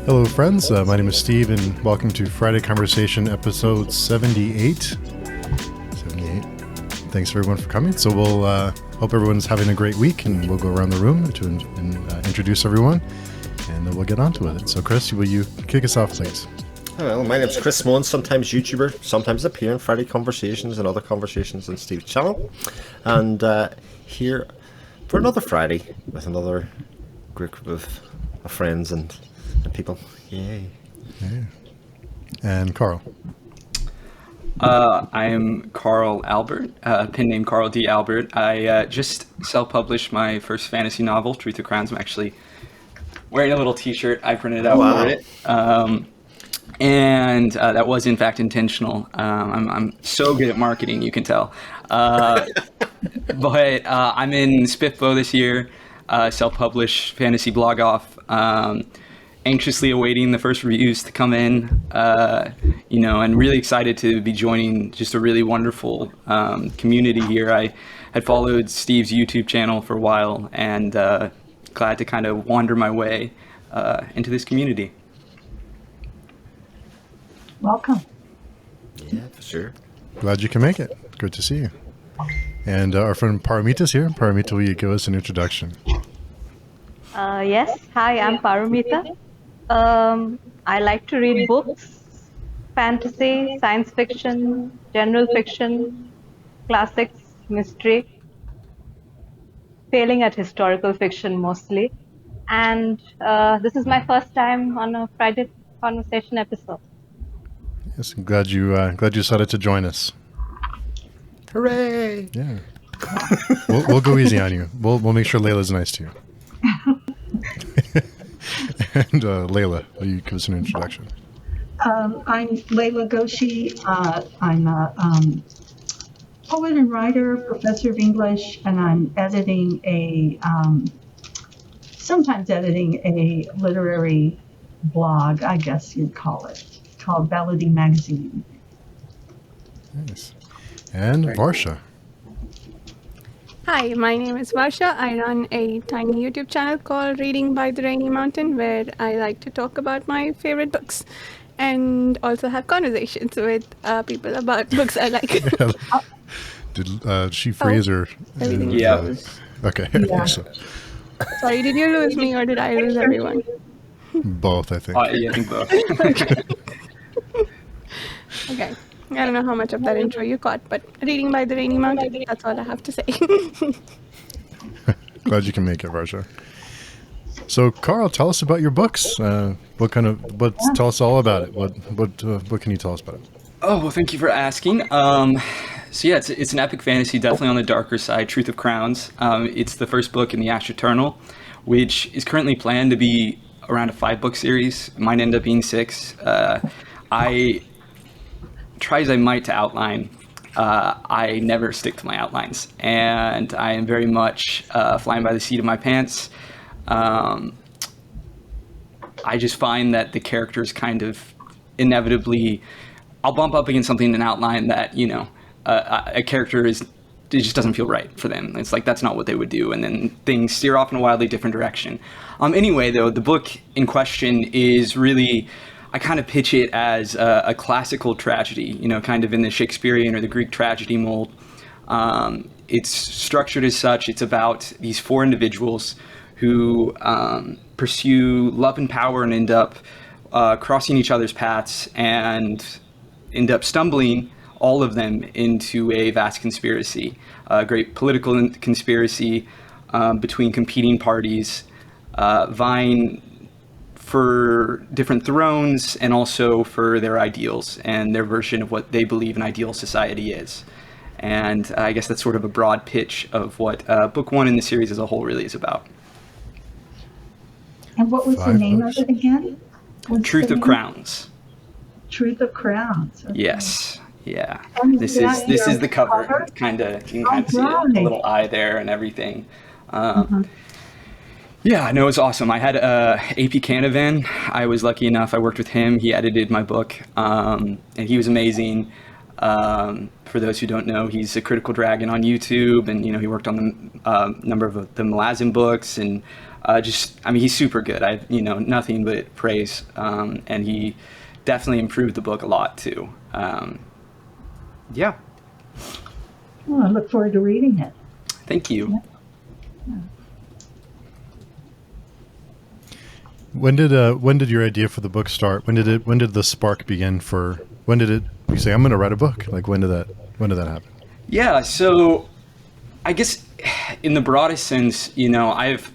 Hello, friends. My name is Steve, and welcome to Friday Conversation, episode 78. 78. Thanks, everyone, for coming. So we'll hope everyone's having a great week, and we'll go around the room to introduce everyone, and then we'll get on to it. So, Chris, will you kick us off, please? Hello, my name is Chris Mohan, sometimes YouTuber, sometimes appear in Friday Conversations and other conversations on Steve's channel. And here for another Friday with another group of friends and people. Yay. Yeah. And Carl. I am Carl Albert, pen name Carl D. Albert. I just self-published my first fantasy novel, Truth of Crowns. I'm actually wearing a little t-shirt I printed out for it. And that was in fact intentional. I'm so good at marketing, you can tell. But I'm in SPIFFO this year, self-published fantasy blog off. Anxiously awaiting the first reviews to come in, and really excited to be joining just a really wonderful community here. I had followed Steve's YouTube channel for a while, and glad to kind of wander my way into this community. Welcome. Yeah, for sure. Glad you can make it. Good to see you. And our friend Paromita's here. Paromita, will you give us an introduction? Yes. Hi, I'm Paromita. I like to read books, fantasy, science fiction, general fiction, classics, mystery, failing at historical fiction mostly. And this is my first time on a Friday Conversation episode. Yes, I'm glad you decided to join us. Hooray! Yeah. We'll go easy on you. We'll make sure Layla's nice to you. And Layla, will you give us an introduction? I'm Layla Goushey. I'm a poet and writer, professor of English, and I'm sometimes editing a literary blog, I guess you'd call it, called Ballady Magazine. Nice. And Varsha. Hi, my name is Varsha. I run a tiny YouTube channel called Reading by the Rainy Mountain, where I like to talk about my favorite books and also have conversations with people about books I like. Did she phrase her? Yeah. Okay. Yeah. Sorry, did you lose me or did I lose everyone? Both, I think. Yeah, I think both. Okay. I don't know how much of that intro you caught, but Reading by the Rainy Mountain, that's all I have to say. Glad you can make it, Varsha. So, Carl, tell us about your books. Tell us all about it. What can you tell us about it? Oh, well, thank you for asking. It's an epic fantasy, definitely on the darker side, Truth of Crowns. It's the first book in the Ash Eternal, which is currently planned to be around a 5-book series. It might end up being 6. I try as I might to outline, I never stick to my outlines, and I am very much flying by the seat of my pants. I just find that the characters kind of inevitably, I'll bump up against something in an outline that, a character it just doesn't feel right for them. It's like, that's not what they would do, and then things steer off in a wildly different direction. Anyway, though, the book in question is really, I kind of pitch it as a classical tragedy, kind of in the Shakespearean or the Greek tragedy mold. It's structured as such. It's about these 4 individuals who pursue love and power and end up crossing each other's paths and end up stumbling, all of them, into a vast conspiracy, a great political conspiracy between competing parties, vying for different thrones and also for their ideals and their version of what they believe an ideal society is. And I guess that's sort of a broad pitch of what book 1 in the series as a whole really is about. And what was the name of it again? Truth of Crowns. Truth of Crowns. Okay. Yes. Yeah. And This is the cover. Kind of, you can kind of see it, a little eye there and everything. Yeah, no, it's awesome. I had AP Canavan. I was lucky enough. I worked with him. He edited my book, and he was amazing. For those who don't know, he's a Critical Dragon on YouTube, and he worked on the number of the Malazan books, and He's super good. Nothing but praise. And he definitely improved the book a lot too. Yeah. Well, I look forward to reading it. Thank you. Yeah. When did your idea for the book start? When did the spark begin you say, I'm going to write a book? Like, when did that happen? Yeah. So I guess in the broadest sense, I've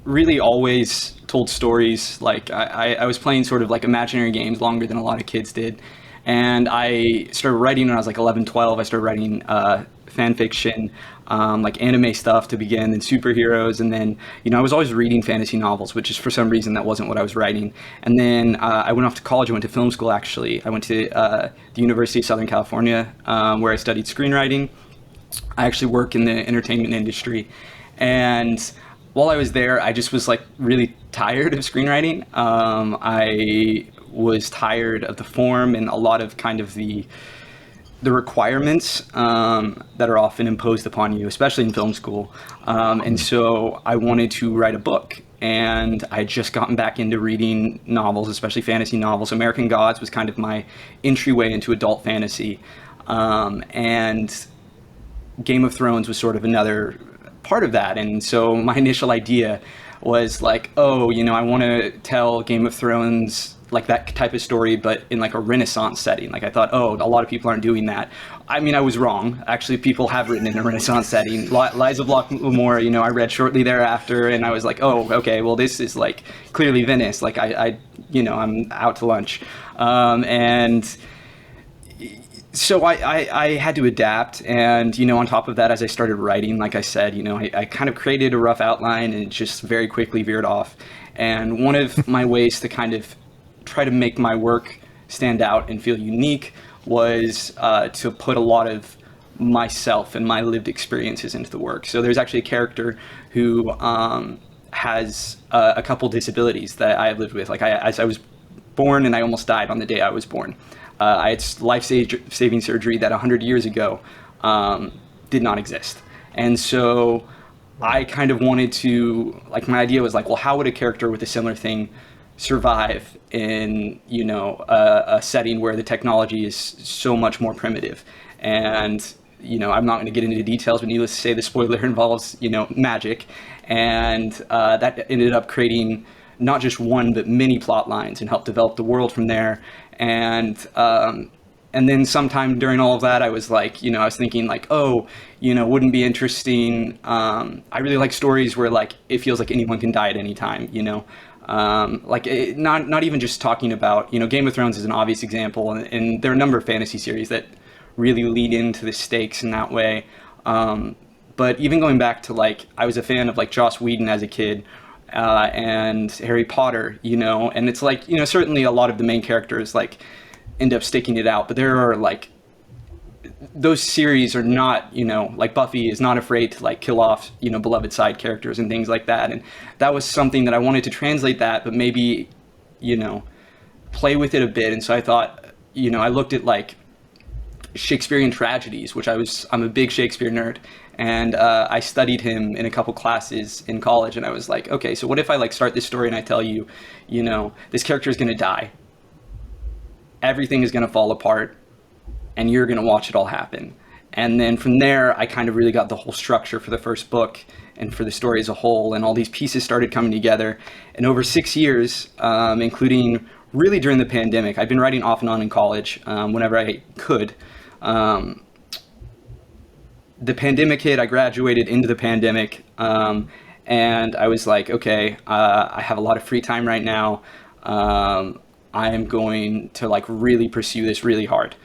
really always told stories. Like I was playing sort of like imaginary games longer than a lot of kids did. And I started writing when I was like 11, 12. I started writing fan fiction, like anime stuff to begin, and superheroes. And then, I was always reading fantasy novels, which is for some reason that wasn't what I was writing. And then I went off to college. I went to film school, actually. I went to the University of Southern California, where I studied screenwriting. I actually work in the entertainment industry. And while I was there, I just was like really tired of screenwriting. I was tired of the form and a lot of kind of the requirements that are often imposed upon you, especially in film school. And so I wanted to write a book. And I had just gotten back into reading novels, especially fantasy novels. American Gods was kind of my entryway into adult fantasy. And Game of Thrones was sort of another part of that. And so my initial idea was like, I want to tell Game of Thrones like that type of story, but in like a Renaissance setting. Like I thought, a lot of people aren't doing that. I mean, I was wrong. Actually, people have written in a Renaissance setting. Lies of Locke Lamore, I read shortly thereafter, and I was like, okay, well, this is like clearly Venice. Like I'm out to lunch. And so I had to adapt, and on top of that, as I started writing, like I said, I kind of created a rough outline and it just very quickly veered off. And one of my ways to kind of try to make my work stand out and feel unique was to put a lot of myself and my lived experiences into the work. So there's actually a character who has a couple disabilities that I have lived with. Like as I was born, and I almost died on the day I was born. I had life-saving surgery that 100 years ago did not exist. And so I kind of wanted to, like, my idea was like, well, how would a character with a similar thing survive in, a setting where the technology is so much more primitive? And, I'm not going to get into the details, but needless to say, the spoiler involves, magic. And that ended up creating not just one, but many plot lines, and helped develop the world from there. And then sometime during all of that, I was like, I was thinking like, wouldn't be interesting. I really like stories where like it feels like anyone can die at any time, not even just talking about, Game of Thrones is an obvious example, and there are a number of fantasy series that really lead into the stakes in that way. But even going back to like, I was a fan of like Joss Whedon as a kid. And Harry Potter, and it's like, certainly a lot of the main characters like end up sticking it out, but there are like, those series are not, like Buffy is not afraid to like kill off, beloved side characters and things like that. And that was something that I wanted to translate that, but maybe, play with it a bit. And so I thought, I looked at like Shakespearean tragedies, which I'm a big Shakespeare nerd. And I studied him in a couple classes in college, and I was like, okay, so what if I like start this story and I tell you, this character is going to die. Everything is going to fall apart, and you're going to watch it all happen. And then from there, I kind of really got the whole structure for the first book and for the story as a whole, and all these pieces started coming together. And over 6 years, including really during the pandemic, I've been writing off and on in college whenever I could. The pandemic hit, I graduated into the pandemic, and I was like, okay, I have a lot of free time right now. I am going to like really pursue this really hard.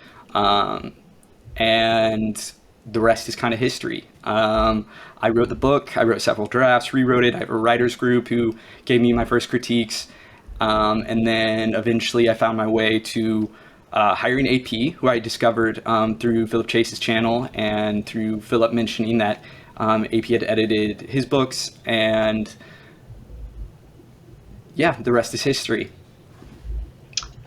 And the rest is kind of history. I wrote the book, I wrote several drafts, rewrote it. I have a writer's group who gave me my first critiques. And then eventually I found my way to hiring AP, who I discovered through Philip Chase's channel and through Philip mentioning that AP had edited his books, and yeah, the rest is history.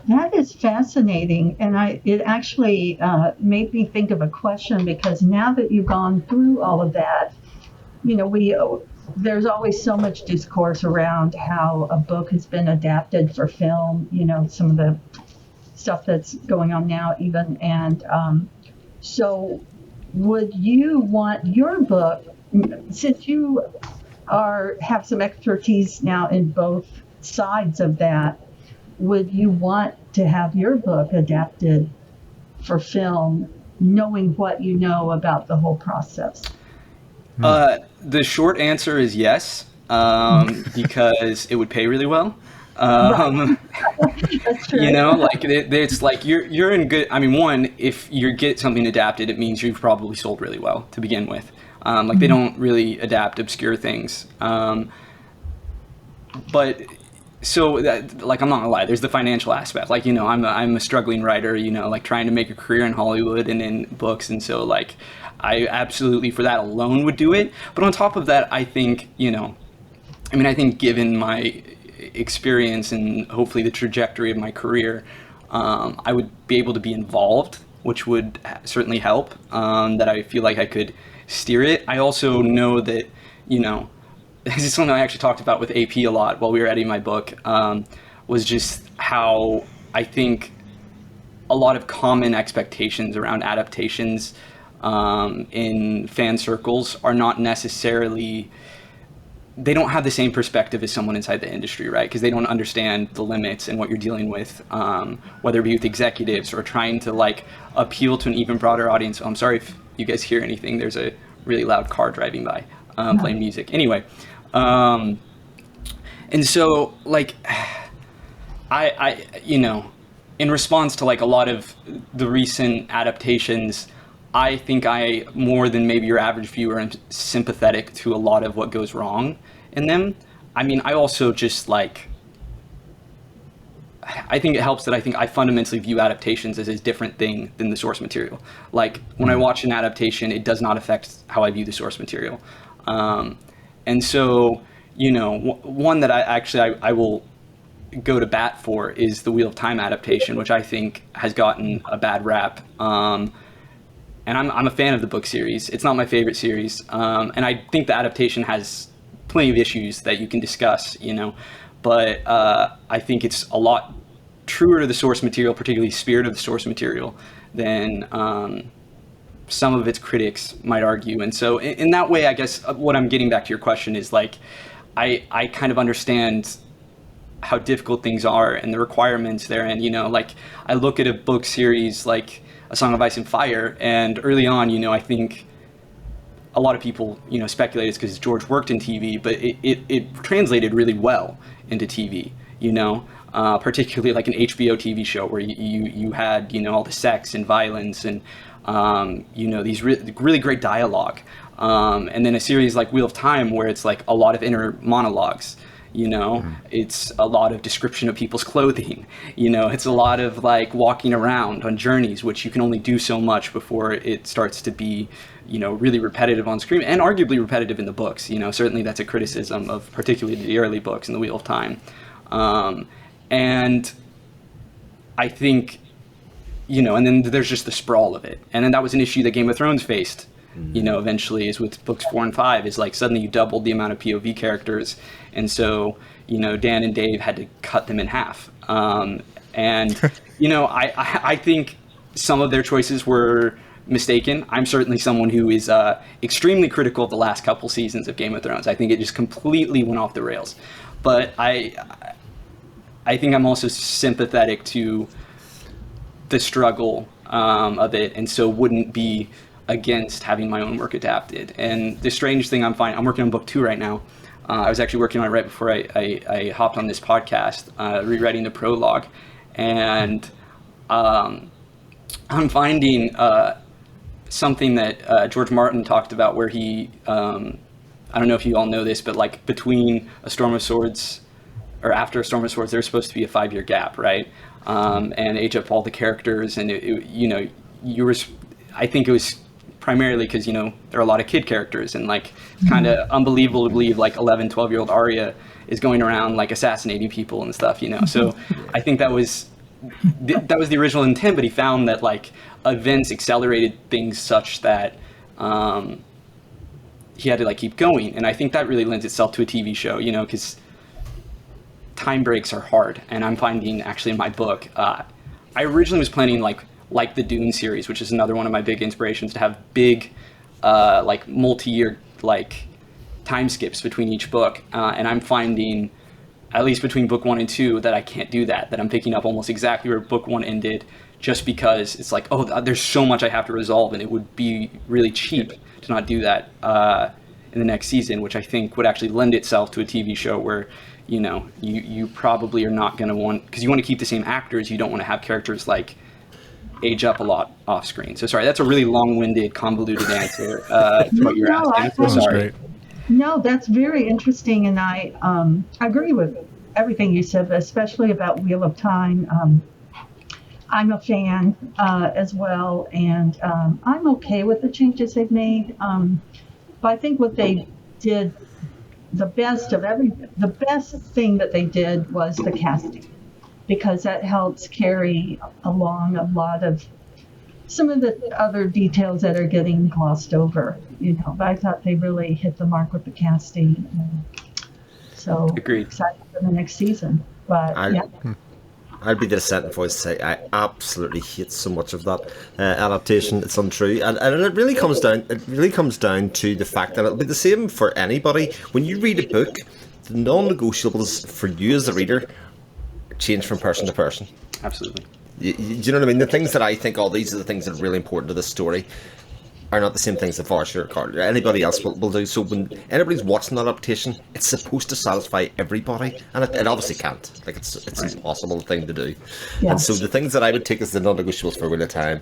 That is fascinating, and it actually made me think of a question, because now that you've gone through all of that, we there's always so much discourse around how a book has been adapted for film, some of the stuff that's going on now even. And so would you want your book, since you have some expertise now in both sides of that, would you want to have your book adapted for film, knowing what you know about the whole process? The short answer is yes, because it would pay really well. That's true. It's like you're in good. I mean, one, if you get something adapted, it means you've probably sold really well to begin with. They don't really adapt obscure things. But so that, I'm not gonna lie, there's the financial aspect. I'm a struggling writer, trying to make a career in Hollywood and in books, and so I absolutely for that alone would do it. But on top of that, I think I think given my experience and hopefully the trajectory of my career, I would be able to be involved, which would certainly help. That I feel like I could steer it. I also know that this is something I actually talked about with AP a lot while we were editing my book, was just how I think a lot of common expectations around adaptations in fan circles are not necessarily, they don't have the same perspective as someone inside the industry, right? Because they don't understand the limits and what you're dealing with, whether it be with executives or trying to appeal to an even broader audience. I'm sorry if you guys hear anything. There's a really loud car driving by, playing music. Anyway, and so I in response to a lot of the recent adaptations, I think I, more than maybe your average viewer, am sympathetic to a lot of what goes wrong in them. I mean, I also just I think it helps that I fundamentally view adaptations as a different thing than the source material. When I watch an adaptation, it does not affect how I view the source material. And so, one that I will go to bat for is the Wheel of Time adaptation, which I think has gotten a bad rap. And I'm a fan of the book series. It's not my favorite series. And I think the adaptation has plenty of issues that you can discuss, but I think it's a lot truer to the source material, particularly spirit of the source material, than some of its critics might argue. And so in that way, I guess what I'm getting back to your question is I kind of understand how difficult things are and the requirements therein. I look at a book series like A Song of Ice and Fire, and early on, I think a lot of people, speculate it's because George worked in TV, but it translated really well into TV, particularly like an HBO TV show where you had, all the sex and violence and, these really great dialogue. And then a series like Wheel of Time where it's a lot of inner monologues. It's a lot of description of people's clothing. It's a lot of walking around on journeys, which you can only do so much before it starts to be, really repetitive on screen and arguably repetitive in the books. Certainly that's a criticism of particularly the early books in the Wheel of Time. And I think, and then there's just the sprawl of it. And then that was an issue that Game of Thrones faced, eventually, is with books 4 and 5, is suddenly you doubled the amount of POV characters. And so, Dan and Dave had to cut them in half. And, I think some of their choices were mistaken. I'm certainly someone who is extremely critical of the last couple seasons of Game of Thrones. I think it just completely went off the rails. But I think I'm also sympathetic to the struggle of it, and so wouldn't be against having my own work adapted. And the strange thing I'm working on book 2 right now. I was actually working on it right before I hopped on this podcast, rewriting the prologue. And I'm finding something that George Martin talked about where he, I don't know if you all know this, but between A Storm of Swords, or after A Storm of Swords, there's supposed to be a 5-year gap, right? And age up all the characters. And, I think it was primarily because, there are a lot of kid characters and kind of unbelievable to believe 11, 12-year-old Arya is going around assassinating people and stuff, So I think that was the original intent, but he found that events accelerated things such that he had to like keep going. And I think that really lends itself to a TV show, you know, because time breaks are hard. And I'm finding actually in my book, I originally was planning like the Dune series, which is another one of my big inspirations, to have big like multi-year like time skips between each book. And I'm finding, at least between book 1 and 2, that I can't do that I'm picking up almost exactly where book 1 ended, just because it's like, oh, there's so much I have to resolve, and it would be really cheap to not do that in the next season, which I think would actually lend itself to a TV show where, you know, you probably are not going to want, because you want to keep the same actors, you don't want to have characters like age up a lot off screen. So sorry, that's a really long-winded, convoluted answer to what you're asking. I'm so sorry. Great. No, that's very interesting, and I agree with everything you said, especially about Wheel of Time. I'm a fan as well, and I'm okay with the changes they've made. But I think what they did, the best thing that they did was the casting, because that helps carry along a lot of some of the other details that are getting glossed over, you know. But I thought they really hit the mark with the casting. So Agreed. excited for the next season. But I'll be the dissenting voice to say I absolutely hate so much of that adaptation. It's untrue, and it really comes down. It really comes down to the fact that it'll be the same for anybody. When you read a book, the non-negotiables for you as a reader change from person to person. Absolutely. Do you know what I mean? The things that I think, oh, these are the things that are really important to this story, are not the same things that Varsha or Carl or anybody else will do. So when anybody's watching that adaptation, it's supposed to satisfy everybody, and it obviously can't. Like, it's an impossible thing to do. Yeah. And so the things that I would take as the non-negotiables for Wheel of Time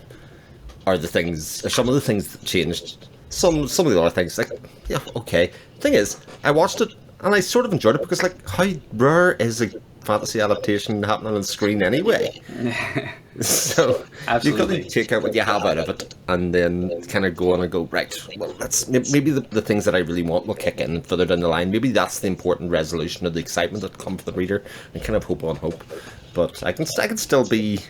are the things, some of the things that changed. Some of the other things, like, yeah, okay. Thing is, I watched it and I sort of enjoyed it, because, like, how rare is a fantasy adaptation happening on screen anyway? So you've got to take out what you have out of it, and then kind of go on and go, right, well, that's maybe the things that I really want will kick in further down the line. Maybe that's the important resolution of the excitement that comes for the reader, and kind of hope on hope. But I can still be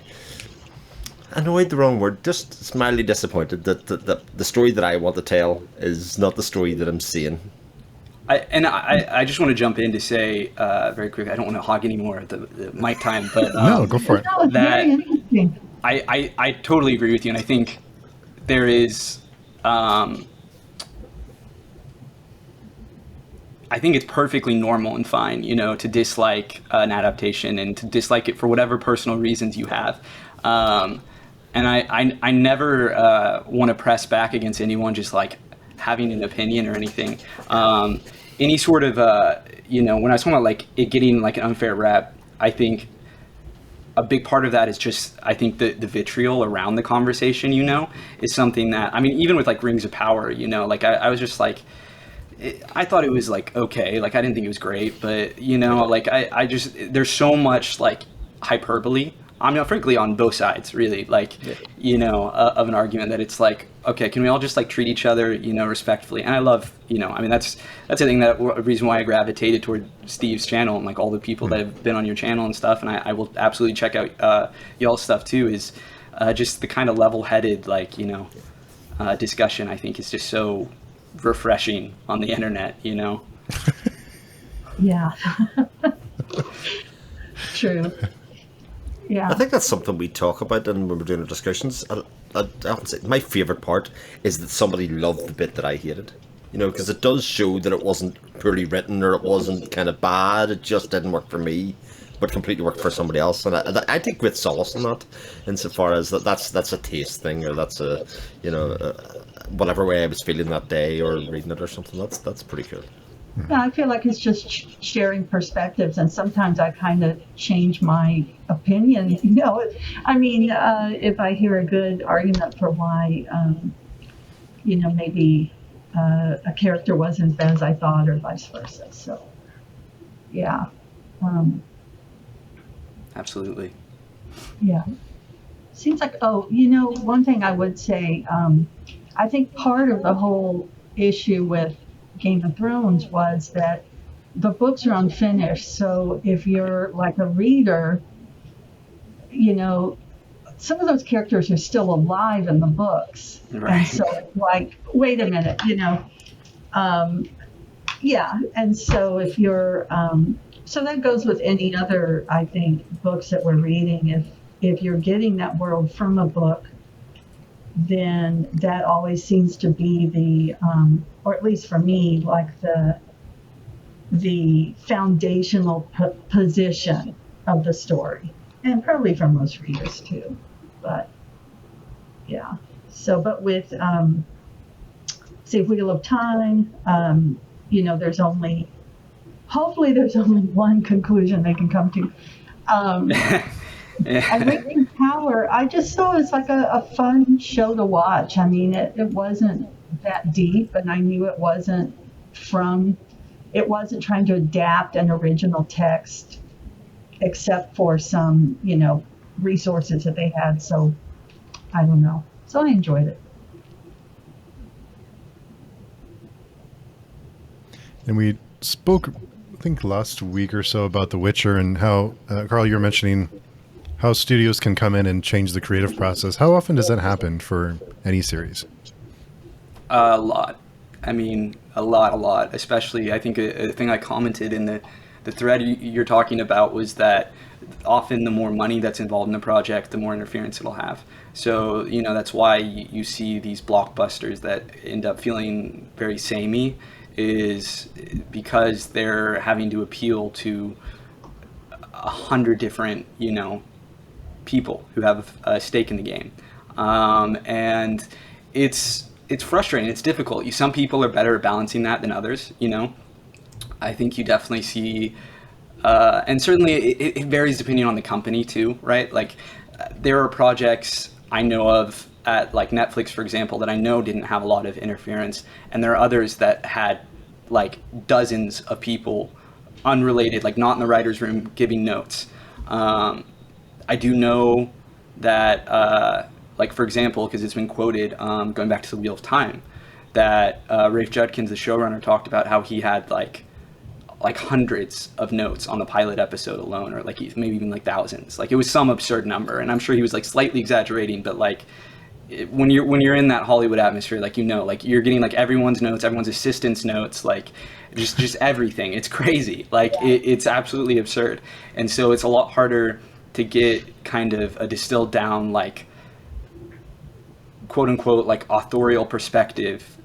annoyed, the wrong word, just mildly disappointed that the story that I want to tell is not the story that I'm seeing. I just want to jump in to say very quickly, I don't want to hog any more of the mic time, but No, go for it. No, it's very interesting. I totally agree with you, and I think there is I think it's perfectly normal and fine, you know, to dislike an adaptation and to dislike it for whatever personal reasons you have. And I never want to press back against anyone just like having an opinion or anything. Any sort of, you know, when I was talking about like it getting like an unfair rap, I think a big part of that is just, I think the vitriol around the conversation, you know, is something that, I mean, even with like Rings of Power, you know, like I was just like, I thought it was like, okay, like I didn't think it was great, but you know, like I just, there's so much like hyperbole. I mean, frankly, on both sides, really, like, you know, of an argument that it's like, okay, can we all just like treat each other, you know, respectfully? And I love, you know, I mean, that's a thing that a reason why I gravitated toward Steve's channel and like all the people that have been on your channel and stuff. And I will absolutely check out y'all's stuff too, is just the kind of level-headed, like, you know, discussion I think is just so refreshing on the internet, you know? Yeah. True. Yeah. I think that's something we talk about when we're doing our discussions. I often say my favourite part is that somebody loved the bit that I hated. You know, because it does show that it wasn't poorly written or it wasn't kind of bad. It just didn't work for me, but completely worked for somebody else. And I take great solace in that, insofar as that's a taste thing, or that's a, you know, whatever way I was feeling that day or reading it or something. That's pretty cool. Yeah, I feel like it's just sharing perspectives, and sometimes I kind of change my opinion. You know, I mean, if I hear a good argument for why, you know, maybe a character wasn't as I thought, or vice versa. So, yeah. Absolutely. Yeah. Seems like, oh, you know, one thing I would say, I think part of the whole issue with Game of Thrones was that the books are unfinished. So if you're like a reader, you know, some of those characters are still alive in the books. Right. And so like, wait a minute, you know, Yeah, and so if you're, so that goes with any other, I think, books that we're reading. If you're getting that world from a book, then that always seems to be the, or at least for me, like the foundational position of the story, and probably for most readers too. But yeah, so but with say Wheel of Time, there's only hopefully there's only one conclusion they can come to. And Ring Power, I just saw as like a fun show to watch. I mean, it wasn't that deep, and I knew it wasn't trying to adapt an original text, except for some, resources that they had. So I don't know. So I enjoyed it. And we spoke, I think, last week or so about The Witcher and how, Carl, you were mentioning how studios can come in and change the creative process. How often does that happen for any series? A lot. I mean, a lot. Especially, I think a thing I commented in the thread you're talking about was that often the more money that's involved in the project, the more interference it'll have. So, that's why you see these blockbusters that end up feeling very samey, is because they're having to appeal to 100 different, people who have a stake in the game. And it's frustrating. It's difficult. Some people are better at balancing that than others. I think you definitely see, and certainly it varies depending on the company too, right? Like there are projects I know of at like Netflix, for example, that I know didn't have a lot of interference, and there are others that had like dozens of people unrelated, like not in the writer's room, giving notes. I do know that, like for example, because it's been quoted, going back to the Wheel of Time, that Rafe Judkins, the showrunner, talked about how he had like hundreds of notes on the pilot episode alone, or like maybe even like thousands. Like it was some absurd number, and I'm sure he was like slightly exaggerating, but like when you're in that Hollywood atmosphere, like like you're getting like everyone's notes, everyone's assistant's notes, like just everything. It's crazy. Like it's absolutely absurd, and so it's a lot harder to get kind of a distilled down, like quote unquote, like authorial perspective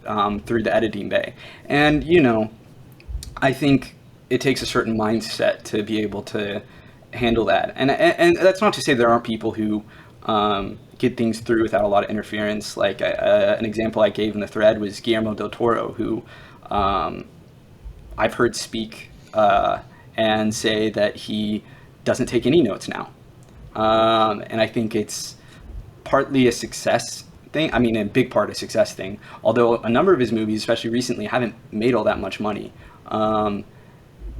through the editing bay. And I think it takes a certain mindset to be able to handle that. And that's not to say there aren't people who get things through without a lot of interference. Like an example I gave in the thread was Guillermo del Toro, who I've heard speak and say that he doesn't take any notes now. And I think it's partly a success thing. I mean, a big part a success thing. Although a number of his movies, especially recently, haven't made all that much money.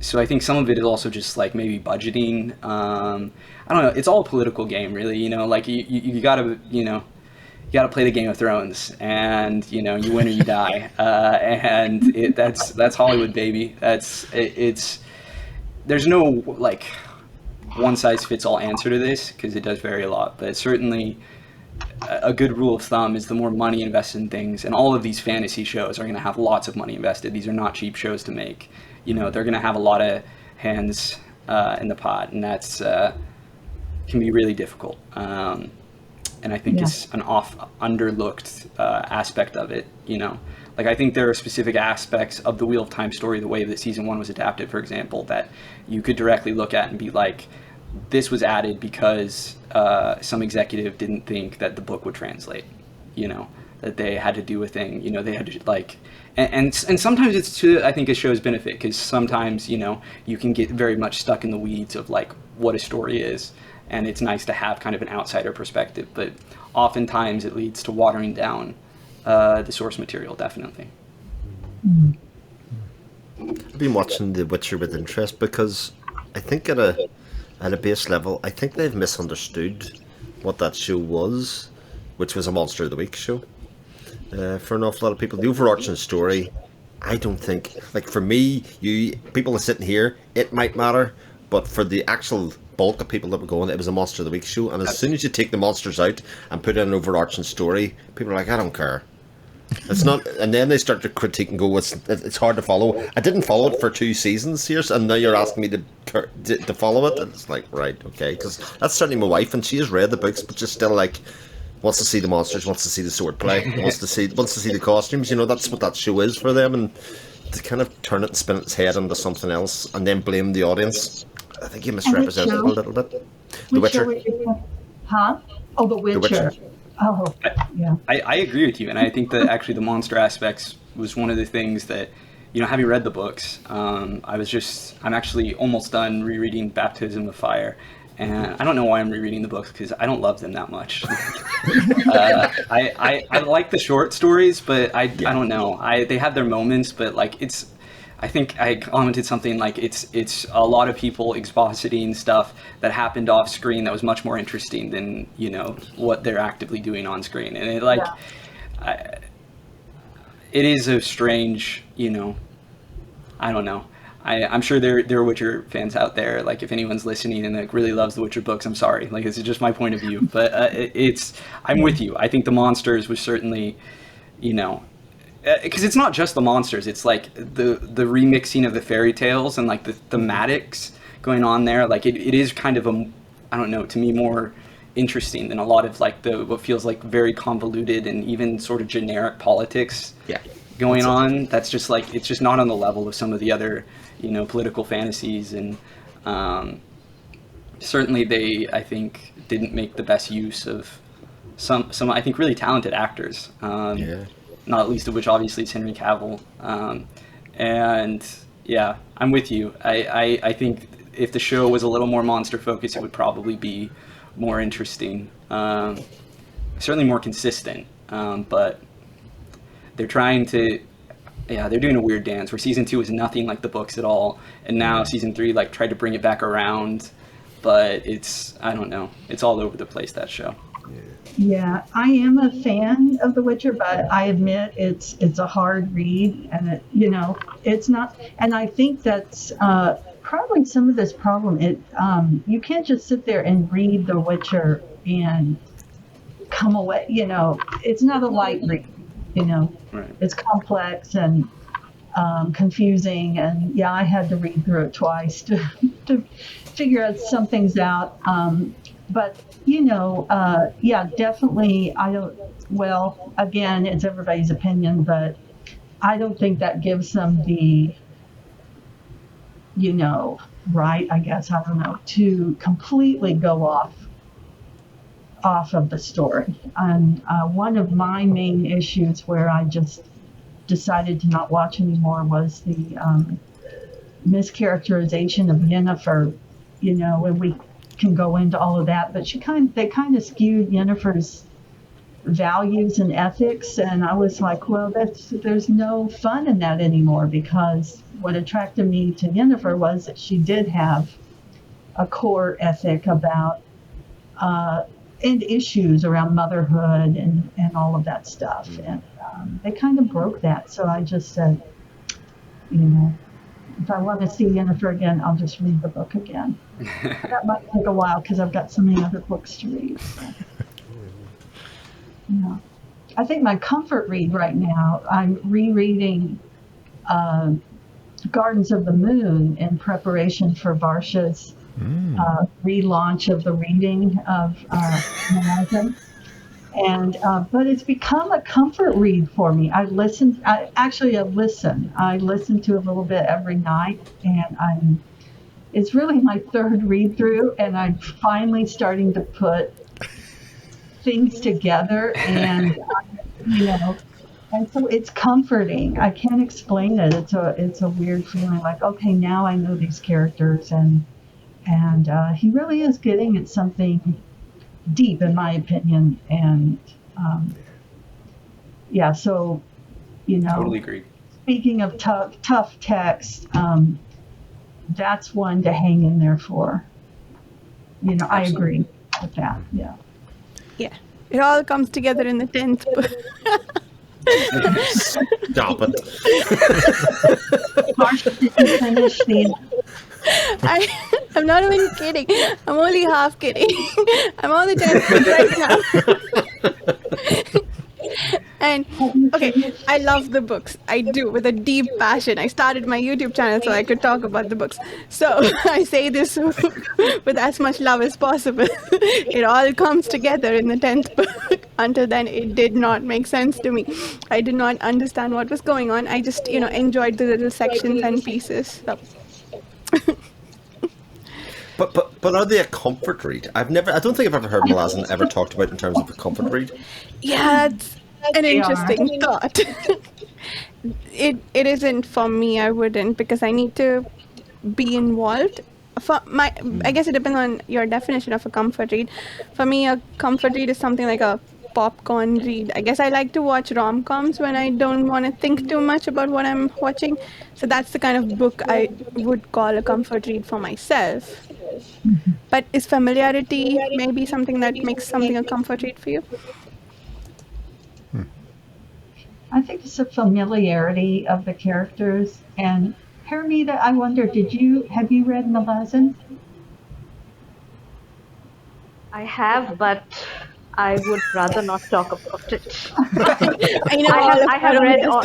So I think some of it is also just like maybe budgeting. I don't know. It's all a political game, really. Like you gotta, you gotta play the Game of Thrones, and you win or you die. And that's Hollywood, baby. It's there's no like one size fits all answer to this, because it does vary a lot. But certainly a good rule of thumb is the more money invested in things, and all of these fantasy shows are going to have lots of money invested. These are not cheap shows to make. They're going to have a lot of hands in the pot, and that's can be really difficult. And I think it's an underlooked aspect of it. Like I think there are specific aspects of the Wheel of Time story, the way that season 1 was adapted, for example, that you could directly look at and be like, this was added because some executive didn't think that the book would translate, that they had to do a thing, they had to like, and sometimes it's to, I think, a show's benefit, because sometimes, you can get very much stuck in the weeds of like what a story is, and it's nice to have kind of an outsider perspective, but oftentimes it leads to watering down the source material, definitely. I've been watching The Witcher with interest, because I think at a base level, I think they've misunderstood what that show was, which was a Monster of the Week show. For an awful lot of people, the overarching story, I don't think, like for me, people are sitting here, it might matter, but for the actual bulk of people that were going, it was a Monster of the Week show, and as soon as you take the monsters out and put in an overarching story, people are like, I don't care. It's not, and then they start to critique and go, it's hard to follow. I didn't follow it for 2 seasons here, and now you're asking me to follow it, and it's like, right, okay, because that's certainly my wife, and she has read the books, but just still like wants to see the monsters, wants to see the swordplay, wants to see the costumes. That's what that show is for them, and to kind of turn it and spin its head into something else, and then blame the audience. I think you misrepresented it a little bit. The Witcher. Huh? Oh, The Witcher. Oh, yeah. I agree with you, and I think that actually the monster aspects was one of the things that, having read the books, I'm actually almost done rereading Baptism of Fire, and I don't know why I'm rereading the books because I don't love them that much. I like the short stories, but I don't know. They have their moments, but like I think I commented something like it's a lot of people expositing stuff that happened off screen that was much more interesting than what they're actively doing on screen, and it is a strange I don't know. I'm sure there are Witcher fans out there. Like if anyone's listening and like really loves the Witcher books, I'm sorry. Like this is just my point of view, but I'm with you. I think the monsters was certainly because it's not just the monsters, it's like the remixing of the fairy tales and like the thematics going on there. Like it is kind of I don't know, to me more interesting than a lot of like what feels like very convoluted and even sort of generic politics going on. That's just like, it's just not on the level of some of the other political fantasies, and certainly they, I think, didn't make the best use of some I think really talented actors. Not least of which obviously is Henry Cavill. And yeah, I'm with you. I think if the show was a little more monster focused, it would probably be more interesting. Certainly more consistent. But they're trying to, they're doing a weird dance where season 2 is nothing like the books at all. And now season 3 like tried to bring it back around, but I don't know. It's all over the place, that show. Yeah, I am a fan of The Witcher, but I admit it's a hard read, and it's not. And I think that's probably some of this problem. You can't just sit there and read The Witcher and come away. It's not a light read. Right. It's complex and confusing, and I had to read through it twice to figure some things out. But definitely, again, it's everybody's opinion, but I don't think that gives them the, right, I guess, I don't know, to completely go off of the story. And one of my main issues where I just decided to not watch anymore was the mischaracterization of Yennefer, and we can go into all of that, but they kind of skewed Yennefer's values and ethics, and I was like, well, there's no fun in that anymore, because what attracted me to Yennefer was that she did have a core ethic about and issues around motherhood and all of that stuff, and they kind of broke that. So I just said, if I want to see Yennefer again, I'll just read the book again. That might take a while because I've got so many other books to read. So. I think my comfort read right now, I'm rereading Gardens of the Moon in preparation for Varsha's relaunch of the reading of Canavan. And but it's become a comfort read for me. I listen to it a little bit every night, and it's really my third read through, and I'm finally starting to put things together, and and so it's comforting. I can't explain it. It's a weird feeling, like, okay, now I know these characters, and he really is getting at something deep, in my opinion, and so Totally agree. Speaking of tough text, that's one to hang in there for. I agree with that. Yeah, it all comes together in the 10th book. Stop it. Varsha, did you finish the? I'm not even kidding. I'm only half kidding. I'm on the 10th book right now. And okay, I love the books. I do, with a deep passion. I started my YouTube channel so I could talk about the books. So I say this with as much love as possible. It all comes together in the 10th book. Until then, it did not make sense to me. I did not understand what was going on. I just, enjoyed the little sections and pieces. So. But are they a comfort read? I don't think I've ever heard Malazan ever talked about in terms of a comfort read. Yeah, that's an interesting thought. It isn't for me. I wouldn't, because I need to be involved. I guess it depends on your definition of a comfort read. For me, a comfort read is something like a popcorn read. I guess I like to watch rom-coms when I don't want to think too much about what I'm watching. So that's the kind of book I would call a comfort read for myself. But is familiarity maybe something that makes something a comfort read for you? I think it's a familiarity of the characters. And Paromita, I wonder, have you read Malazan? I have, but I would rather not talk about it. I know I have read all.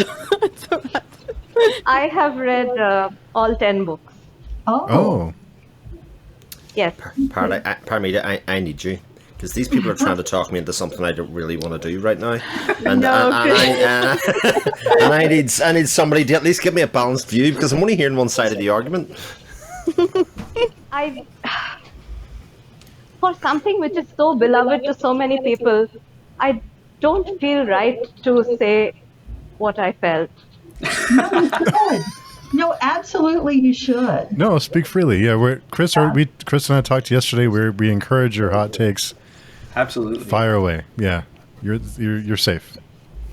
I have read all 10 books. Oh. Yes. Paromita, I need you. Because these people are trying to talk me into something I don't really want to do right now, and I need somebody to at least give me a balanced view, because I'm only hearing one side of the argument. For something which is so beloved to so many people, I don't feel right to say what I felt. No, you should. No, absolutely, you should. No, speak freely. Yeah, Chris and I talked yesterday. We encourage your hot takes. Absolutely. Fire away. Yeah, you're safe.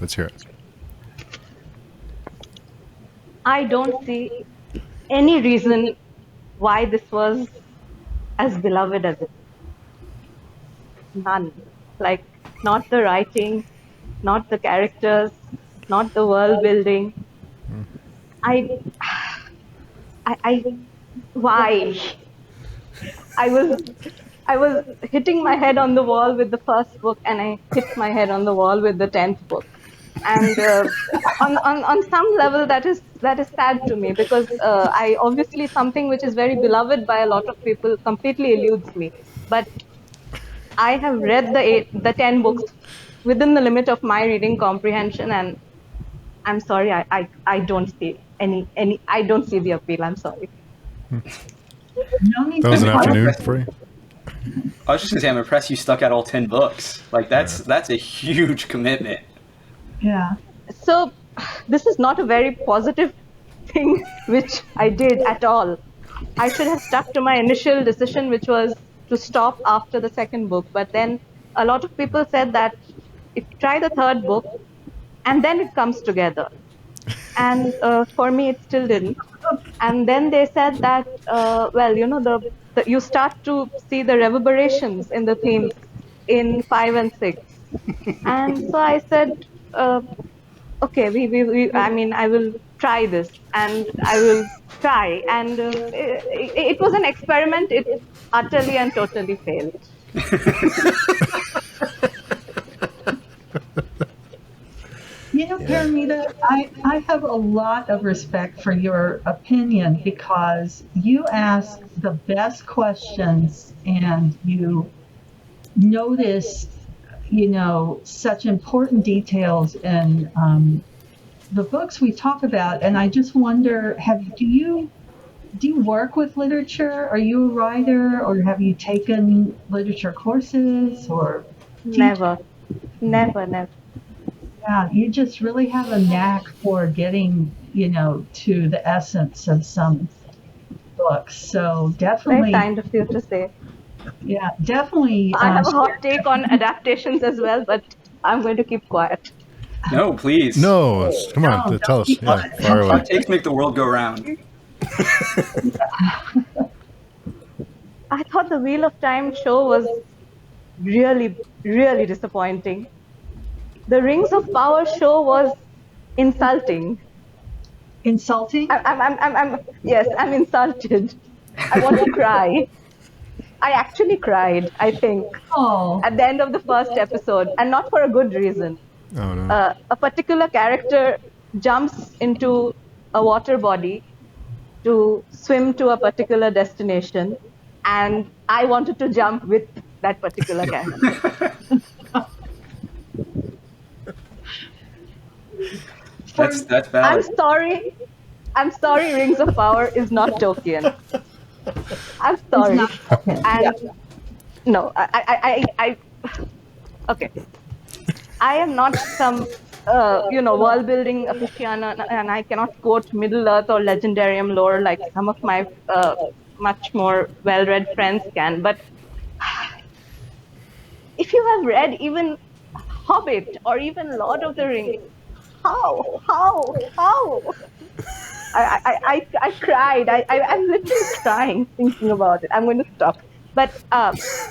Let's hear it. I don't see any reason why this was as beloved as it. None. Like, not the writing, not the characters, not the world building. Why? I was hitting my head on the wall with the first book, and I hit my head on the wall with the 10th book. And on some level, that is sad to me, because I obviously, something which is very beloved by a lot of people completely eludes me. But I have read the 10 books within the limit of my reading comprehension, and I'm sorry, I don't see I don't see the appeal. I'm sorry. That was an afternoon for you? I was just gonna say, I'm impressed you stuck out all 10 books. Like, that's a huge commitment. Yeah. So this is not a very positive thing which I did at all. I should have stuck to my initial decision, which was to stop after the second book. But then a lot of people said that if you try the third book, and then it comes together. And for me, it still didn't. And then they said that, you start to see the reverberations in the themes in 5 and 6. And so I said, okay, I will try this, and I will try. And it was an experiment. It utterly and totally failed. Paromita, I have a lot of respect for your opinion, because you ask the best questions and you notice, such important details in the books we talk about. And I just wonder, do you work with literature? Are you a writer, or have you taken literature courses or? Never. Yeah, you just really have a knack for getting, to the essence of some books. So definitely. Very kind of you to say. Yeah, definitely. I have a hot take on adaptations as well, but I'm going to keep quiet. No, please. No, come on, tell us. Yeah, fire away. Hot takes make the world go round. I thought the Wheel of Time show was really, really disappointing. The Rings of Power show was insulting. Insulting? Yes, I'm insulted. I want to cry. I actually cried, I think, at the end of the first episode, and not for a good reason. Oh, no. A particular character jumps into a water body to swim to a particular destination, and I wanted to jump with that particular character. That's I'm valid. sorry. I'm sorry, Rings of Power is not Tolkien. I'm sorry. It's not okay. And no, I okay. I am not some, world-building aficionado, and I cannot quote Middle-earth or Legendarium lore like some of my much more well-read friends can. But if you have read even Hobbit or even Lord of the Rings, how? I cried. I'm literally crying thinking about it. I'm going to stop. But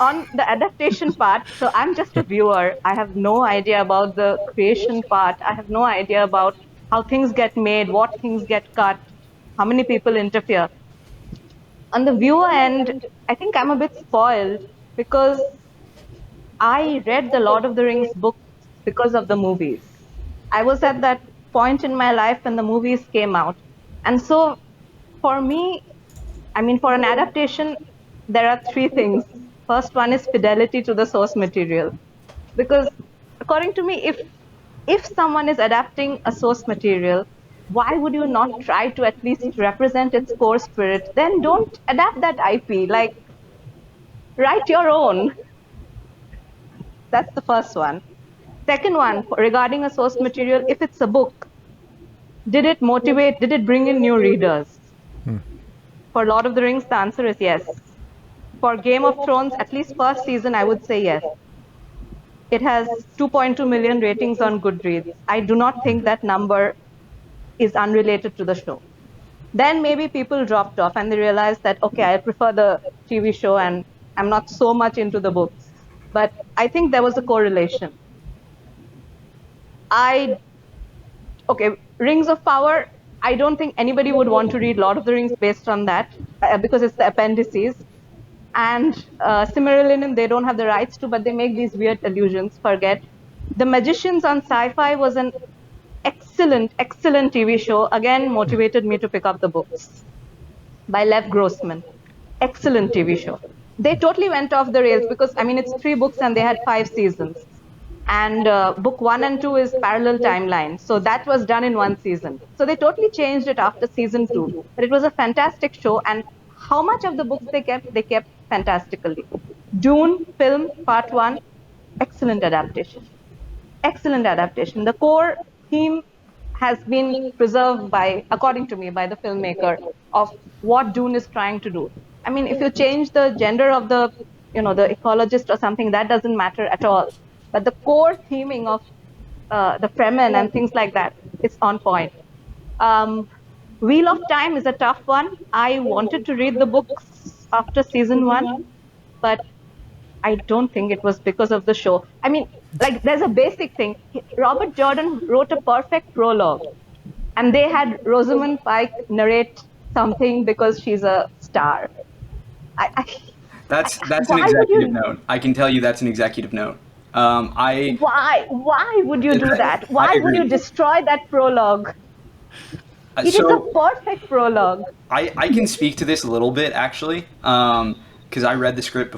on the adaptation part, so I'm just a viewer. I have no idea about the creation part. I have no idea about how things get made, what things get cut, how many people interfere. On the viewer end, I think I'm a bit spoiled because I read the Lord of the Rings books because of the movies. I was at that point in my life when the movies came out. And so for me, for an adaptation, there are three things. First one is fidelity to the source material. Because according to me, if someone is adapting a source material, why would you not try to at least represent its core spirit? Then don't adapt that IP. Like, write your own. That's the first one. Second one, regarding a source material, if it's a book, did it motivate, did it bring in new readers? For Lord of the Rings, the answer is yes. For Game of Thrones, at least first season, I would say yes. It has 2.2 million ratings on Goodreads. I do not think that number is unrelated to the show. Then maybe people dropped off and they realized that, okay, I prefer the TV show and I'm not so much into the books. But I think there was a correlation. Rings of Power, I don't think anybody would want to read Lord of the Rings based on that because it's the appendices. And Silmarillion, they don't have the rights to, but they make these weird allusions. Forget. The Magicians on Sci-Fi was an excellent TV show. Again, motivated me to pick up the books by Lev Grossman. Excellent TV show. They totally went off the rails because, it's 3 books and they had 5 seasons. And book 1 and 2 is parallel timeline. So that was done in 1 season. So they totally changed it after season 2. But it was a fantastic show. And how much of the books they kept fantastically. Dune film, part 1, excellent adaptation. Excellent adaptation. The core theme has been preserved according to me, by the filmmaker of what Dune is trying to do. If you change the gender of the ecologist or something, that doesn't matter at all. But the core theming of the Fremen and things like that is on point. Wheel of Time is a tough one. I wanted to read the books after season 1, but I don't think it was because of the show. There's a basic thing. Robert Jordan wrote a perfect prologue, and they had Rosamund Pike narrate something because she's a star. That's an executive note. I can tell you that's an executive note. Why would you do that? Why would you destroy that prologue? It is a perfect prologue. I can speak to this a little bit, actually, because I read the script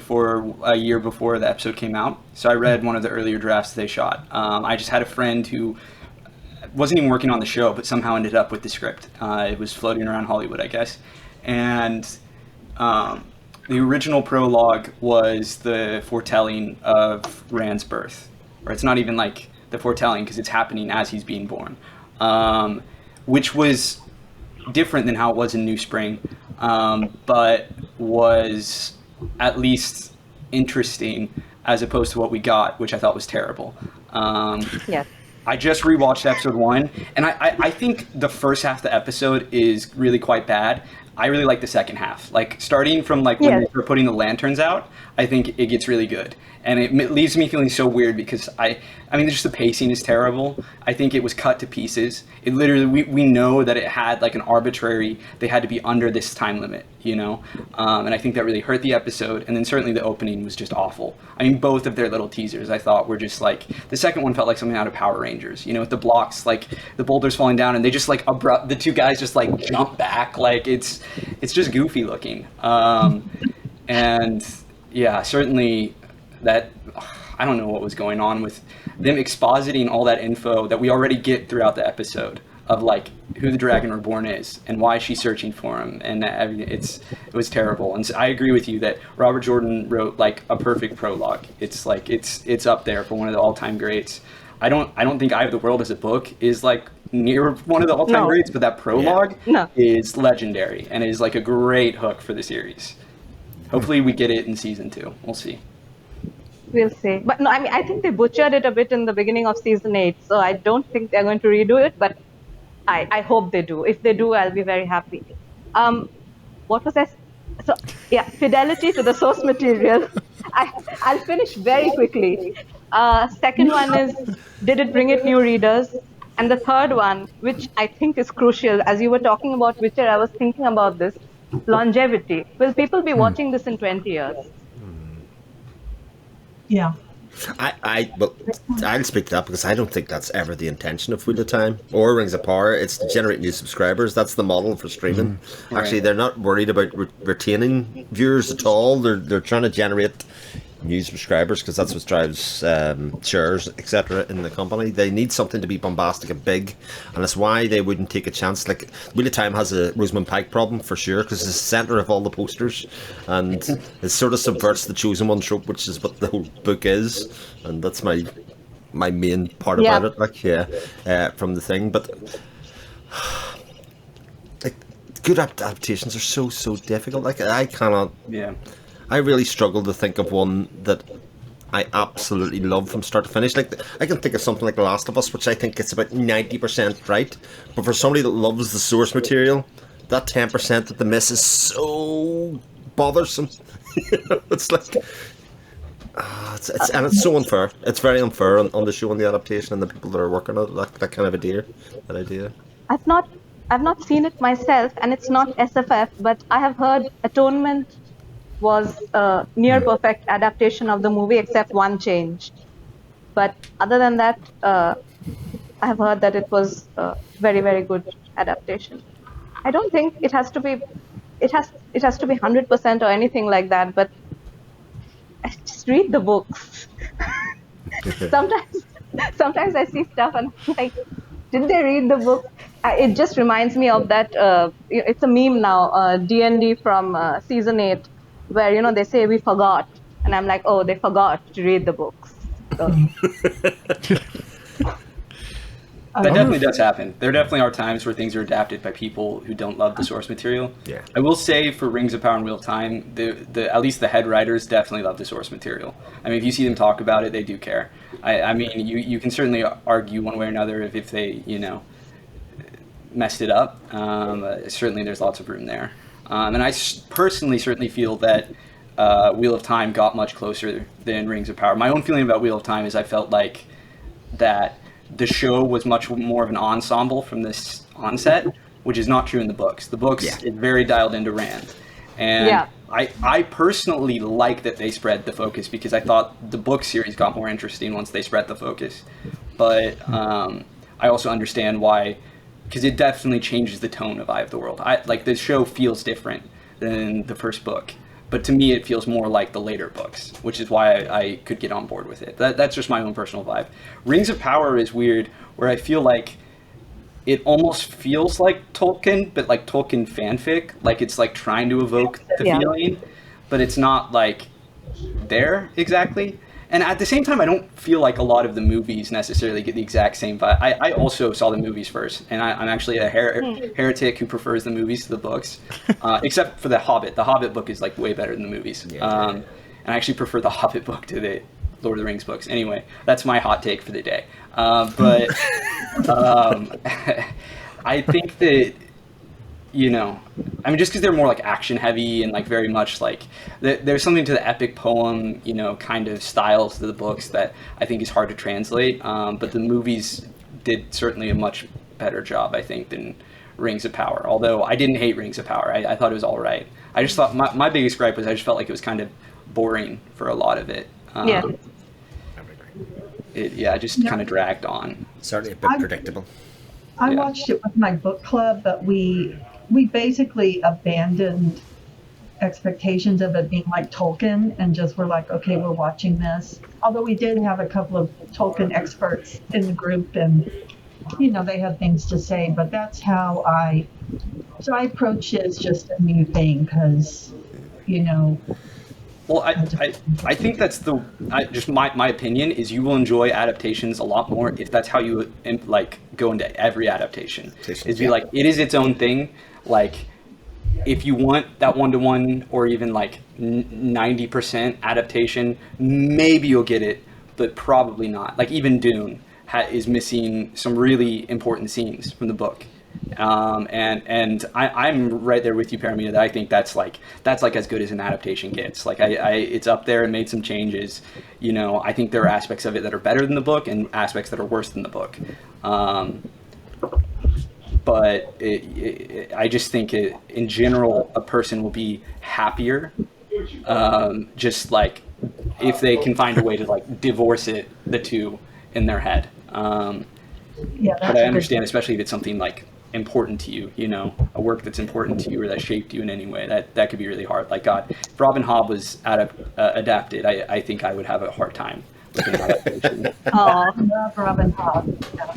a year before the episode came out. So I read one of the earlier drafts they shot. I just had a friend who wasn't even working on the show, but somehow ended up with the script. It was floating around Hollywood, I guess. And the original prologue was the foretelling of Rand's birth. Or it's not even like the foretelling, because it's happening as he's being born. Which was different than how it was in New Spring, but was at least interesting as opposed to what we got, which I thought was terrible. Yes. I just rewatched episode 1, and I think the first half of the episode is really quite bad. I really like the second half. Like, starting from when they were putting the lanterns out, I think it gets really good. And it leaves me feeling so weird because I I mean, just the pacing is terrible. I think it was cut to pieces. It literally, we know that it had like an arbitrary, they had to be under this time limit, you know? And I think that really hurt the episode. And then certainly the opening was just awful. I mean, both of their little teasers I thought were just like, the second one felt like something out of Power Rangers, you know, with the blocks, like the boulders falling down and they just like the two guys just like jump back. Like it's just goofy looking. And yeah, certainly that, I don't know what was going on with them expositing all that info that we already get throughout the episode of like who the Dragon Reborn is and why she's searching for him, and it was terrible. And so I agree with you that Robert Jordan wrote like a perfect prologue. It's like it's up there for one of the all-time greats. I don't think Eye of the World as a book is like near one of the all-time greats, but that prologue is legendary and is like a great hook for the series. Hopefully we get it in season 2. We'll see. We'll see. But no, I mean, I think they butchered it a bit in the beginning of season 8, so I don't think they're going to redo it, but I hope they do. If they do, I'll be very happy. What was I? So, yeah, fidelity to the source material. I'll finish very quickly. Second one is, did it bring it new readers? And the third one, which I think is crucial, as you were talking about Witcher, I was thinking about this, longevity. Will people be watching this in 20 years? Yeah. I'll speak to that because I don't think that's ever the intention of Wheel of Time or Rings of Power. It's to generate new subscribers. That's the model for streaming. Actually, they're not worried about retaining viewers at all. They're trying to generate new subscribers because that's what drives shares, etc. in the company. They need something to be bombastic and big, and that's why they wouldn't take a chance. Like Wheel of Time has a Rosamund Pike problem for sure because it's the center of all the posters, and it sort of subverts the chosen one trope, which is what the whole book is, and that's my main part about it. Like from the thing, but like good adaptations are so difficult. Like I cannot. Yeah. I really struggle to think of one that I absolutely love from start to finish. Like I can think of something like The Last of Us, which I think gets about 90% right. But for somebody that loves the source material, that 10% that they miss is so bothersome. It's like, it's so unfair. It's very unfair on the show and the adaptation and the people that are working on it. That kind of idea. I've not seen it myself, and it's not SFF, but I have heard Atonement was a near perfect adaptation of the movie except one change. But other than that, I have heard that it was a very, very good adaptation. I don't think it has to be 100% or anything like that, but just read the books. Sometimes I see stuff and I'm like, did they read the book? It just reminds me of that, it's a meme now, D&D from season 8, where, they say we forgot. And I'm like, oh, they forgot to read the books. So. That definitely does happen. There definitely are times where things are adapted by people who don't love the source material. Yeah. I will say for Rings of Power and Wheel of Time, the at least the head writers definitely love the source material. I mean, if you see them talk about it, they do care. I mean, you can certainly argue one way or another if they, messed it up. Certainly there's lots of room there. And I personally certainly feel that Wheel of Time got much closer than Rings of Power. My own feeling about Wheel of Time is I felt like that the show was much more of an ensemble from this onset, which is not true in the books. The books is very dialed into Rand. And I personally like that they spread the focus because I thought the book series got more interesting once they spread the focus. But I also understand why, because it definitely changes the tone of Eye of the World. The show feels different than the first book, but to me it feels more like the later books, which is why I could get on board with it. That's just my own personal vibe. Rings of Power is weird, where I feel like it almost feels like Tolkien, but like Tolkien fanfic. Like it's like trying to evoke the feeling, but it's not like there exactly. And at the same time, I don't feel like a lot of the movies necessarily get the exact same vibe. I also saw the movies first, and I'm actually a heretic who prefers the movies to the books, except for The Hobbit. The Hobbit book is like way better than the movies. And I actually prefer the Hobbit book to the Lord of the Rings books. Anyway, that's my hot take for the day. But I think that, you know, I mean, just because they're more like action heavy and like very much like there's something to the epic poem, you know, kind of styles to the books that I think is hard to translate. But the movies did certainly a much better job, I think, than Rings of Power. Although I didn't hate Rings of Power. I thought it was all right. I just thought my biggest gripe was I just felt like it was kind of boring for a lot of it. Yeah. It just kind of dragged on. Certainly a bit predictable. I Yeah. watched it with my book club, but we basically abandoned expectations of it being like Tolkien and just were like, okay, we're watching this. Although we did have a couple of Tolkien experts in the group, and you know, they had things to say, but that's how I approach it as just a new thing because, you know. Well, I think that's just my opinion is you will enjoy adaptations a lot more if that's how you like go into every adaptation. Is be like, it is its own thing. Like, if you want that 1-to-1 or even like 90% adaptation, maybe you'll get it, but probably not. Like even Dune is missing some really important scenes from the book. And I'm right there with you, Paromita, that I think that's like as good as an adaptation gets. Like it's up there and made some changes. You know, I think there are aspects of it that are better than the book and aspects that are worse than the book. But I just think in general, a person will be happier, just like if they can find a way to like divorce the two in their head. Yeah, but I understand, especially if it's something like important to you, you know, a work that's important to you or that shaped you in any way, that could be really hard. Like, God, if Robin Hobb was adapted, I think I would have a hard time with an adaptation. Oh, I love Robin Hobb. Yeah.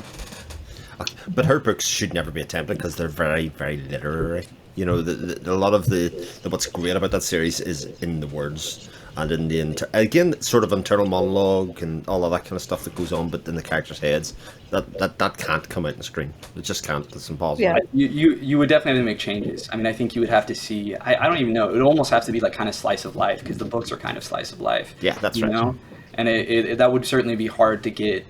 But her books should never be attempted because they're very, very literary. You know, a lot of the what's great about that series is in the words and in the again sort of internal monologue and all of that kind of stuff that goes on, but in the characters' heads, that can't come out on screen. It just can't. It's impossible. Yeah. You would definitely have to make changes. I mean, I think you would have to see. I don't even know. It would almost have to be like kind of slice of life because the books are kind of slice of life. Yeah, that's right. You know, and that would certainly be hard to get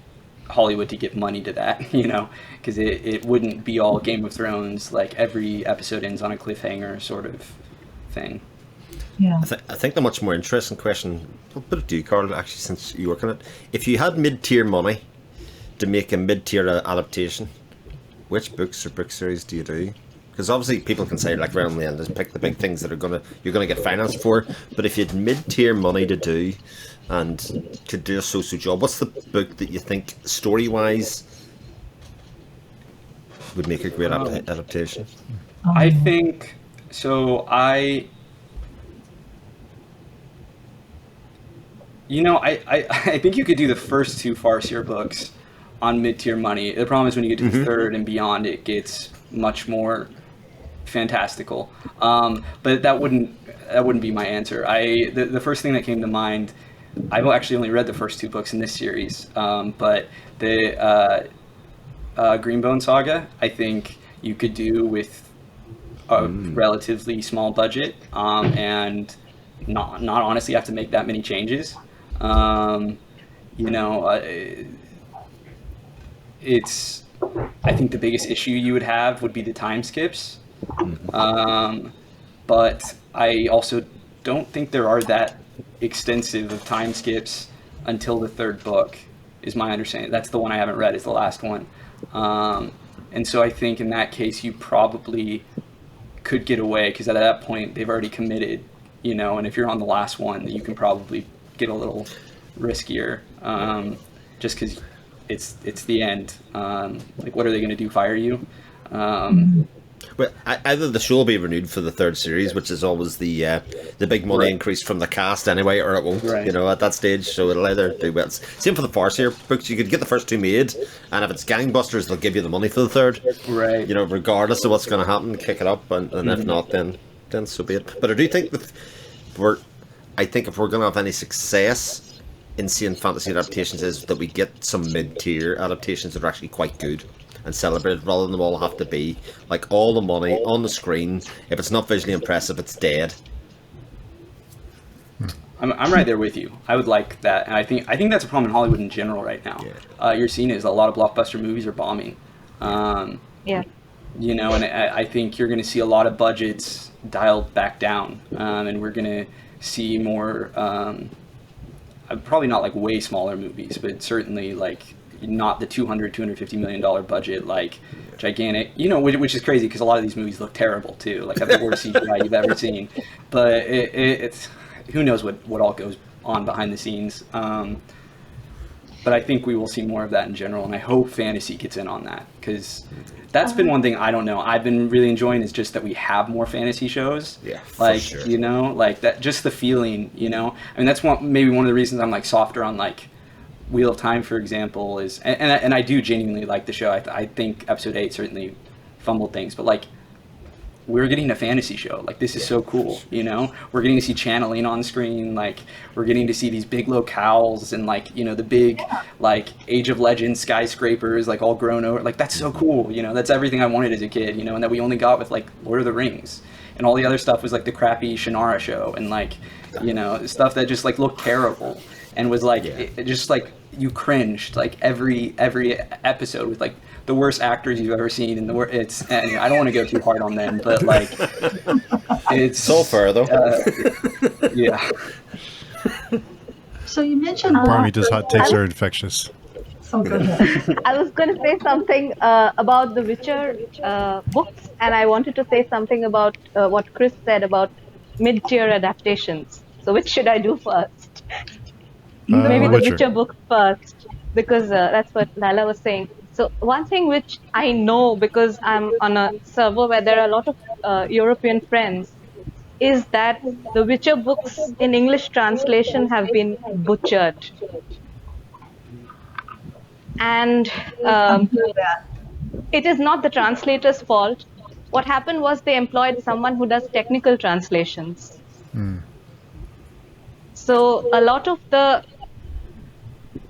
Hollywood to get money to that, you know, because it wouldn't be all Game of Thrones, like every episode ends on a cliffhanger sort of thing. Yeah. I think the much more interesting question, a bit of you, Carl, actually, since you work on it, if you had mid-tier money to make a mid-tier adaptation, which books or book series do you do? Because obviously people can say, like, around the end, just pick the big things that you're gonna get financed for, but if you had mid-tier money to do and could do a so-so job, what's the book that you think story-wise would make a great adaptation? I think so. I think you could do the first two Farseer books on mid-tier money. The problem is when you get to the third and beyond, it gets much more fantastical. But that wouldn't be my answer. The first thing that came to mind, I've actually only read the first two books in this series, but the Greenbone Saga, I think you could do with a relatively small budget and not honestly have to make that many changes. It's, I think the biggest issue you would have would be the time skips. But I also don't think there are that extensive of time skips until the third book, is my understanding. That's the one I haven't read, is the last one. And so I think in that case you probably could get away, because at that point they've already committed, you know, and if you're on the last one, you can probably get a little riskier, just because it's the end. Like, what are they going to do, fire you? Well, either the show will be renewed for the third series, which is always the big money increase from the cast anyway, or it won't, you know, at that stage. So it'll either do well. Same for the Farseer books. You could get the first two made, and if it's gangbusters, they'll give you the money for the third. Right. You know, regardless of what's going to happen, kick it up, and if not, then so be it. But I do think that if we're going to have any success in seeing fantasy adaptations, is that we get some mid-tier adaptations that are actually quite good and celebrated, rather than them all have to be like all the money on the screen. If it's not visually impressive, it's dead. I'm right there with you. I would like that, and I think that's a problem in Hollywood in general right now. You're seeing is a lot of blockbuster movies are bombing. Yeah. And I think you're going to see a lot of budgets dialed back down, and we're going to see more, probably not like way smaller movies, but certainly like not the $250 million budget, like gigantic, which is crazy because a lot of these movies look terrible too, like have the worst CGI you've ever seen. But it's who knows what all goes on behind the scenes. But I think we will see more of that in general, and I hope fantasy gets in on that, because that's been one thing I don't know I've been really enjoying, is just that we have more fantasy shows. Yeah, like for sure. Like that, just the feeling. I mean, that's maybe one of the reasons I'm like softer on like Wheel of Time, for example, is and I do genuinely like the show. I think episode 8 certainly fumbled things, but like we're getting a fantasy show. Like, this is so cool, We're getting to see channeling on screen. Like, we're getting to see these big locales and, like, the big, like, Age of Legends skyscrapers, like, all grown over. Like, that's so cool, That's everything I wanted as a kid, and that we only got with, like, Lord of the Rings. And all the other stuff was, like, the crappy Shannara show and, like, stuff that just, like, looked terrible. And was, like, it just, like, you cringed, like, every episode with, like, the worst actors you've ever seen, and it's. Anyway, I don't want to go too hard on them, but like, it's so fair though. Yeah. So you mentioned Paromita's hot takes are infectious. Oh, go ahead. I was going to say something about the Witcher books, and I wanted to say something about what Chris said about mid-tier adaptations. So which should I do first? Maybe the Witcher book first, because that's what Layla was saying. So one thing which I know, because I'm on a server where there are a lot of European friends, is that the Witcher books in English translation have been butchered. And it is not the translator's fault. What happened was they employed someone who does technical translations. So a lot of the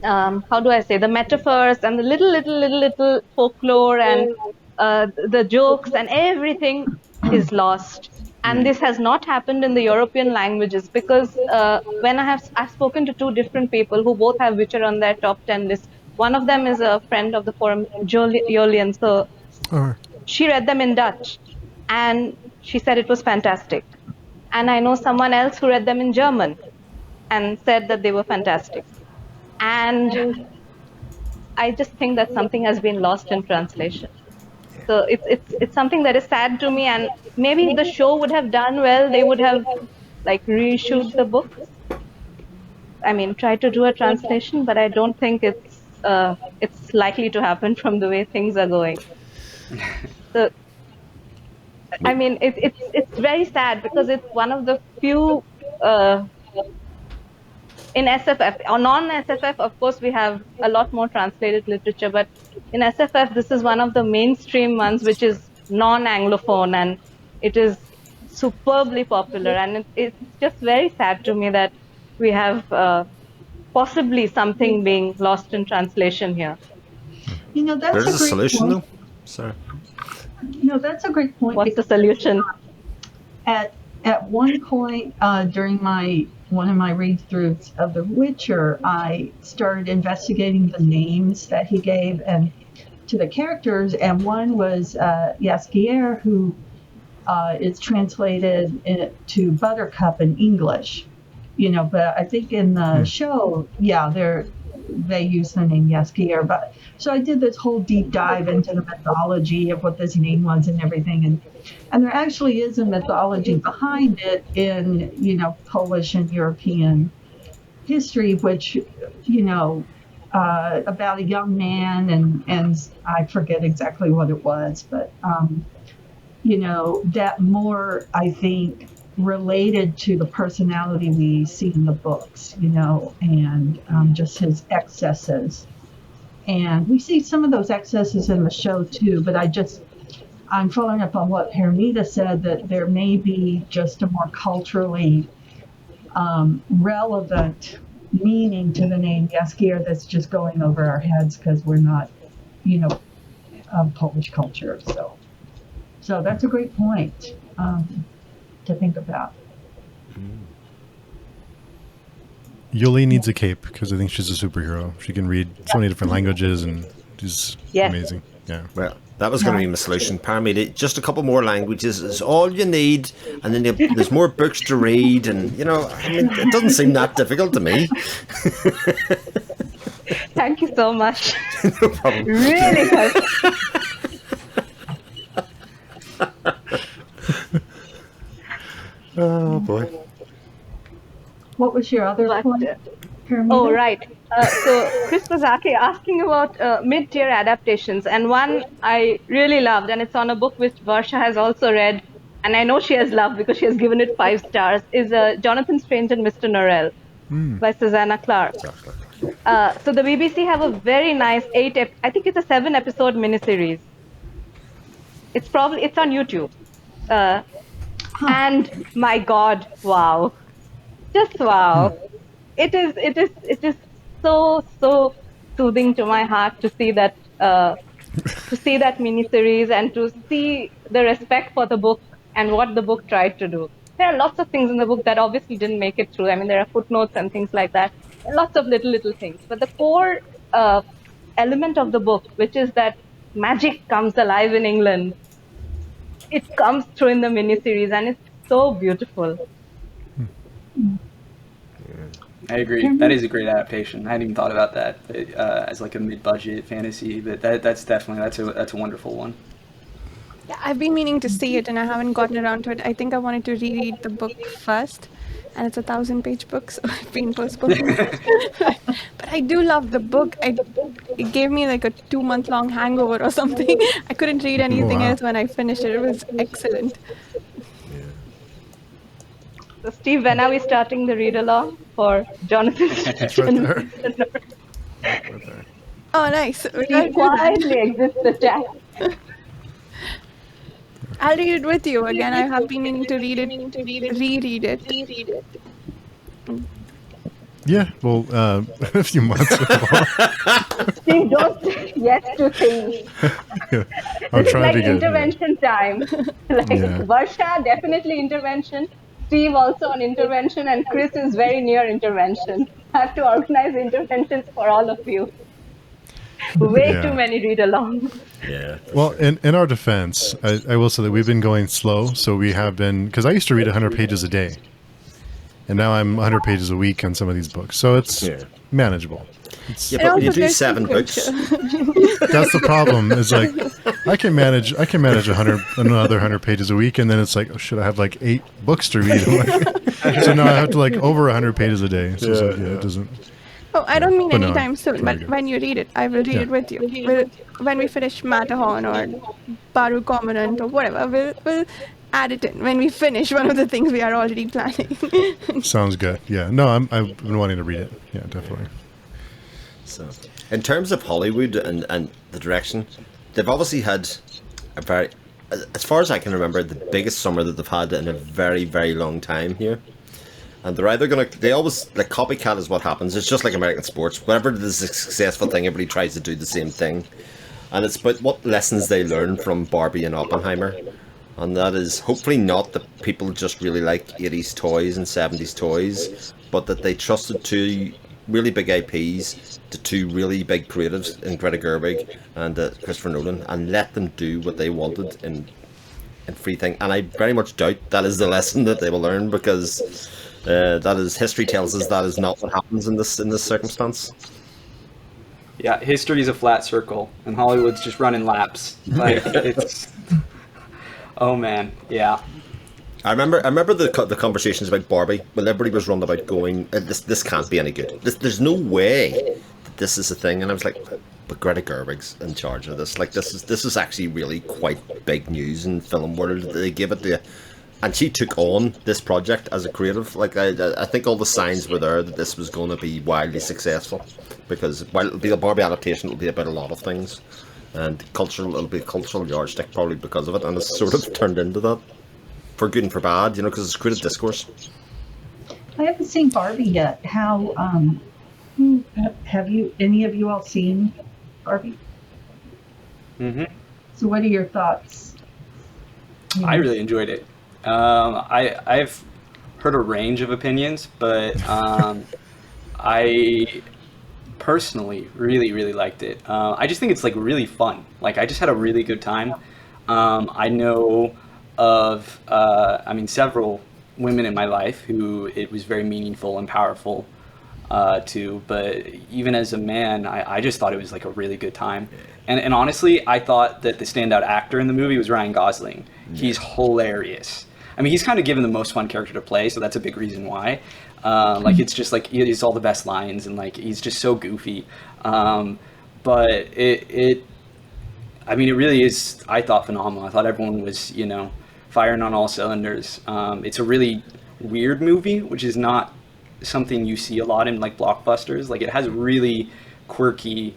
how do I say, the metaphors and the little folklore and the jokes and everything is lost. And this has not happened in the European languages, because when I've spoken to 2 different people who both have Witcher on their top 10 list. One of them is a friend of the forum, Jolien. So she read them in Dutch, and she said it was fantastic. And I know someone else who read them in German and said that they were fantastic. And I just think that something has been lost in translation. So it's something that is sad to me. And maybe if the show would have done well, they would have like reissued the book. I mean, try to do a translation, but I don't think it's likely to happen from the way things are going. So, I mean, it's very sad, because it's one of the few. In SFF or non-SFF, of course, we have a lot more translated literature, but in SFF, this is one of the mainstream ones which is non-Anglophone, and it is superbly popular. And it's just very sad to me that we have possibly something being lost in translation here. That's There's a solution, point. though. Sorry. That's a great point. What's the solution? At one point during one of my read-throughs of The Witcher, I started investigating the names that he gave and to the characters, and one was Jaskier, who is translated to Buttercup in English. But I think in the show, they use the name Jaskier. But so I did this whole deep dive into the mythology of what this name was and everything, and there actually is a mythology behind it in Polish and European history, which about a young man, and I forget exactly what it was, but that more, I think, related to the personality we see in the books, and just his excesses. And we see some of those excesses in the show too, but I'm following up on what Paromita said, that there may be just a more culturally relevant meaning to the name Jaskier that's just going over our heads because we're not, Polish culture. So that's a great point to think about. Yoli needs a cape because I think she's a superhero. She can read so many different languages, and she's amazing. Yeah. Well, that was going to be my solution. Paromita, just a couple more languages is all you need, and then there's more books to read, and I mean, it doesn't seem that difficult to me. Thank you so much. No problem. Really helps. Oh boy. What was your other point, Paromita? Oh, right. So Chris was asking about mid-tier adaptations, and one I really loved, and it's on a book which Varsha has also read, and I know she has loved because she has given it 5 stars, is Jonathan Strange and Mr. Norrell by Susanna Clarke. So the BBC have a very nice I think it's a 7-episode miniseries. It's on YouTube. And my God, wow. Just wow. It is so soothing to my heart to see that miniseries and to see the respect for the book and what the book tried to do. There are lots of things in the book that obviously didn't make it through. I mean, there are footnotes and things like that. Lots of little things. But the core element of the book, which is that magic comes alive in England, it comes through in the miniseries, and it's so beautiful. I agree. That is a great adaptation. I hadn't even thought about that as like a mid-budget fantasy, but that's a wonderful one. Yeah, I've been meaning to see it and I haven't gotten around to it. I think I wanted to reread the book first, and it's a 1,000-page book, so I've been postponing it. But I do love the book. It gave me like a 2-month-long hangover or something. I couldn't read anything else when I finished it. It was excellent. So Steve, when are we starting the read-along for Jonathan? It's right there. Right there. Oh, nice. Steve quietly exits the chat. I'll read it with you again. I have been meaning to reread it. Yeah, well, a few months ago. Steve, don't say yes to things. I'm This is trying like to get intervention time. Varsha, definitely intervention. Steve also on intervention, and Chris is very near intervention. I have to organize interventions for all of you. Way too many read-alongs. Yeah. Well, in our defense, I will say that we've been going slow. So we have been, because I used to read 100 pages a day. And now I'm 100 pages a week on some of these books. So it's manageable. Yeah, but when you do 7 books, that's the problem. Is like I can manage 100 pages a week, and then it's like, oh, should I have like 8 books to read? So now I have to like over 100 pages a day. So it doesn't. Oh, I don't mean But no, anytime soon, but when you read it, I will read it with you. When we finish Matterhorn or Baru Commandant or whatever, we'll add it in when we finish one of the things we are already planning. Sounds good. Yeah. No, I've been wanting to read it. Yeah, definitely. So, in terms of Hollywood and the direction, they've obviously had a very, as far as I can remember, the biggest summer that they've had in a very, very long time here. And they're either they always, like, copycat is what happens. It's just like American sports. Whenever there's a successful thing, everybody tries to do the same thing. And it's about what lessons they learn from Barbie and Oppenheimer. And that is hopefully not that people just really like 80s toys and 70s toys, but that they trusted 2 really big IPs to 2 really big creatives in Greta Gerwig and Christopher Nolan, and let them do what they wanted in free thing. And I very much doubt that is the lesson that they will learn, because that is, history tells us that is not what happens in this circumstance. Yeah, history is a flat circle, and Hollywood's just running laps. Like it's. Oh man, yeah. I remember the conversations about Barbie when everybody was running about going, this can't be any good. There's no way that this is a thing. And I was like, but Greta Gerwig's in charge of this. Like, this is actually really quite big news in film world. They give it and she took on this project as a creative. Like, I think all the signs were there that this was going to be wildly successful, because while it'll be a Barbie adaptation, it'll be about a lot of things, and it'll be a cultural yardstick probably because of it, and it's sort of turned into that, for good and for bad, because it's creative discourse. I haven't seen Barbie yet. How have any of you all seen Barbie? Mm-hmm. So what are your thoughts? I really enjoyed it. I've heard a range of opinions, but I personally really, really liked it. I just think it's like really fun. Like I just had a really good time. I know of, several women in my life who it was very meaningful and powerful to. But even as a man, I just thought it was like a really good time. And honestly, I thought that the standout actor in the movie was Ryan Gosling. He's hilarious. I mean, he's kind of given the most fun character to play, so that's a big reason why. Like it's just like it's all the best lines, and like he's just so goofy. But it really is. I thought phenomenal. I thought everyone was firing on all cylinders. It's a really weird movie, which is not something you see a lot in like blockbusters. Like it has really quirky,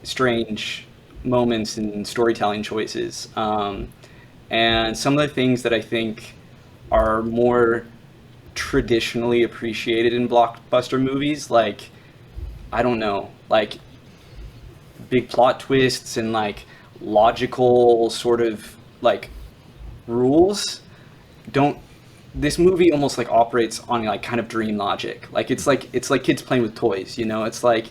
strange moments and storytelling choices. And some of the things that I think are more traditionally appreciated in blockbuster movies, like, I don't know, like big plot twists and like logical sort of like rules, this movie almost like operates on like kind of dream logic. Like it's like kids playing with toys, it's like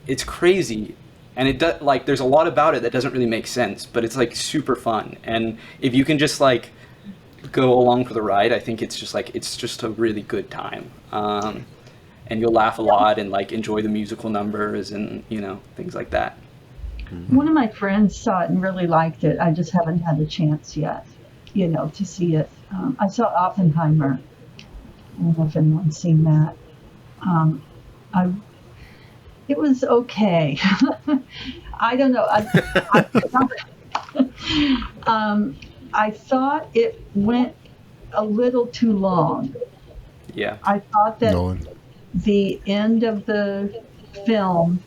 it's crazy. And it does, like, there's a lot about it that doesn't really make sense, but it's like super fun. And if you can just like go along for the ride, I think it's just a really good time. And you'll laugh a lot and like enjoy the musical numbers and things like that. One of my friends saw it and really liked it. I just haven't had the chance yet, to see it. I saw Oppenheimer. I don't know if anyone's seen that. It was okay. I don't know. I thought it went a little too long. Yeah. I thought that the end of the film,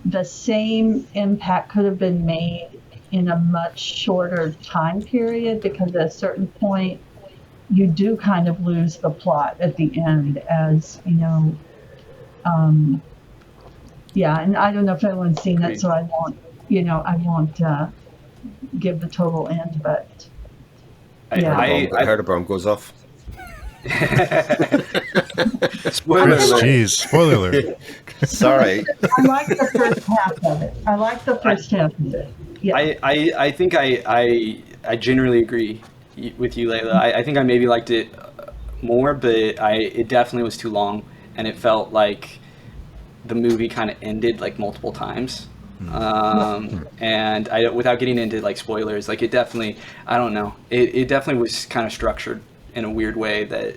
the same impact could have been made in a much shorter time period, because at a certain point you do kind of lose the plot at the end, as yeah, and I don't know if anyone's seen it, so I won't give the total end, but yeah. I heard a bomb goes off. Spoiler Chris, alert. jeez, spoiler alert. Sorry. I like the first half of it. Yeah. I think I generally agree with you, Layla. I think I maybe liked it more, but it definitely was too long, and it felt like the movie kind of ended like multiple times. And without getting into like spoilers, like it definitely, I don't know, it definitely was kind of structured in a weird way that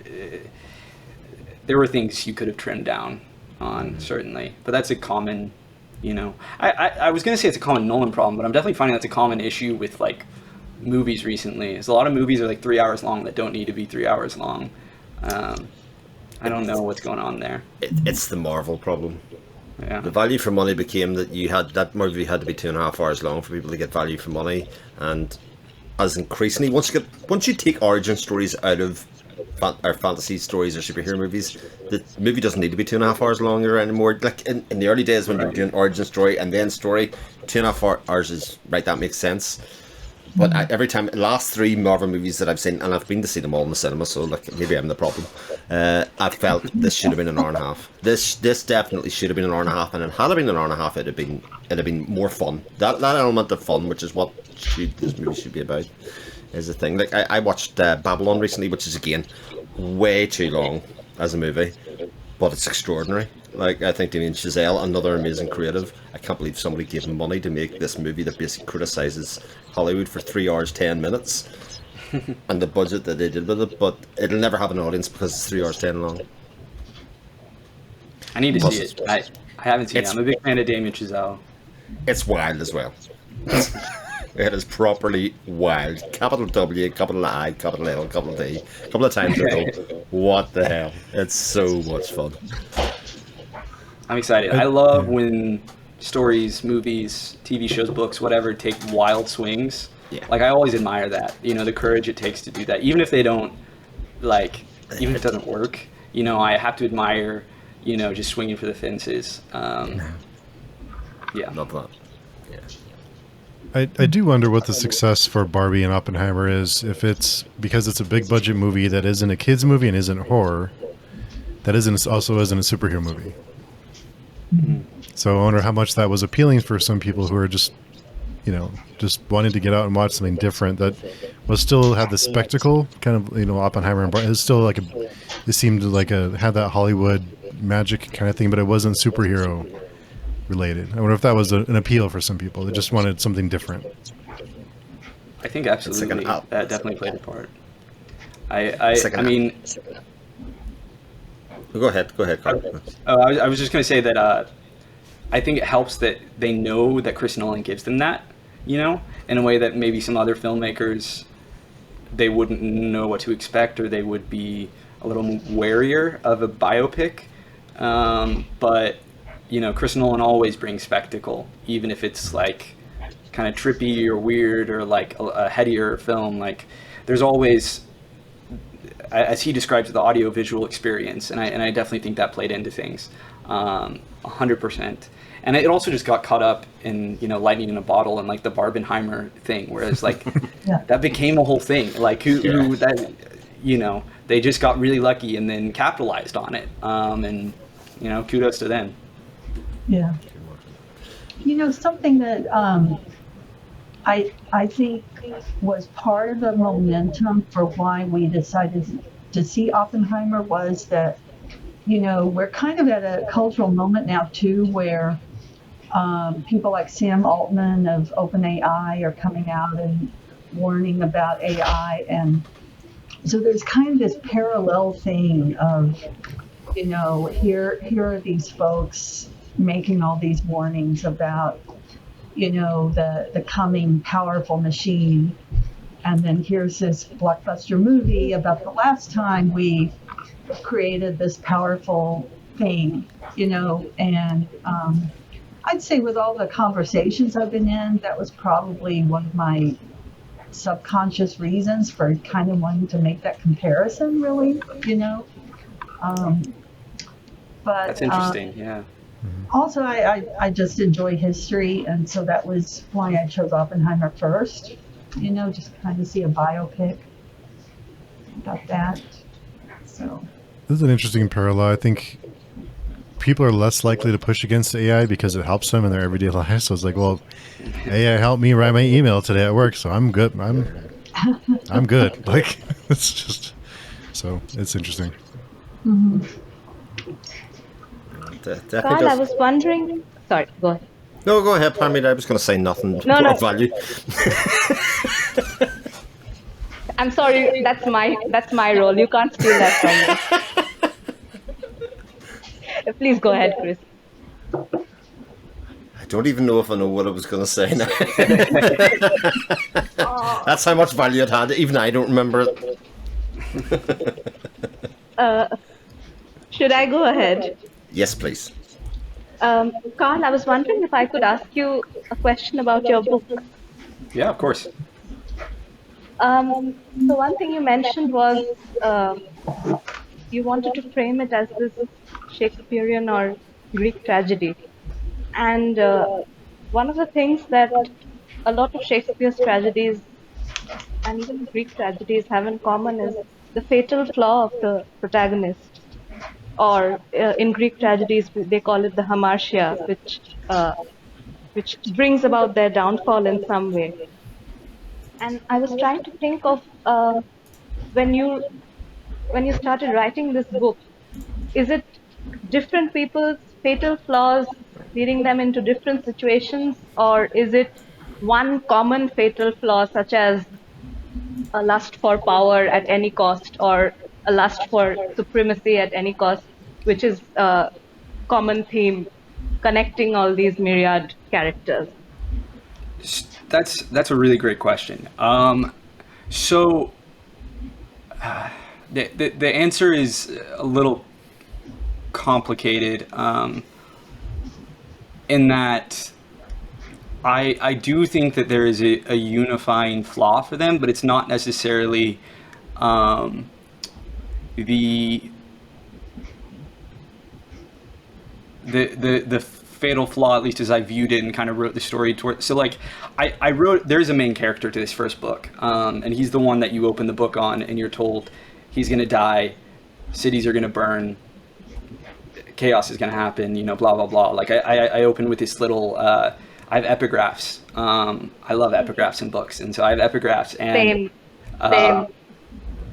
there were things you could have trimmed down on, certainly. But that's a common, I was going to say it's a common Nolan problem, but I'm definitely finding that's a common issue with like movies recently. Is a lot of movies are like 3 hours long that don't need to be 3 hours long. I don't know what's going on there. It's the Marvel problem. Yeah. The value for money became that that movie had to be 2.5 hours long for people to get value for money, and as increasingly once you take origin stories out of or fantasy stories or superhero movies, the movie doesn't need to be 2.5 hours longer anymore. Like in the early days when you were doing origin story and then story, 2.5 hours is right. That makes sense. But every time, the last 3 Marvel movies that I've seen, and I've been to see them all in the cinema, so like maybe I'm the problem. I felt this should have been an hour and a half. This definitely should have been an hour and a half, and had it been an hour and a half, it'd have been more fun. That element of fun, which is what this movie should be about, is the thing. Like I watched Babylon recently, which is again way too long as a movie, but it's extraordinary. Like, I think Damien Chazelle, another amazing creative. I can't believe somebody gave him money to make this movie that basically criticises Hollywood for 3 hours 10 minutes and the budget that they did with it, but it'll never have an audience because it's 3 hours 10 long. I need to see it. I haven't seen it. I'm a big fan of Damien Chazelle. It's wild as well. It is properly wild. Capital W, capital I, capital L, capital D. A couple of times I go, what the hell? It's so much fun. I'm excited. I love when stories, movies, TV shows, books, whatever, take wild swings. Yeah. Like, I always admire that. The courage it takes to do that. Even if they don't, even if it doesn't work, I have to admire, just swinging for the fences. Yeah. Love that. I do wonder what the success for Barbie and Oppenheimer is. If it's because it's a big budget movie that isn't a kids movie and isn't horror, that also isn't a superhero movie. So I wonder how much that was appealing for some people who are just, just wanting to get out and watch something different that was still had the spectacle, kind of, Oppenheimer and it's still like it seemed like had that Hollywood magic kind of thing, but it wasn't superhero related. I wonder if that was an appeal for some people. They just wanted something different. I think absolutely that definitely played a part. I mean, go ahead, Carl. I was just going to say that I think it helps that they know that Chris Nolan gives them that, in a way that maybe some other filmmakers, they wouldn't know what to expect, or they would be a little warier of a biopic. But, Chris Nolan always brings spectacle, even if it's like kind of trippy or weird or like a headier film. Like there's always, as he describes, the audio-visual experience, and I definitely think that played into things, 100%. And it also just got caught up in, lightning in a bottle and like the Barbenheimer thing, whereas like that became a whole thing. Like who that, they just got really lucky and then capitalized on it. And kudos to them. Yeah. Something that I think was part of the momentum for why we decided to see Oppenheimer was that, we're kind of at a cultural moment now too, where people like Sam Altman of OpenAI are coming out and warning about AI. And so there's kind of this parallel thing of, here are these folks making all these warnings about, the coming powerful machine. And then here's this blockbuster movie about the last time we created this powerful thing, and I'd say with all the conversations I've been in, that was probably one of my subconscious reasons for kind of wanting to make that comparison, really, But that's interesting, yeah. Also, I just enjoy history, and so that was why I chose Oppenheimer first, just kind of see a biopic about that. So this is an interesting parallel. I think people are less likely to push against AI because it helps them in their everyday life. So it's like, well, AI helped me write my email today at work, so I'm good. I'm good. Like, it's just, so it's interesting. Carl, I was wondering. Sorry, go ahead. No, go ahead, Paromita. I was going to say nothing of value. I'm sorry. That's my role. You can't steal that from me. Please go ahead, Chris. I don't even know if I know what I was going to say now. That's how much value it had. Even I don't remember it. Should I go ahead? Yes, please. Carl, I was wondering if I could ask you a question about your book. Yeah, of course. So one thing you mentioned was you wanted to frame it as this Shakespearean or Greek tragedy. And one of the things that a lot of Shakespeare's tragedies and even Greek tragedies have in common is the fatal flaw of the protagonist. Or in Greek tragedies, they call it the hamartia, which brings about their downfall in some way. And I was trying to think of when you started writing this book, is it different people's fatal flaws leading them into different situations, or is it one common fatal flaw, such as a lust for power at any cost, or a lust for supremacy at any cost, which is a common theme connecting all these myriad characters? That's a really great question. So the answer is a little complicated in that I do think that there is a unifying flaw for them, but it's not necessarily the fatal flaw, at least as I viewed it and kind of wrote the story toward. So like I wrote, there's a main character to this first book, and he's the one that you open the book on and you're told he's going to die, cities are going to burn, chaos is going to happen, blah, blah, blah. Like I open with this little, I have epigraphs. I love epigraphs in books. And so I have epigraphs, and Same.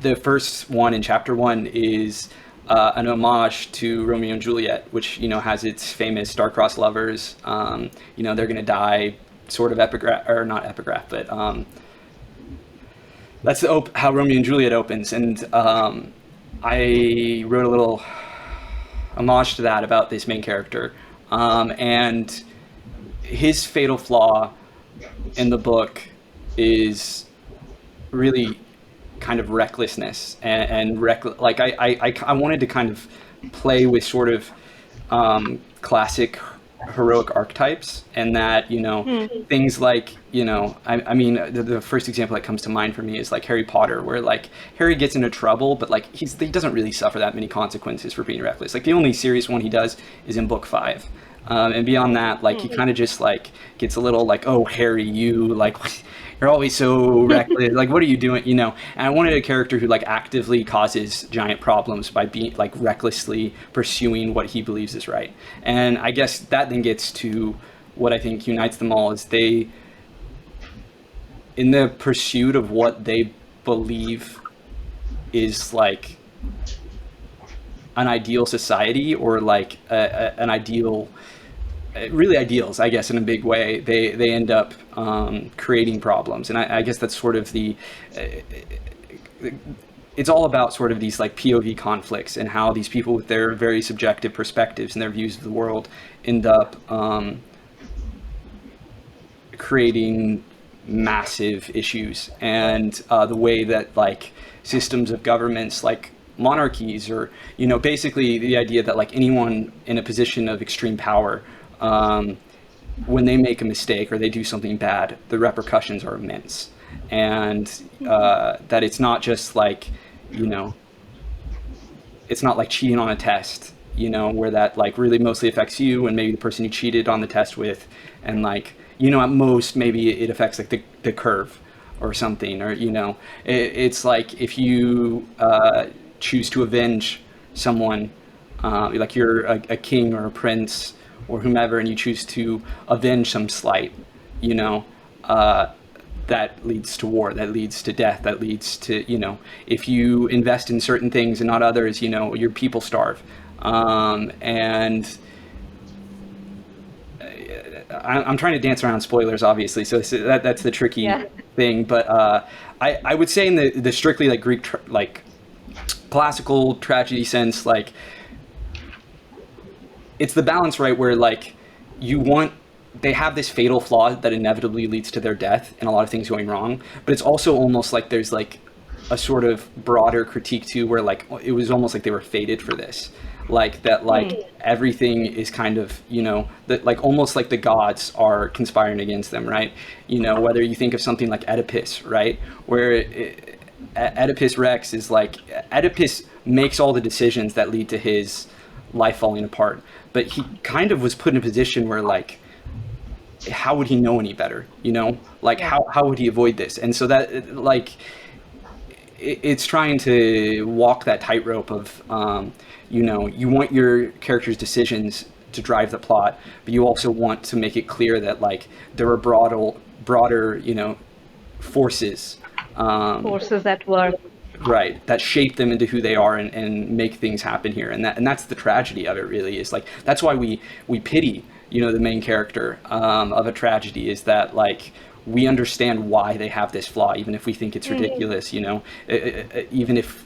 The first one in chapter 1 is an homage to Romeo and Juliet, which, has its famous star-crossed lovers. They're going to die, sort of epigraph, or not epigraph, but that's how Romeo and Juliet opens. And I wrote a little homage to that about this main character. And his fatal flaw in the book is really kind of recklessness and like I wanted to kind of play with sort of classic heroic archetypes, and that things like I mean the first example that comes to mind for me is like Harry Potter, where like Harry gets into trouble, but like he doesn't really suffer that many consequences for being reckless. Like the only serious one he does is in book 5, and beyond that, like he kind of just like gets a little like, oh Harry, you like you're always so reckless, like what are you doing, and I wanted a character who like actively causes giant problems by being like recklessly pursuing what he believes is right. And I guess that then gets to what I think unites them all, is they, in the pursuit of what they believe is like an ideal society, or like an ideal, really ideals, I guess, in a big way, they end up creating problems. And I guess that's sort of it's all about sort of these like POV conflicts, and how these people with their very subjective perspectives and their views of the world end up creating massive issues. And the way that like systems of governments, like monarchies, or basically the idea that like anyone in a position of extreme power, when they make a mistake or they do something bad, the repercussions are immense. And that it's not just like, it's not like cheating on a test, where that like really mostly affects you and maybe the person you cheated on the test with, and like, at most maybe it affects like the curve or something, or it's like if you choose to avenge someone, like you're a king or a prince or whomever, and you choose to avenge some slight, that leads to war, that leads to death, that leads to, if you invest in certain things and not others, your people starve. And I'm trying to dance around spoilers, obviously, so that's the tricky thing. But I would say in the strictly like Greek like classical tragedy sense, like it's the balance, right, where like they have this fatal flaw that inevitably leads to their death and a lot of things going wrong, but it's also almost like there's like a sort of broader critique too, where like it was almost like they were fated for this, like that, like everything is kind of, that like almost like the gods are conspiring against them, right? Whether you think of something like Oedipus, right, where Oedipus Rex is like, Oedipus makes all the decisions that lead to his life falling apart, but he kind of was put in a position where like, how would he know any better, like how would he avoid this? And so that like it's trying to walk that tightrope of you want your character's decisions to drive the plot, but you also want to make it clear that like there are broader forces at work, right, that shape them into who they are and make things happen here. And that's the tragedy of it, really, is like that's why we pity the main character of a tragedy, is that like we understand why they have this flaw, even if we think it's ridiculous, even if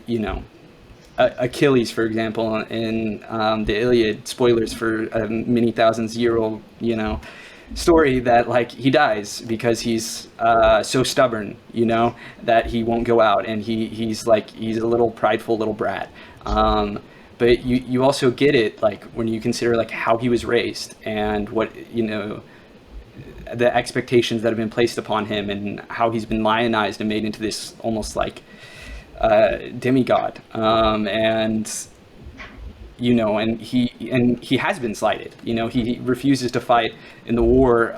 Achilles, for example, in the Iliad, spoilers for a many thousands year old story, that like he dies because he's so stubborn, that he won't go out, and he's a little prideful little brat. But you also get it like when you consider like how he was raised and what the expectations that have been placed upon him, and how he's been lionized and made into this almost like demigod, and he has been slighted. He refuses to fight in the war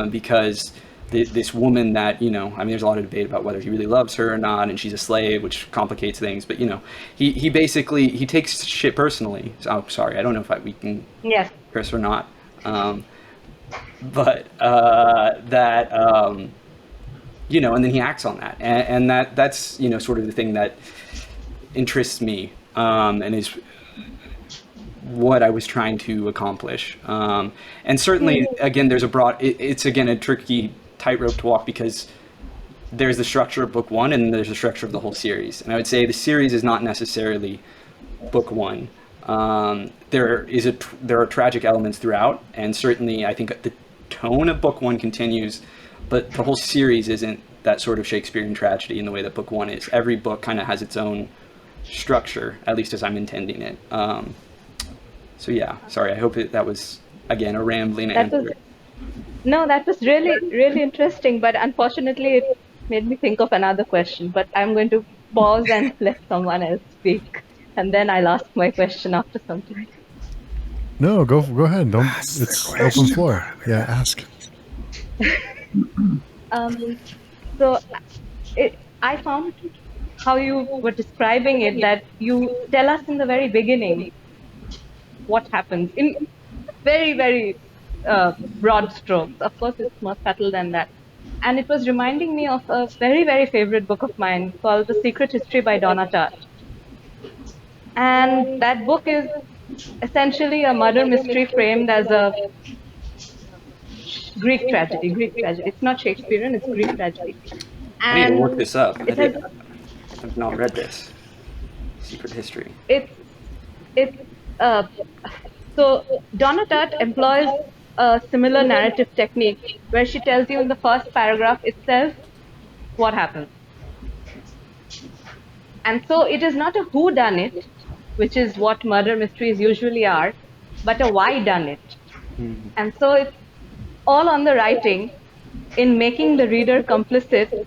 because this woman that, you know, I mean, there's a lot of debate about whether he really loves her or not, and she's a slave, which complicates things. But, you know, he basically, he takes shit personally. Oh, sorry, I don't know if we can Yes. curse or not. You know, and then he acts on that. And that's, you know, sort of the thing that interests me, and is what I was trying to accomplish. And certainly, again, there's a broad, it's again a tricky tightrope to walk, because there's the structure of book one and there's the structure of the whole series. And I would say the series is not necessarily book one. There are tragic elements throughout, and certainly I think the tone of book one continues, but the whole series isn't that sort of Shakespearean tragedy in the way that book one is. Every book kind of has its own structure, at least as I'm intending it. So yeah, sorry, I hope that was, again, a rambling answer. No, that was really, really interesting, but unfortunately it made me think of another question, but I'm going to pause and let someone else speak, and then I'll ask my question after some time. No, go ahead. Don't. It's open floor. Yeah, ask. So I found how you were describing it, that you tell us in the very beginning what happens in very, very broad strokes. Of course, it's more subtle than that. And it was reminding me of a very, very favorite book of mine called The Secret History by Donna Tartt. And that book is essentially a murder mystery framed as a Greek tragedy. It's not Shakespearean, it's Greek tragedy. I need to look this up. I've not read this. Secret History. So Donna Tartt employs a similar narrative technique where she tells you in the first paragraph itself what happens. And so it is not a whodunit, which is what murder mysteries usually are, but a why-done-it. Mm-hmm. And so it's all on the writing in making the reader complicit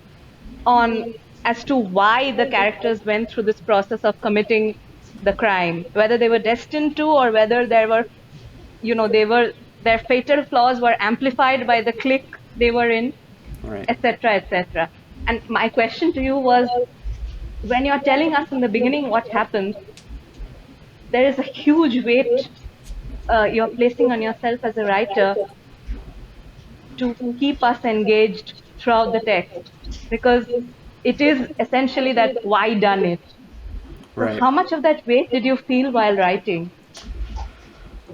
as to why the characters went through this process of committing the crime, whether they were destined to, or whether there were, their fatal flaws were amplified by the clique they were in, right, etc., etc. And my question to you was, when you're telling us in the beginning what happens, there is a huge weight you're placing on yourself as a writer to keep us engaged throughout the text, because it is essentially that why done it. Right. So how much of that weight did you feel while writing?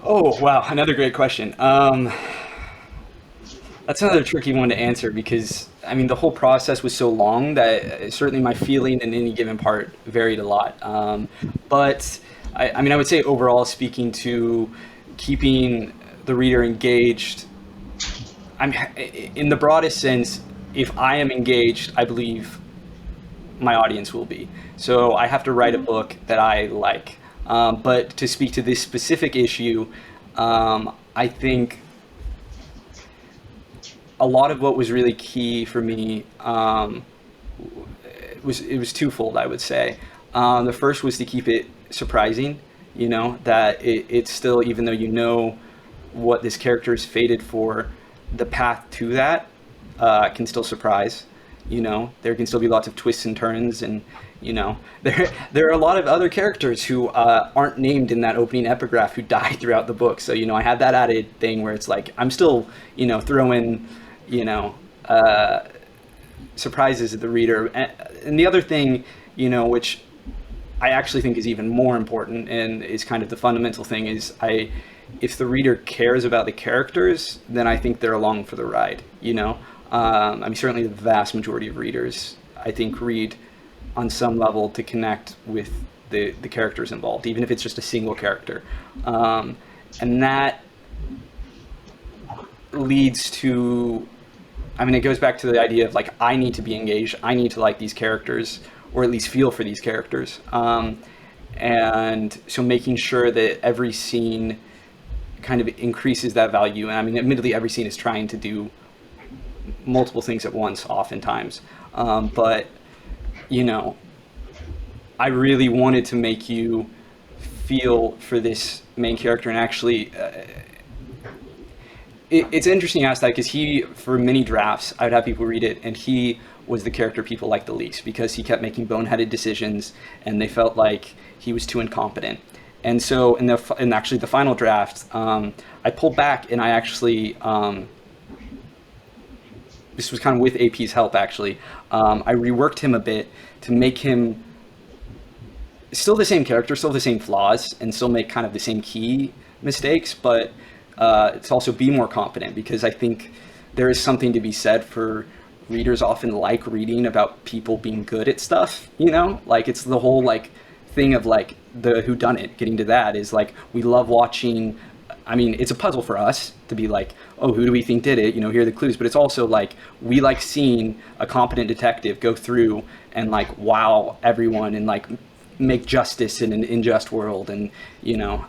Oh, wow. Another great question. That's another tricky one to answer, because, I mean, the whole process was so long that certainly my feeling in any given part varied a lot. But I would say overall, speaking to keeping the reader engaged, in the broadest sense, if I am engaged, I believe my audience will be. So I have to write a book that I like. But to speak to this specific issue, I think a lot of what was really key for me it was twofold, I would say. The first was to keep it surprising, that it's still, even though you know what this character is fated for, the path to that can still surprise. There can still be lots of twists and turns, and there are a lot of other characters who aren't named in that opening epigraph who die throughout the book. So I had that added thing where it's like I'm still throwing surprises at the reader. And the other thing which I actually think is even more important and is kind of the fundamental thing is if the reader cares about the characters, then I think they're along for the ride. Certainly the vast majority of readers, I think, read on some level to connect with the characters involved, even if it's just a single character. And that leads to, it goes back to the idea of I need to be engaged. I need to like these characters, or at least feel for these characters. And so making sure that every scene kind of increases that value. And admittedly, every scene is trying to do multiple things at once oftentimes, but I really wanted to make you feel for this main character, and actually it's interesting you ask that, because he, for many drafts, I would have people read it, and he was the character people liked the least because he kept making boneheaded decisions, and they felt like he was too incompetent. And so in actually the final draft, I pulled back, and I actually, this was kind of with AP's help actually, I reworked him a bit to make him still the same character, still the same flaws, and still make kind of the same key mistakes, but to also be more competent, because I think there is something to be said for readers often like reading about people being good at stuff, you know? Like, it's the whole like thing of like the whodunit, getting to that is like, we love watching, I mean, it's a puzzle for us to be like, oh, who do we think did it? You know, here are the clues. But it's also like, we like seeing a competent detective go through and like wow everyone and like make justice in an unjust world. And, you know,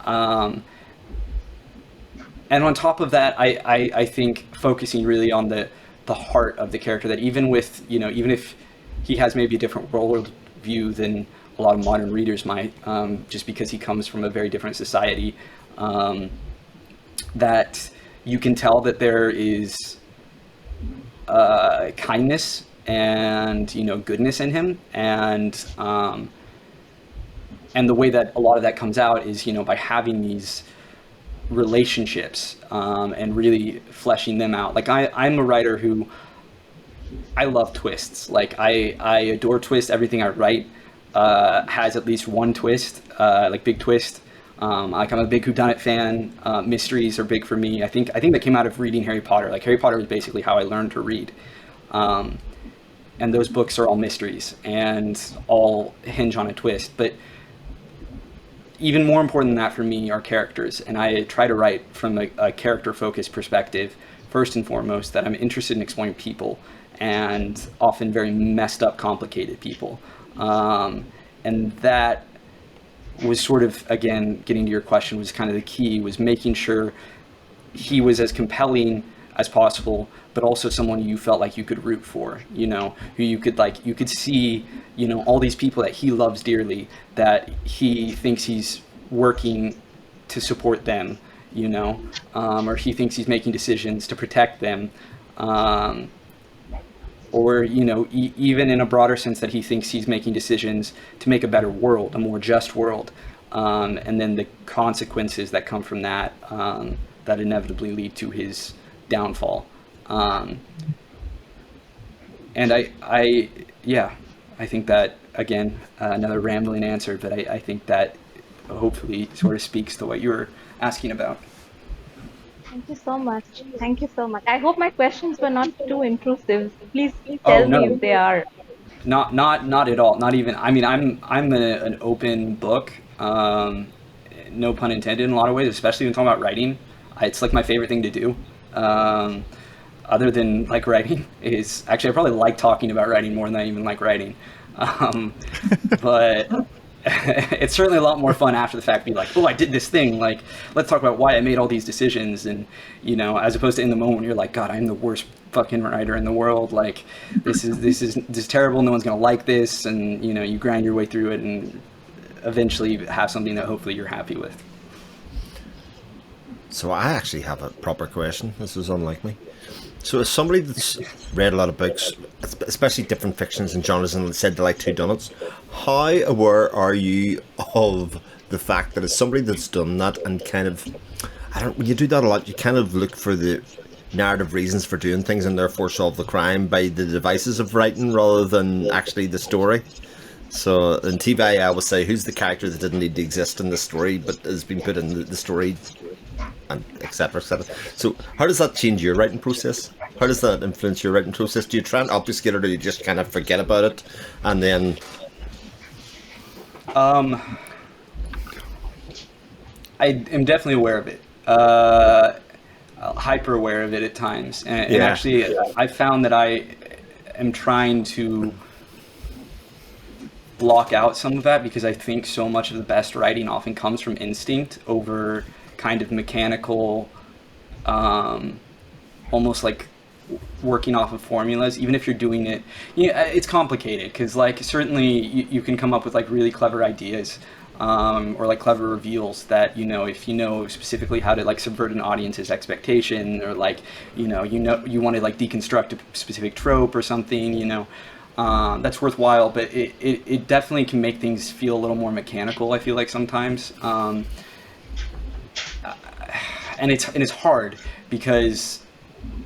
and on top of that, I think focusing really on the heart of the character, that even with, you know, even if he has maybe a different world view than a lot of modern readers might, just because he comes from a very different society, that you can tell that there is kindness and, you know, goodness in him, and the way that a lot of that comes out is, you know, by having these relationships and really fleshing them out. Like I'm a writer who, I love twists. Like I adore twists. Everything I write has at least one twist, like big twist. Like I'm a big whodunit fan. Mysteries are big for me. I think that came out of reading Harry Potter. Like Harry Potter was basically how I learned to read. And those books are all mysteries and all hinge on a twist. But even more important than that for me are characters. And I try to write from a character-focused perspective, first and foremost, that I'm interested in exploring people, and often very messed up, complicated people. And that was sort of, again, getting to your question, was kind of the key, was making sure he was as compelling as possible, but also someone you felt like you could root for, you know, who you could see, you know, all these people that he loves dearly, that he thinks he's working to support them, you know, or he thinks he's making decisions to protect them, or, you know, even in a broader sense, that he thinks he's making decisions to make a better world, a more just world, and then the consequences that come from that, that inevitably lead to his downfall. And I think that, again, another rambling answer, but I think that hopefully sort of speaks to what you were asking about. Thank you so much. Thank you so much. I hope my questions were not too intrusive. Please tell me if they are. Not at all. Not even. I mean, I'm an open book. No pun intended in a lot of ways, especially when talking about writing. It's like my favorite thing to do. Other than like writing, is actually, I probably like talking about writing more than I even like writing. But it's certainly a lot more fun after the fact to be like, oh, I did this thing. Like, let's talk about why I made all these decisions. And, you know, as opposed to in the moment, you're like, God, I'm the worst fucking writer in the world. Like, this is terrible. No one's going to like this. And, you know, you grind your way through it and eventually have something that hopefully you're happy with. So I actually have a proper question. This is unlike me. So as somebody that's read a lot of books, especially different fictions and genres, and said they like whodunits, how aware are you of the fact that as somebody that's done that and kind of, when you do that a lot, you kind of look for the narrative reasons for doing things and therefore solve the crime by the devices of writing rather than actually the story. So in TV, I always say, who's the character that didn't need to exist in the story but has been put in the story, and etc. etc. So how does that change your writing process? How does that influence your writing process? Do you try and obfuscate it, or do you just kind of forget about it and then? I am definitely aware of it. Hyper aware of it at times, and actually, I found that I am trying to block out some of that, because I think so much of the best writing often comes from instinct over kind of mechanical, almost like working off of formulas. Even if you're doing it, it's complicated, because like certainly you can come up with like really clever ideas, or like clever reveals that, you know, if you know specifically how to like subvert an audience's expectation, or like, you want to like deconstruct a specific trope or something, you know, that's worthwhile. But it definitely can make things feel a little more mechanical, I feel like sometimes. And it's hard because,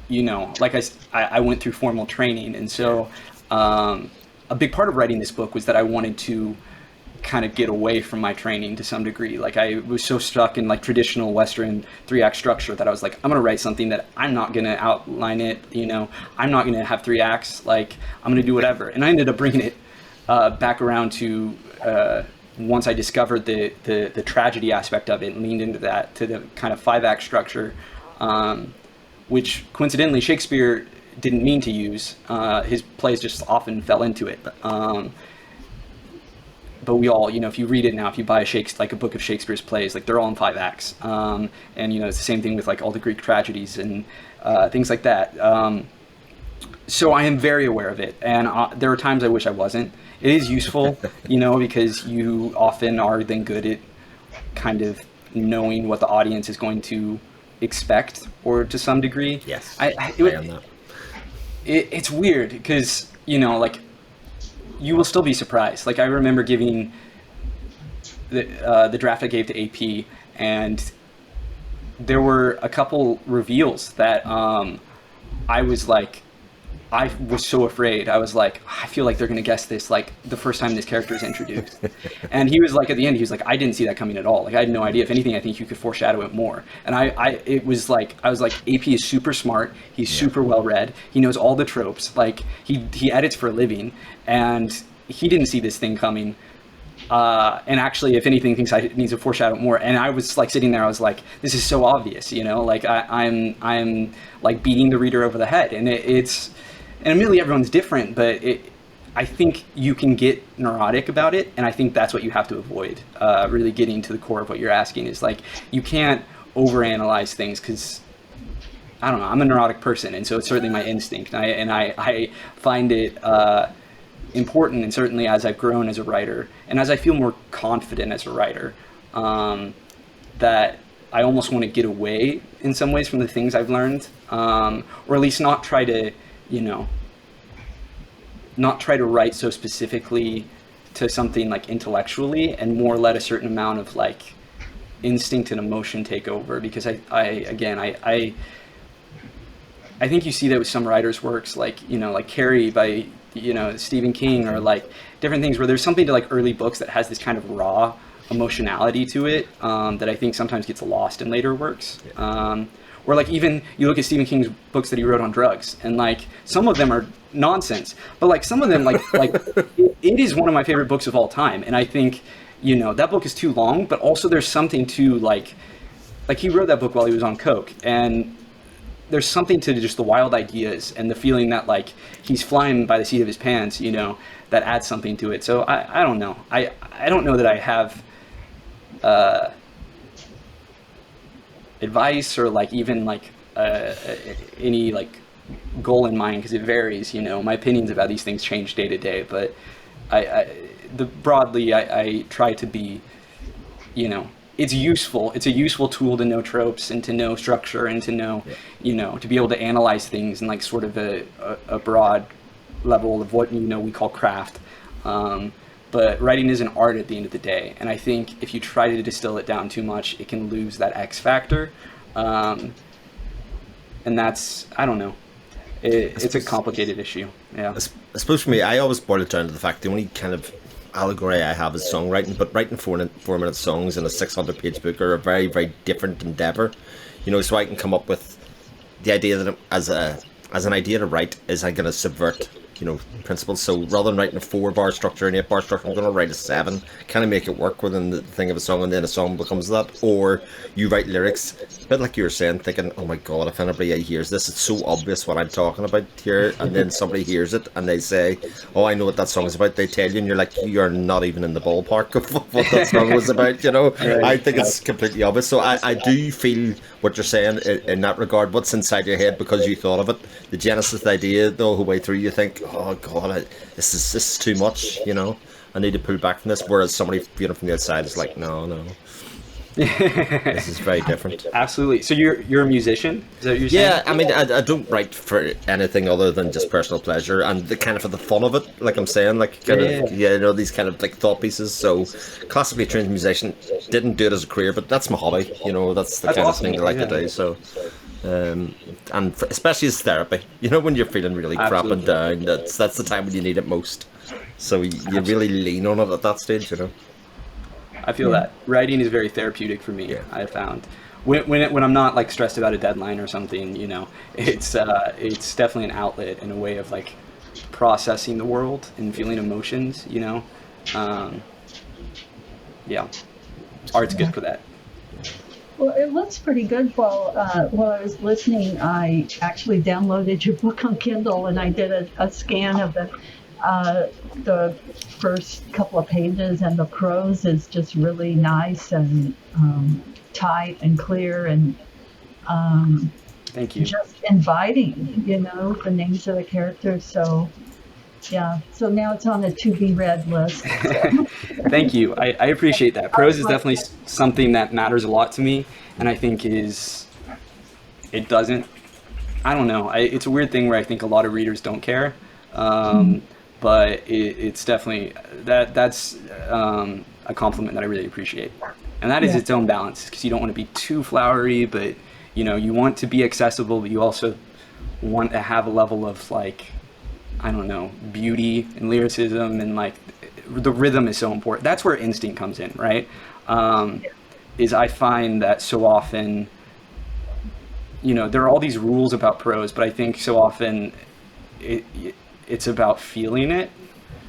you know, like I went through formal training, and so a big part of writing this book was that I wanted to kind of get away from my training to some degree. Like I was so stuck in like traditional Western 3-act structure that I was like, I'm going to write something that I'm not going to outline it, you know, I'm not going to have 3 acts, like I'm going to do whatever. And I ended up bringing it back around to once I discovered the tragedy aspect of it and leaned into that, to the kind of 5-act structure, which coincidentally Shakespeare didn't mean to use. His plays just often fell into it. But we all, you know, if you read it now, if you buy a book of Shakespeare's plays, like they're all in 5 acts. And, you know, it's the same thing with like all the Greek tragedies and things like that. So I am very aware of it. And there are times I wish I wasn't. It is useful, you know, because you often are then good at kind of knowing what the audience is going to expect, or to some degree. Yes, I am that. It's weird because, you know, like, you will still be surprised. Like I remember giving the draft I gave to AP, and there were a couple reveals that I was so afraid. I was like, I feel like they're gonna guess this like the first time this character is introduced. And he was like, at the end, he was like, I didn't see that coming at all. Like I had no idea. If anything, I think you could foreshadow it more. And I was like, AP is super smart. He's super well read. He knows all the tropes. Like he edits for a living, and he didn't see this thing coming. And actually, if anything, thinks I need to foreshadow it more. And I was like sitting there, I was like, this is so obvious, you know, like I'm like beating the reader over the head. And and admittedly everyone's different, but I think you can get neurotic about it. And I think that's what you have to avoid, really getting to the core of what you're asking is like, you can't overanalyze things, because I don't know, I'm a neurotic person. And so it's certainly my instinct. And I find it important, and certainly as I've grown as a writer and as I feel more confident as a writer, that I almost want to get away in some ways from the things I've learned, or at least not try to, you know, not try to write so specifically to something like intellectually, and more let a certain amount of like instinct and emotion take over. Because I think you see that with some writers' works, like, you know, like Carrie by, you know, Stephen King, or like different things where there's something to like early books that has this kind of raw emotionality to it, that I think sometimes gets lost in later works. Or like even you look at Stephen King's books that he wrote on drugs, and like some of them are nonsense, but like some of them like it is one of my favorite books of all time. And I think, you know, that book is too long, but also there's something to like he wrote that book while he was on coke, and there's something to just the wild ideas and the feeling that like he's flying by the seat of his pants, you know, that adds something to it. So I don't know. I don't know that I have advice or like even like any like goal in mind, because it varies, you know. My opinions about these things change day to day, but broadly I try to be, you know, it's useful. It's a useful tool to know tropes and to know structure and to know, you know, to be able to analyze things in like sort of a broad level of what, you know, we call craft. But writing is an art at the end of the day. And I think if you try to distill it down too much, it can lose that X factor. And that's, I don't know. It's a complicated issue. Yeah. I suppose for me, I always boil it down to the fact the only kind of allegory I have is songwriting, but writing 4-minute songs in a 600-page book are a very, very different endeavor. You know, so I can come up with the idea that as an idea to write is I'm going to subvert, you know, principles. So rather than writing a 4-bar structure and 8-bar structure, I'm going to write a 7, kind of make it work within the thing of a song, and then a song becomes that. Or you write lyrics, a bit like you were saying, thinking, oh my god, if anybody hears this, it's so obvious what I'm talking about here, and then somebody hears it and they say, oh, I know what that song is about. They tell you, and you're like, you're not even in the ballpark of what that song was about, you know. I think it's completely obvious. So I do feel what you're saying in that regard. What's inside your head because you thought of it, the genesis of the idea, the whole way through, you think, oh god, this is too much, you know. I need to pull back from this. Whereas somebody viewing it from the outside is like, no, this is very different. Absolutely. So you're a musician? Is that what you're saying? Yeah, I mean, I don't write for anything other than just personal pleasure and the kind of for the fun of it. Like I'm saying, like kind of, you know, these kind of like thought pieces. So, classically trained musician, didn't do it as a career, but that's my hobby. You know, that's the kind awesome. of thing I like to do. So, especially as therapy. You know, when you're feeling really crap and down, that's the time when you need it most. So you really lean on it at that stage, you know. I feel that writing is very therapeutic for me. I have found when I'm not like stressed about a deadline or something, you know, it's definitely an outlet and a way of like processing the world and feeling emotions, you know. Art's good for that. Well, it looks pretty good. While I was listening, I actually downloaded your book on Kindle, and I did a scan of the first couple of pages, and the prose is just really nice and tight and clear and thank you. Just inviting, you know, the names of the characters. So yeah, so now it's on the to be read list. Thank you. I appreciate that. Prose is definitely something that matters a lot to me, and I think it doesn't, I don't know, it's a weird thing where I think a lot of readers don't care. But it's definitely that's a compliment that I really appreciate, and that is its own balance, because you don't want to be too flowery, but you know, you want to be accessible, but you also want to have a level of like, I don't know, beauty and lyricism, and like the rhythm is so important. That's where instinct comes in, right? Is I find that so often, you know, there are all these rules about prose, but I think so often it's about feeling it,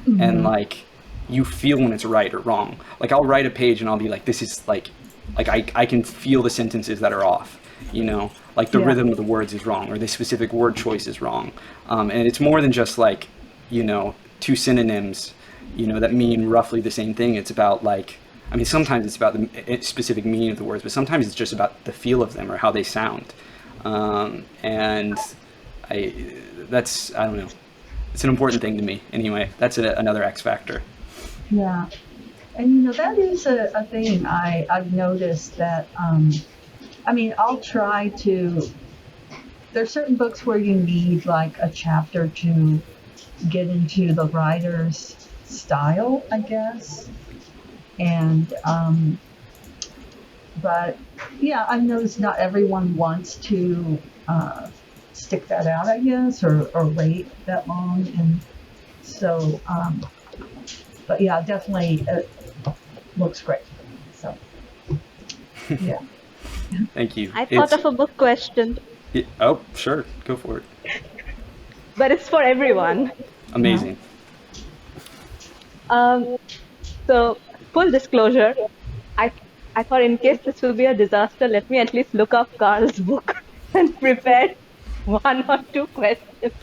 and like you feel when it's right or wrong. Like I'll write a page and I'll be like, this is like I can feel the sentences that are off, you know, like the rhythm of the words is wrong, or the specific word choice is wrong. And it's more than just like, you know, two synonyms, you know, that mean roughly the same thing. It's about like, I mean, sometimes it's about the specific meaning of the words, but sometimes it's just about the feel of them or how they sound. And I don't know. It's an important thing to me. Anyway, that's another X factor. Yeah. And, you know, that is a thing I've noticed that, I mean, I'll try to, there's certain books where you need like a chapter to get into the writer's style, I guess. And, but yeah, I've noticed not everyone wants to, stick that out, I guess, or wait that long, and so but yeah, definitely it looks great. So yeah. Thank you. I thought of a book question. Oh, sure, go for it. But it's for everyone. Amazing. So full disclosure, I thought in case this will be a disaster, let me at least look up Carl's book and prepare one or two questions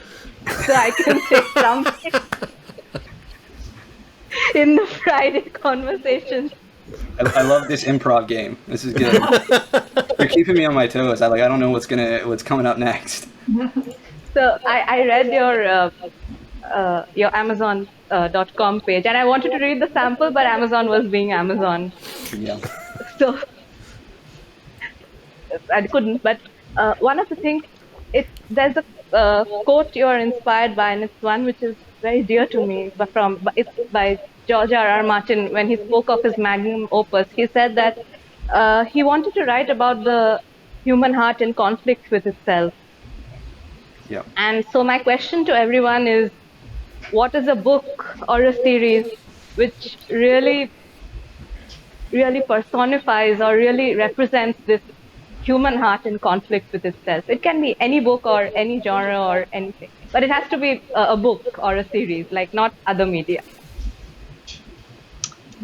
so I can say something in the Friday conversation. I love this improv game. This is good. You're keeping me on my toes. I don't know what's coming up next. So I read your Amazon.com page, and I wanted to read the sample, but Amazon was being Amazon. Yeah. So I couldn't. But one of the things, there's a quote you're inspired by, and it's one which is very dear to me. It's by George R.R. Martin. When he spoke of his magnum opus, he said that he wanted to write about the human heart in conflict with itself. Yeah. And so my question to everyone is, what is a book or a series which really, really personifies or really represents this human heart in conflict with itself? It can be any book or any genre or anything, but it has to be a book or a series, like not other media.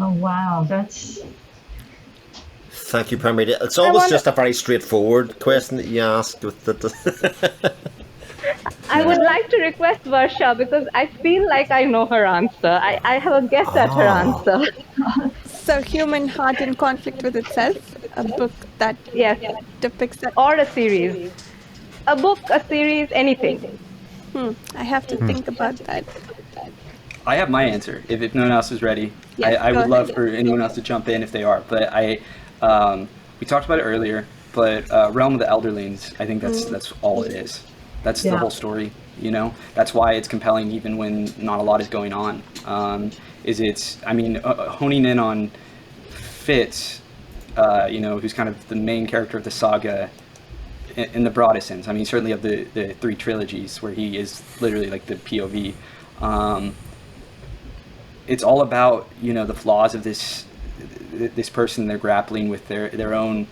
Oh wow, that's. Thank you, Paromita. It's always just a very straightforward question that you ask with the. I would like to request Varsha, because I feel like I know her answer. I have a guess at her answer. So, Human Heart in Conflict with Itself, a book that Yes. depicts that. Or a series. A book, a series, anything. I have to think about that. I have my answer. If no one else is ready, Yeah, I go would love ahead. for anyone else to jump in if they are. But we talked about it earlier. But Realm of the Elderlings, I think that's all it is. That's the Yeah. whole story. You know, that's why it's compelling even when not a lot is going on. Honing in on Fitz, who's kind of the main character of the saga in the broadest sense. I mean, certainly of the three trilogies where he is literally like the POV. It's all about, the flaws of this person. They're grappling with their own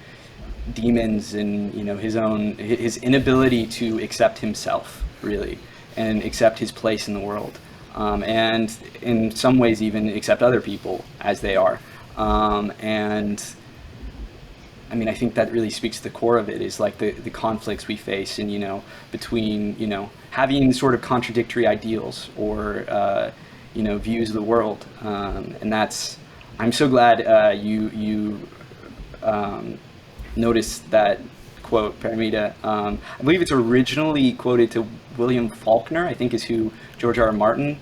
demons and, his inability to accept himself, really, and accept his place in the world. And in some ways even accept other people as they are. And I mean, I think that really speaks to the core of it, is like the conflicts we face and, between, having sort of contradictory ideals or, views of the world. And I'm so glad you noticed that quote, Paromita. I believe it's originally quoted to William Faulkner, I think is who George R. R. Martin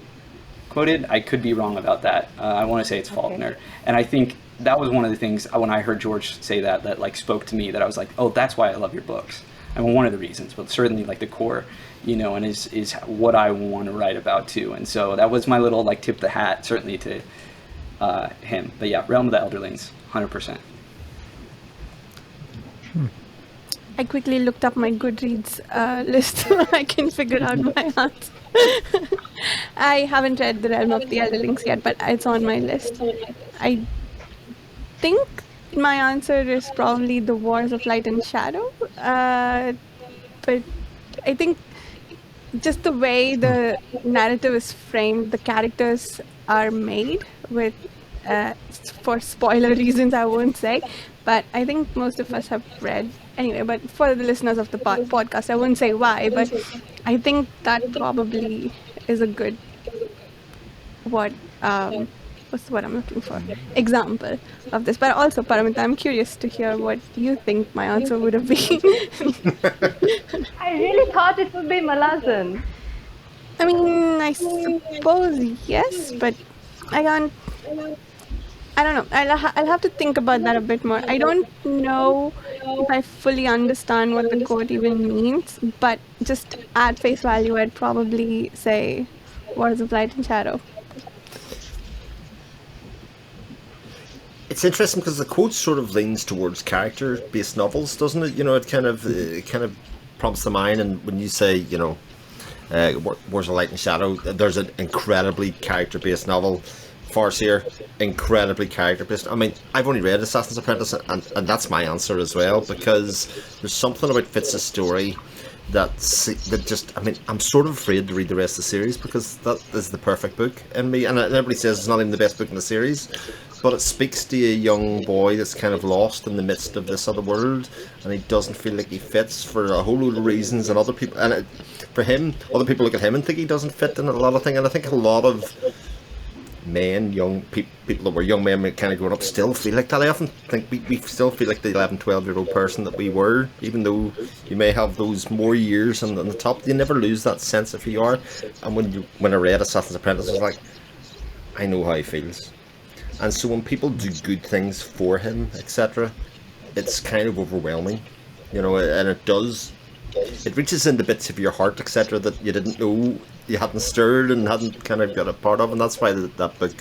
quoted. I could be wrong about that. I want to say it's Faulkner. And I think that was one of the things when I heard George say that like spoke to me, that I was like, oh, that's why I love your books. I mean, one of the reasons, but certainly like the core, and is what I want to write about too. And so that was my little like tip the hat, certainly to him. But yeah, Realm of the Elderlings, 100%. I quickly looked up my Goodreads list so I can figure out my answer. I haven't read The Realm of the Elderlings yet, but it's on my list. I think my answer is probably The Wars of Light and Shadow. But I think just the way the narrative is framed, the characters are made with, for spoiler reasons, I won't say, but I think most of us have read anyway. But for the listeners of the podcast, I won't say why, but I think that probably is a good what's the word I'm looking for? Example of this. But also, Paromita, I'm curious to hear what you think my answer would have been. I really thought it would be Malazan. I mean, I suppose yes, but I don't know. I'll have to think about that a bit more. I don't know if I fully understand what the quote even means, but just at face value, I'd probably say Wars of Light and Shadow. It's interesting because the quote sort of leans towards character-based novels, doesn't it? It kind of prompts the mind. And when you say, Wars of Light and Shadow, there's an incredibly character-based novel. Farseer, incredibly character-based. I mean, I've only read Assassin's Apprentice, and that's my answer as well, because there's something about Fitz's story that just, I mean, I'm sort of afraid to read the rest of the series, because that is the perfect book in me. And everybody says it's not even the best book in the series, but it speaks to a young boy that's kind of lost in the midst of this other world, and he doesn't feel like he fits for a whole load of reasons, and other people, and for him, other people look at him and think he doesn't fit in a lot of things. And I think a lot of men, young people that were young men kind of growing up, still feel like that. I often think we still feel like the 11, 12-year-old person that we were, even though you may have those more years on the top, you never lose that sense of who you are. And when I read Assassin's Apprentice, I was like, I know how he feels. And so when people do good things for him, etc., it's kind of overwhelming, and it reaches into bits of your heart, etc., that you didn't know you hadn't stirred and hadn't kind of got a part of. And that's why that book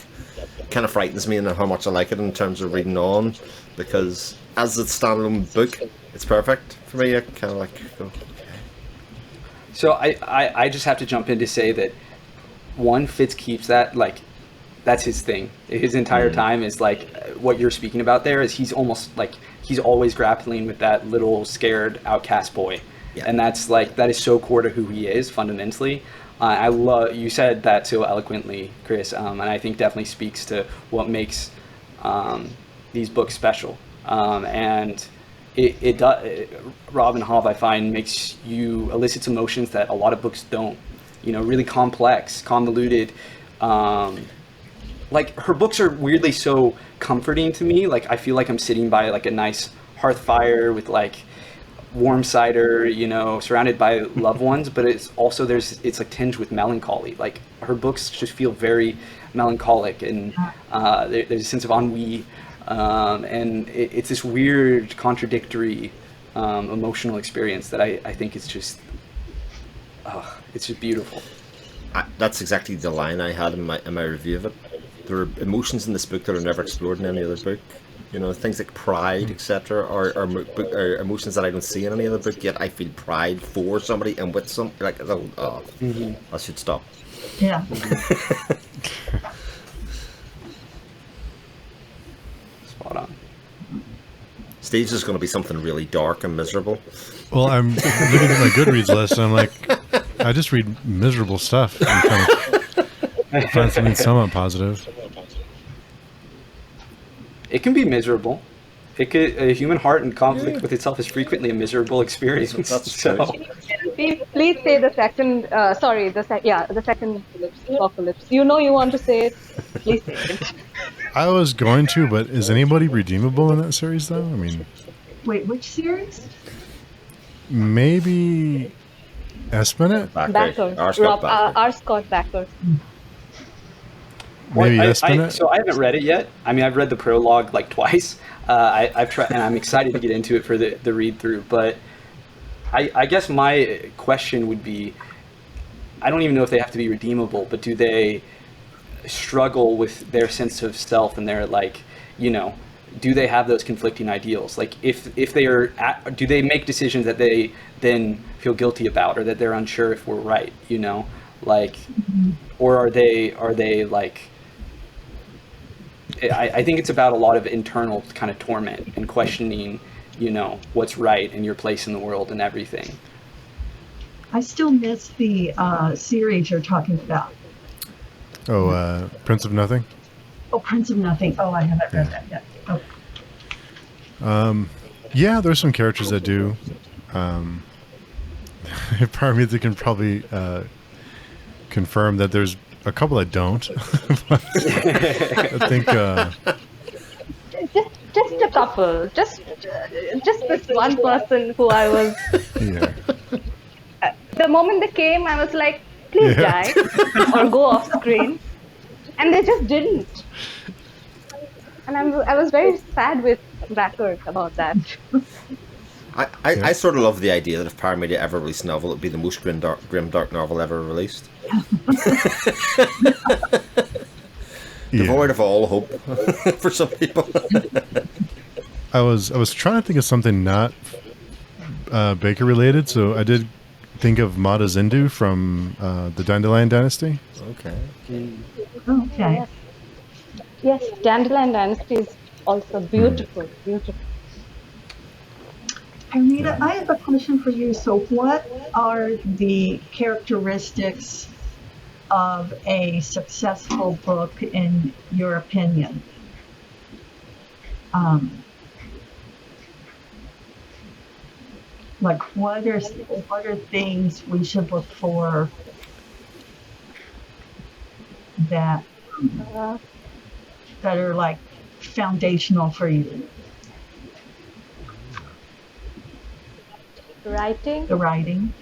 kind of frightens me, and how much I like it in terms of reading on, because as a standalone book, it's perfect for me. I kind of like, okay. So I just have to jump in to say that Fitz keeps that, like, that's his thing. His entire time is like what you're speaking about there is he's almost like he's always grappling with that little scared outcast boy. Yeah. And that is so core to who he is fundamentally. I love, you said that so eloquently, Chris, and I think definitely speaks to what makes these books special. And it does, Robin Hobb, I find, makes you elicits emotions that a lot of books don't. Really complex, convoluted. Like, her books are weirdly so comforting to me. Like, I feel like I'm sitting by like a nice hearth fire with like warm cider, surrounded by loved ones, but it's also it's like tinged with melancholy. Like her books just feel very melancholic, and there's a sense of ennui, and it's this weird, contradictory emotional experience that I think is just, it's just beautiful. That's exactly the line I had in my review of it. There are emotions in this book that are never explored in any other book. Things like pride, etc., are emotions that I don't see in any other book. Yet I feel pride for somebody and with some. Like, I should stop. Yeah. Spot on. Steve's is going to be something really dark and miserable. Well, I'm looking at my Goodreads list, and I'm like, I just read miserable stuff. I'm trying to find something somewhat positive. It can be miserable. A human heart in conflict with itself is frequently a miserable experience. That's true. Please say the second. The second apocalypse. You want to say it. Please say it. I was going to, but is anybody redeemable in that series, though? I mean, Wait, which series? maybe Espinette? Backer. R. Scott Backer. R. Scott Backer. Maybe Well, Espinette? so I haven't read it yet. I mean, I've read the prologue like twice. I've tried, and I'm excited to get into it for the read through. But I guess my question would be, I don't even know if they have to be redeemable, but do they struggle with their sense of self and their do they have those conflicting ideals? Like if they are, do they make decisions that they then feel guilty about, or that they're unsure if we're right? Or are they like? I think it's about a lot of internal kind of torment and questioning, what's right and your place in the world and everything. I still miss the series you're talking about. Oh, Prince of Nothing? Oh, Prince of Nothing. Oh, I haven't read that yet. Oh. Yeah, there's some characters that do. Paromita can probably confirm that there's a couple that don't. I think just a couple. Just this one person who I was. yeah. The moment they came, I was like, please die or go off screen, and they just didn't. And I was very sad with Backer about that. I sort of love the idea that if Paromita ever released a novel, it would be the most grim dark novel ever released. Devoid of all hope for some people. I was trying to think of something not Baker related, so I did think of Mata Zindu from the Dandelion Dynasty. Okay. Okay. Yes, Dandelion Dynasty is also beautiful, beautiful. Paromita, I have a question for you. So what are the characteristics of a successful book in your opinion? Like what are things we should look for that are like foundational for you? Writing. The writing.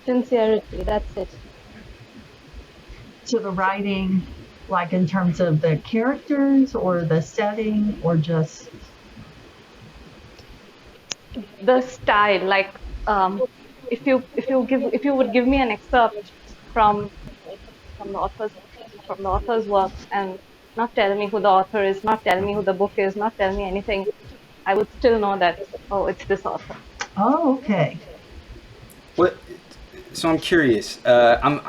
Sincerity, that's it. So the writing, like in terms of the characters or the setting, or just The style, like if you would give me an excerpt from the author's work and not tell me who the author is, not tell me who the book is, not tell me anything, I would still know that, oh, it's this author. Oh, okay. So I'm curious. I'm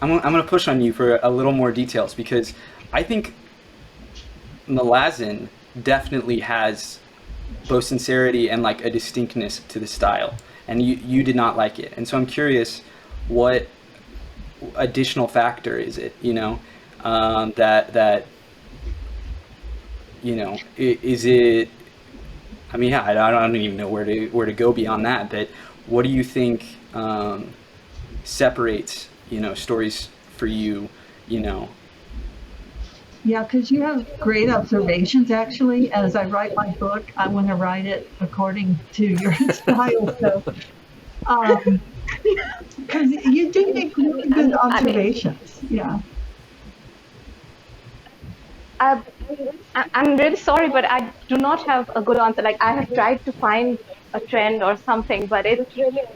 going to push on you for a little more details, because I think Malazan definitely has both sincerity and like a distinctness to the style, and you did not like it. And so I'm curious, what additional factor is it? That is it? I mean, yeah, I don't even know where to go beyond that. But what do you think separates stories for you? Yeah, because you have great observations, actually. As I write my book, I want to write it according to your style. So, because you do make really good observations. Yeah. I'm really sorry, but I do not have a good answer. Like, I have tried to find a trend or something, but it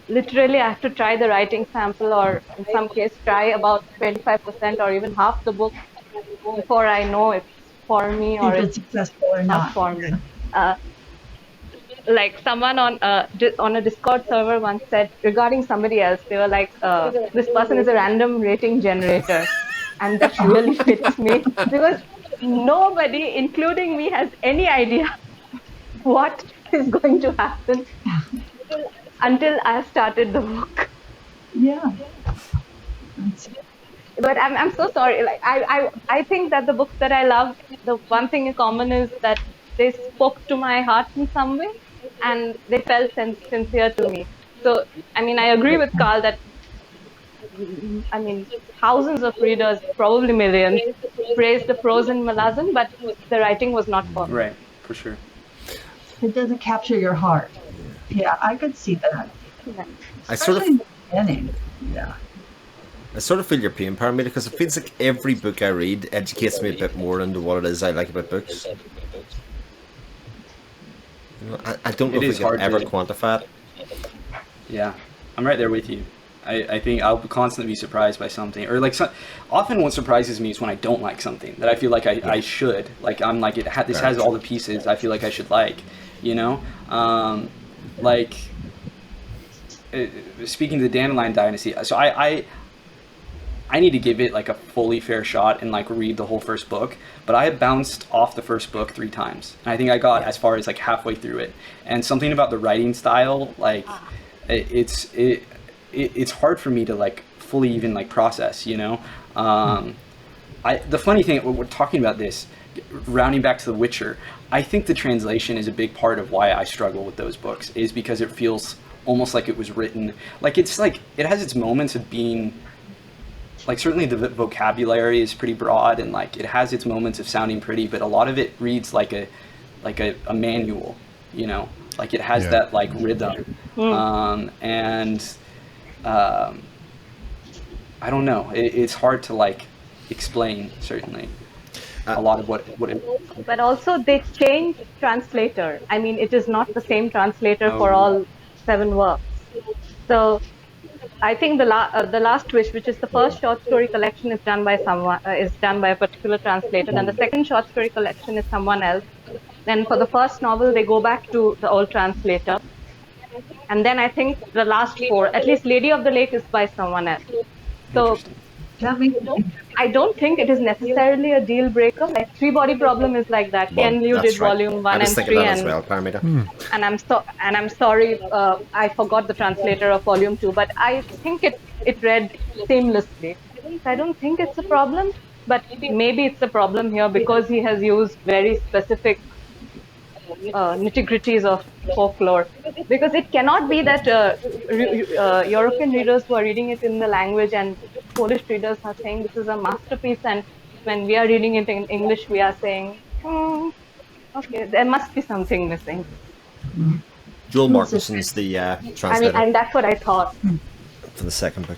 literally I have to try the writing sample, or in some case try about 25% or even half the book before I know it's for me or If it's it's successful or not not. for me. Uh, like someone on a Discord server once said regarding somebody else, they were like, this person is a random rating generator, and that really fits me because nobody, including me, has any idea what is going to happen until I started the book. Yeah. That's, But I'm so sorry. Like I think that the books that I love, the one thing in common is that they spoke to my heart in some way, and they felt sincere to me. So I mean, I agree with Carl that I mean thousands of readers, probably millions, praised the prose in Malazan, but the writing was not for me. Right, for sure. it doesn't capture your heart. Yeah, I could see that. Yeah. Especially in the beginning. Yeah. I sort of feel your pain, Paromita, because it feels like every book I read educates me a bit more into what it is I like about books. You know, I don't know It if is we can hard ever to- quantify it. Yeah, I'm right there with you. I think I'll constantly be surprised by something, or like often what surprises me is when I don't like something that I feel like I should. Like I'm like this has all the pieces I feel like I should like, you know, like speaking to the Dandelion Dynasty. So I need to give it like a fully fair shot and like read the whole first book, but I had bounced off the first book 3 times, and I think I got as far as like halfway through it. And something about the writing style, like it's hard for me to like fully even like process, you know. The funny thing, we're talking about this, rounding back to The Witcher, I think the translation is a big part of why I struggle with those books, is because it feels almost like it was written like it's like it has its moments of being like, certainly the vocabulary is pretty broad, and like it has its moments of sounding pretty, but a lot of it reads like a manual, you know, like it has that like rhythm. I don't know, it's hard to like explain, certainly a lot of what it. But also they changed translator. I mean, it is not the same translator for all 7 works. So I think the Last Wish, which is the first short story collection, is done by someone, is done by a particular translator, and the second short story collection is someone else. Then for the first novel, they go back to the old translator, and then I think the last 4, at least Lady of the Lake, is by someone else. So I don't think it is necessarily a deal breaker. Like Three Body Problem is like that. Ken Liu did volume 1 and 3, as well, Paromita. and I'm sorry, I forgot the translator of volume 2, but I think it read seamlessly. I don't think it's a problem, but maybe it's a problem here because he has used very specific nitty-gritties of folklore. Because it cannot be that European readers who are reading it in the language and Polish readers are saying this is a masterpiece, and when we are reading it in English, we are saying, okay, there must be something missing. Joel Martinson's the translator. And that's what I thought. For the second book.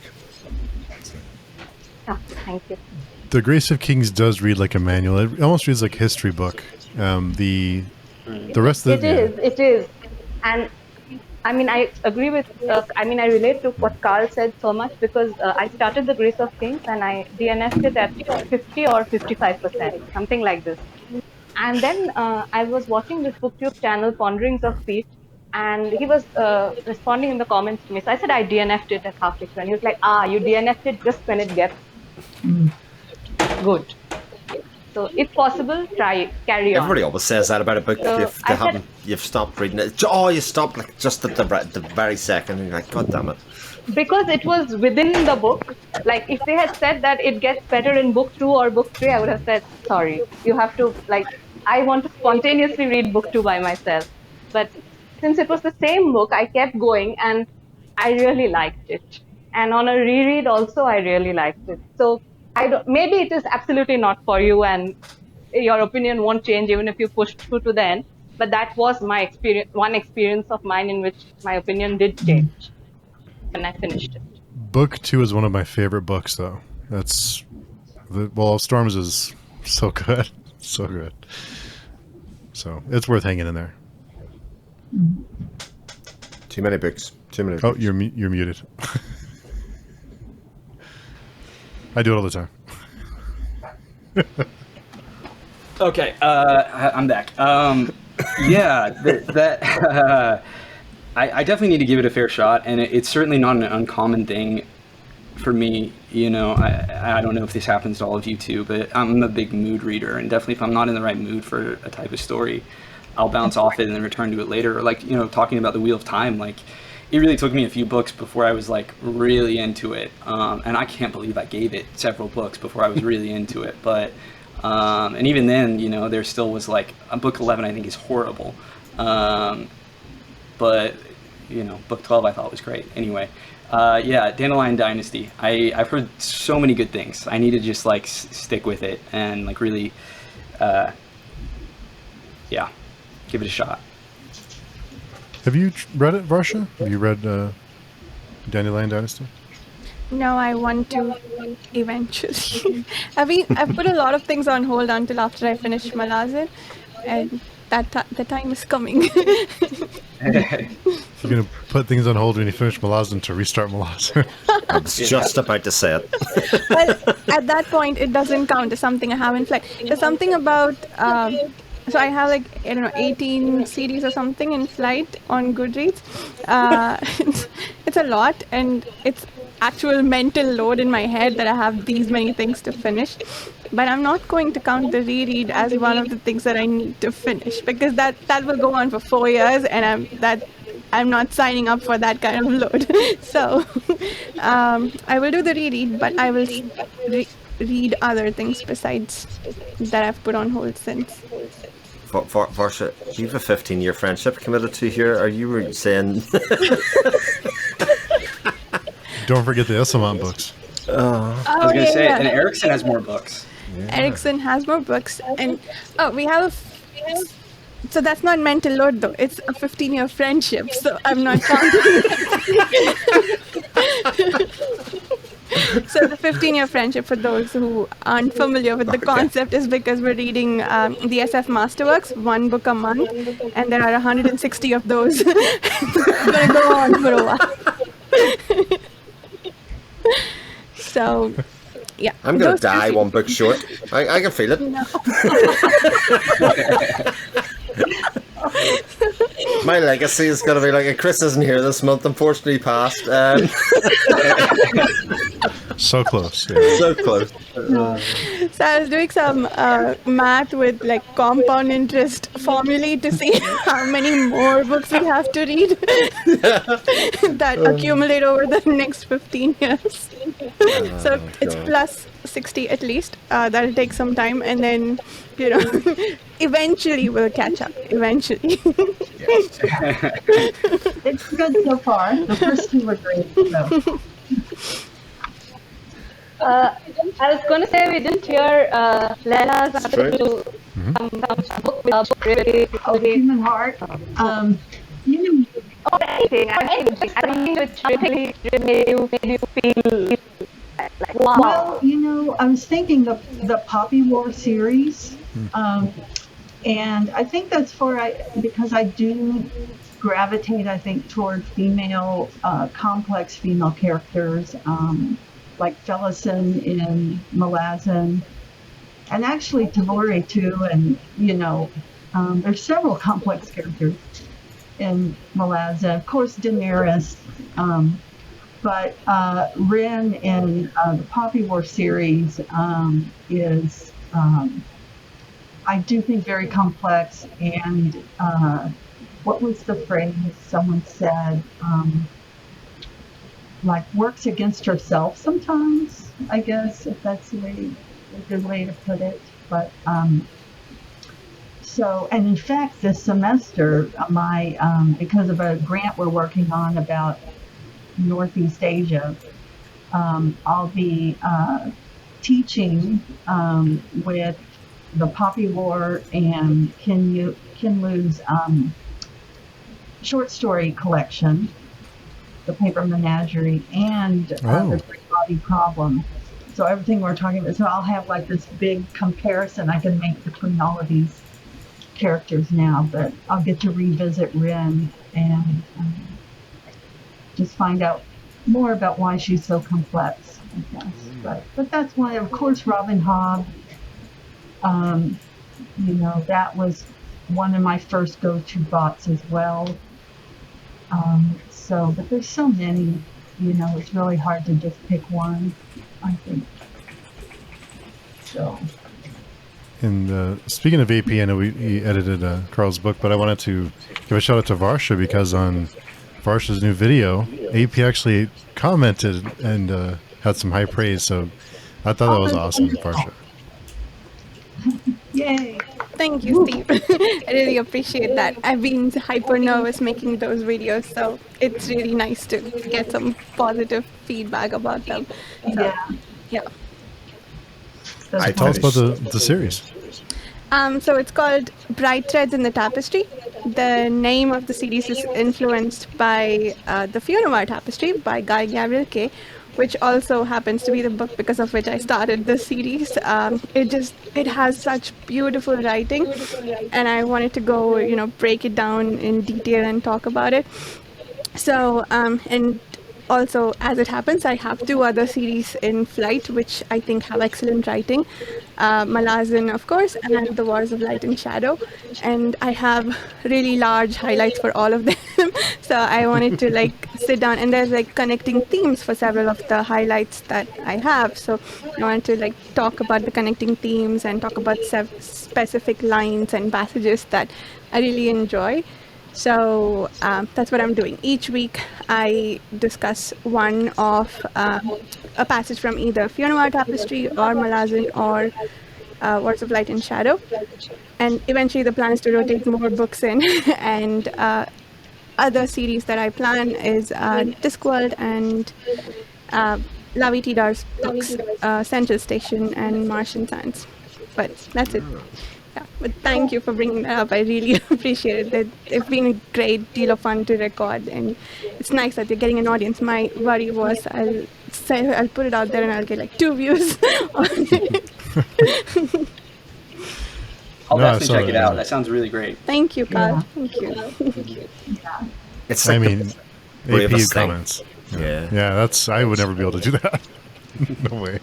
Thank you. The Grace of Kings does read like a manual. It almost reads like a history book. The rest of it is. And I mean, I agree with, I relate to what Carl said so much because I started The Grace of Kings and I DNF'd it at 50 or 55%, something like this. And then I was watching this booktube channel, Ponderings of Pete, and he was responding in the comments to me. So I said I DNF'd it at halfway through. And he was like, you DNF'd it just when it gets good. So if possible, try it, carry on. Everybody always says that about a book. So You've stopped reading it. You stopped like just at the very second, and you're like, God damn it. Because it was within the book. Like if they had said that it gets better in book 2 or book 3, I would have said, sorry, you have to, like, I want to spontaneously read book 2 by myself. But since it was the same book, I kept going and I really liked it. And on a reread also, I really liked it. So maybe it is absolutely not for you, and your opinion won't change even if you push through to the end. But that was my experience, one experience of mine in which my opinion did change when I finished it. Book 2 is one of my favorite books, though. That's Wall of Storms is so good, so good. So it's worth hanging in there. Too many books. Too many. Oh, books. you're muted. I do it all the time. Okay, I'm back. Yeah, I definitely need to give it a fair shot, and it's certainly not an uncommon thing for me. You know, I don't know if this happens to all of you too, but I'm a big mood reader, and definitely if I'm not in the right mood for a type of story, I'll bounce off it and then return to it later. Or like, you know, talking about the Wheel of Time, like it really took me a few books before I was like really into it, and I can't believe I gave it several books before I was really into it. But and even then, you know, there still was like book 11 I think is horrible, but you know, book 12 I thought was great. Anyway, yeah, Dandelion Dynasty. I've heard so many good things. I need to just like stick with it and like really, yeah, give it a shot. Have you read it, Varsha? Have you read Dandelion Dynasty? No, I want to eventually. I've put a lot of things on hold until after I finish Malazan, and the time is coming. You're going to put things on hold when you finish Malazan to restart Malazan. I was just about to say it. Well, at that point, it doesn't count as something I haven't played. There's something about. So I have like, I don't know, 18 CDs or something in flight on Goodreads. It's a lot, and it's actual mental load in my head that I have these many things to finish. But I'm not going to count the reread as one of the things that I need to finish, because that will go on for 4 years, and I'm not signing up for that kind of load. So I will do the reread, but I will read other things besides that I've put on hold since. Varsha, you have a 15-year friendship committed to here. Are you saying? Don't forget the Esselman books. I was going to say, and Erickson has more books. Yeah. Erickson has more books, and we have so that's not mental load though. It's a 15-year friendship, so I'm not counting. So the 15-year friendship, for those who aren't familiar with the concept, is because we're reading the SF Masterworks, one book a month, and there are 160 of those. It's going to go on for a while. So, yeah. I'm going to die one book short. I can feel it. No. My legacy is going to be like, Chris isn't here this month, unfortunately passed. So close. Yeah. So close. So I was doing some math with like compound interest formulae to see how many more books we have to read that accumulate over the next 15 years. So it's plus 60 at least. That'll take some time, and then, you know, eventually we'll catch up. Eventually. It's good so far. The first two were great. So. I was going to say we didn't hear Layla's answer to some book really. Human Heart. You know, anything which really made you feel like wow. Well, you know, I was thinking the Poppy War series, and I think that's because I do gravitate, I think, toward female, complex female characters, like Felison in Malazan, and actually Tavori too, and you know, there's several complex characters in Malazan. Of course, Daenerys, but Ren in the Poppy War series is, I do think, very complex. And what was the phrase someone said? Like works against herself sometimes, I guess, if that's a good way to put it. But so, and in fact, this semester, because of a grant we're working on about Northeast Asia, I'll be teaching with the Poppy War and Kin Lu's short story collection, The Paper Menagerie, and The Great Body Problem. So everything we're talking about, so I'll have like this big comparison I can make between all of these characters now, but I'll get to revisit Rin and just find out more about why she's so complex, I guess. But that's why, of course, Robin Hobb, you know, that was one of my first go-to bots as well. But there's so many, you know, it's really hard to just pick one, I think. So. And speaking of AP, I know we edited Carl's book, but I wanted to give a shout out to Varsha because on Varsha's new video, AP actually commented and had some high praise. So I thought that was awesome, Varsha. Yay! Thank you, Steve. I really appreciate that. I've been hyper nervous making those videos, so it's really nice to get some positive feedback about them. So, yeah. So tell us about the series. So it's called Bright Threads in the Tapestry. The name of the series is influenced by the Funeral Tapestry by Guy Gabriel Kay, which also happens to be the book because of which I started the series. It has such beautiful writing, and I wanted to go, you know, break it down in detail and talk about it. So, and also, as it happens, I have 2 other series in flight, which I think have excellent writing. Malazan, of course, and The Wars of Light and Shadow. And I have really large highlights for all of them. So I wanted to like sit down, and there's like connecting themes for several of the highlights that I have. So I wanted to like talk about the connecting themes and talk about specific lines and passages that I really enjoy. So that's what I'm doing. Each week I discuss one of a passage from either Funeral Tapestry or Malazan or Words of Light and Shadow. And eventually the plan is to rotate more books in. And other series that I plan is Discworld and Lavi Tidar's books, Central Station and Martian Science. But that's it. Yeah, but thank you for bringing that up. I really appreciate it. It's been a great deal of fun to record, and it's nice that you're getting an audience. My worry was I'll put it out there and I'll get like 2 views on it. I'll definitely check it out. That sounds really great. Thank you, Carl. Thank you. It's like AP comments. Yeah. Yeah, I would never be able to do that. No way.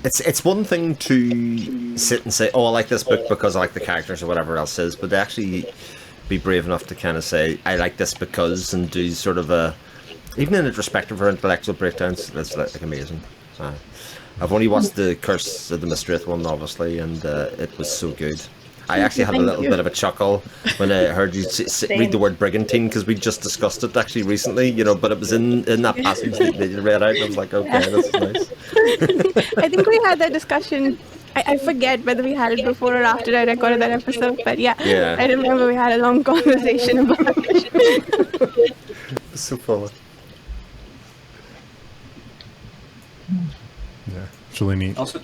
It's one thing to sit and say, oh, I like this book because I like the characters or whatever else is, but to actually be brave enough to kind of say, I like this because, and do sort of even in retrospective or intellectual breakdowns, that's like amazing. I've only watched the Curse of the Mistress one, obviously, and it was so good. I actually had a little bit of a chuckle when I heard you read the word brigantine, because we just discussed it actually recently, you know, but it was in that passage that you read out, and I was like, okay, that's nice. I think we had that discussion. I forget whether we had it before or after I recorded that episode, but yeah. I remember we had a long conversation about it. It's so funny. Yeah, it's really neat. Also,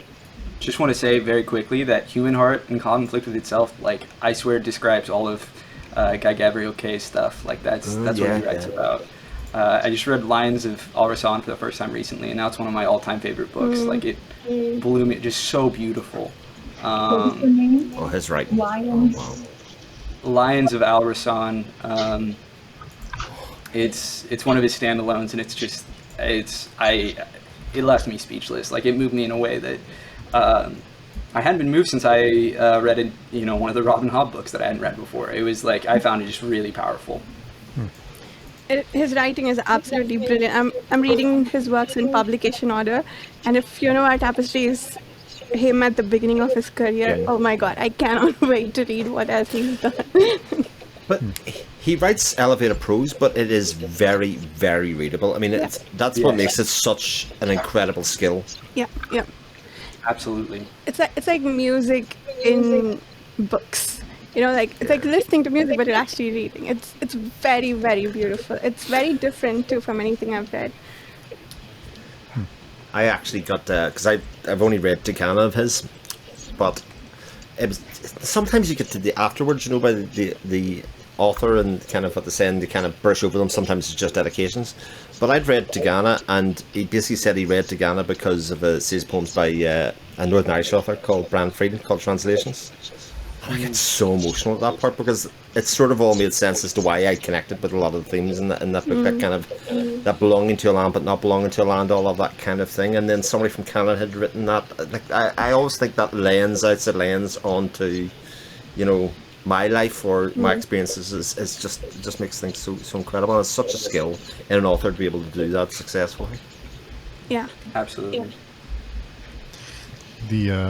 just want to say very quickly that Human Heart in Conflict with Itself, like, I swear describes all of Guy Gabriel Kay's stuff. Like, that's what he writes about. I just read Lions of Al Rassan for the first time recently, and now it's one of my all-time favorite books. Like, it blew me, just so beautiful. What's the name? Oh, his writing. Lions. Oh, wow. Lions of Al Rassan. It's one of his standalones, and it's just it left me speechless. Like, it moved me in a way that I hadn't been moved since I read one of the Robin Hobb books that I hadn't read before. It was like, I found it just really powerful. His writing is absolutely brilliant. I'm reading his works in publication order, and if Funeral Tapestry is him at the beginning of his career, oh my god, I cannot wait to read what else he's done. But he writes elevated prose, but it is very, very readable. I mean, that's what makes it such an incredible skill. Yeah. Absolutely. It's like music in books. You know, like it's like listening to music, but you're actually reading. It's very, very beautiful. It's very different too from anything I've read. I actually got because I've only read Decana of his, but it was, sometimes you get to the afterwards, by the author, and kind of at the end they kind of brush over them. Sometimes it's just dedications. But I'd read Tigana, and he basically said he read Tigana because of a series of poems by a Northern Irish author called Brian Frieden called Translations. I get so emotional at that part because it sort of all made sense as to why I connected with a lot of the themes in that book, that kind of that belonging to a land but not belonging to a land, all of that kind of thing. And then somebody from Canada had written that. Like I always think that outside lens onto, my life or my experiences is just makes things so incredible. And it's such a skill in an author to be able to do that successfully. Yeah. Absolutely. Yeah.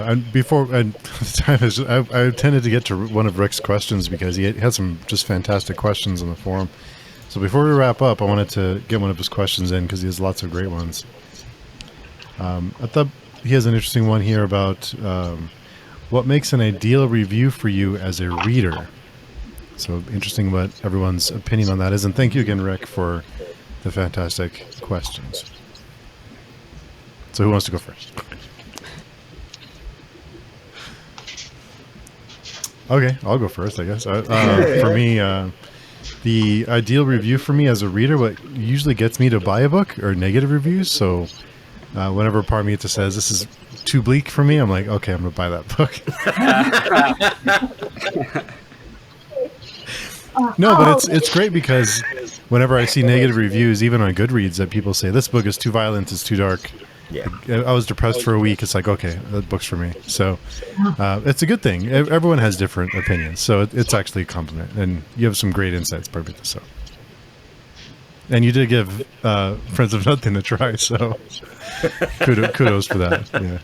I tended to get to one of Rick's questions because he had some just fantastic questions on the forum. So before we wrap up, I wanted to get one of his questions in because he has lots of great ones. I thought he has an interesting one here about what makes an ideal review for you as a reader. So interesting what everyone's opinion on that is. And thank you again, Rick, for the fantastic questions. So who wants to go first? Okay, I'll go first, I guess. For me, the ideal review for me as a reader, what usually gets me to buy a book are negative reviews. So whenever Paromita says this is too bleak for me, I'm like, okay, I'm going to buy that book. No, but it's great because whenever I see negative reviews, even on Goodreads, that people say this book is too violent, it's too dark. Yeah, I was depressed for a week. It's like, okay, that book's for me. So it's a good thing. Everyone has different opinions, so it's actually a compliment. And you have some great insights, Paromita. So, and you did give Friends of Nothing a try. So kudos for that. Yeah,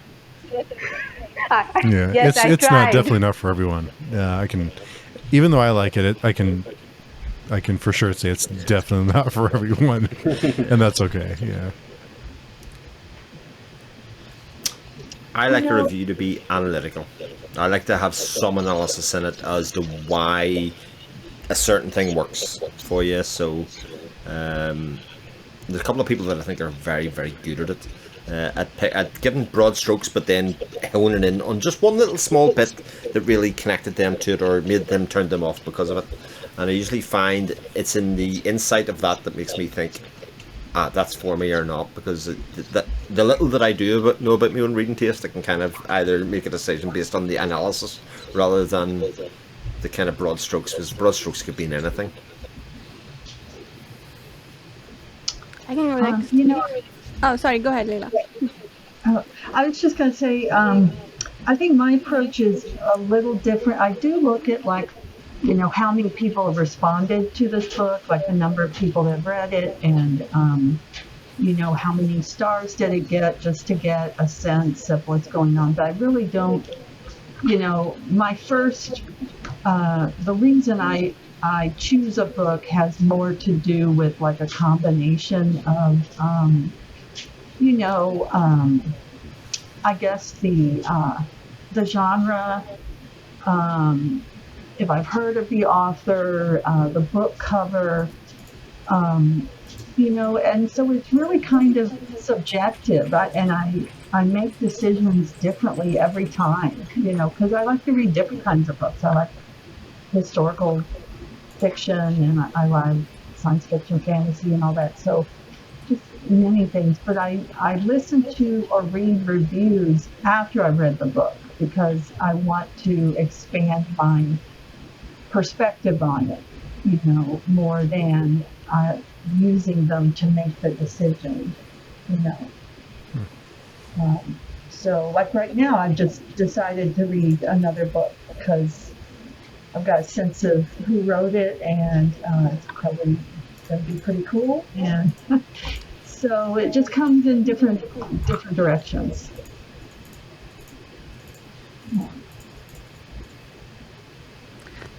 yeah. Yes, it's not definitely not for everyone. I can, even though I like it, I can for sure say it's definitely not for everyone, and that's okay. Yeah. I like a review to be analytical. I like to have some analysis in it as to why a certain thing works for you. So there's a couple of people that I think are very, very good at it. At giving broad strokes, but then honing in on just one little small bit that really connected them to it or made them turn them off because of it. And I usually find it's in the insight of that makes me think, that's for me or not, because the little that I do know about my own reading taste, I can kind of either make a decision based on the analysis rather than the kind of broad strokes, because broad strokes could mean anything. I can go next. Oh, sorry. Go ahead, Layla. I was just going to say, I think my approach is a little different. I do look at how many people have responded to this book, like the number of people that have read it, and how many stars did it get, just to get a sense of what's going on. But I really don't, my first, the reason I choose a book has more to do with like a combination of, I guess the genre, if I've heard of the author, the book cover, and so it's really kind of subjective, and I make decisions differently every time, because I like to read different kinds of books. I like historical fiction, and I like science fiction, fantasy, and all that, so just many things. But I listen to or read reviews after I've read the book, because I want to expand my perspective on it, more than using them to make the decision, So like right now, I've just decided to read another book because I've got a sense of who wrote it, and it's probably going to be pretty cool. And so it just comes in different directions.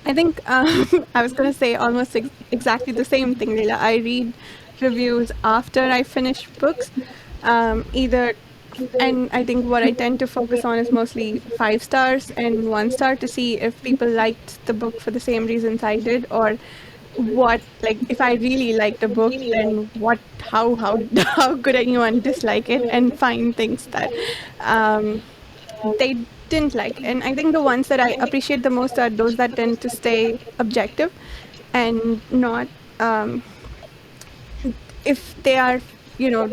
I think I was going to say almost exactly the same thing, Leila. I read reviews after I finish books, and I think what I tend to focus on is mostly 5 stars and 1 star to see if people liked the book for the same reasons I did, or if I really liked the book, then how could anyone dislike it, and find things that they didn't like. And I think the ones that I appreciate the most are those that tend to stay objective and not, if they are,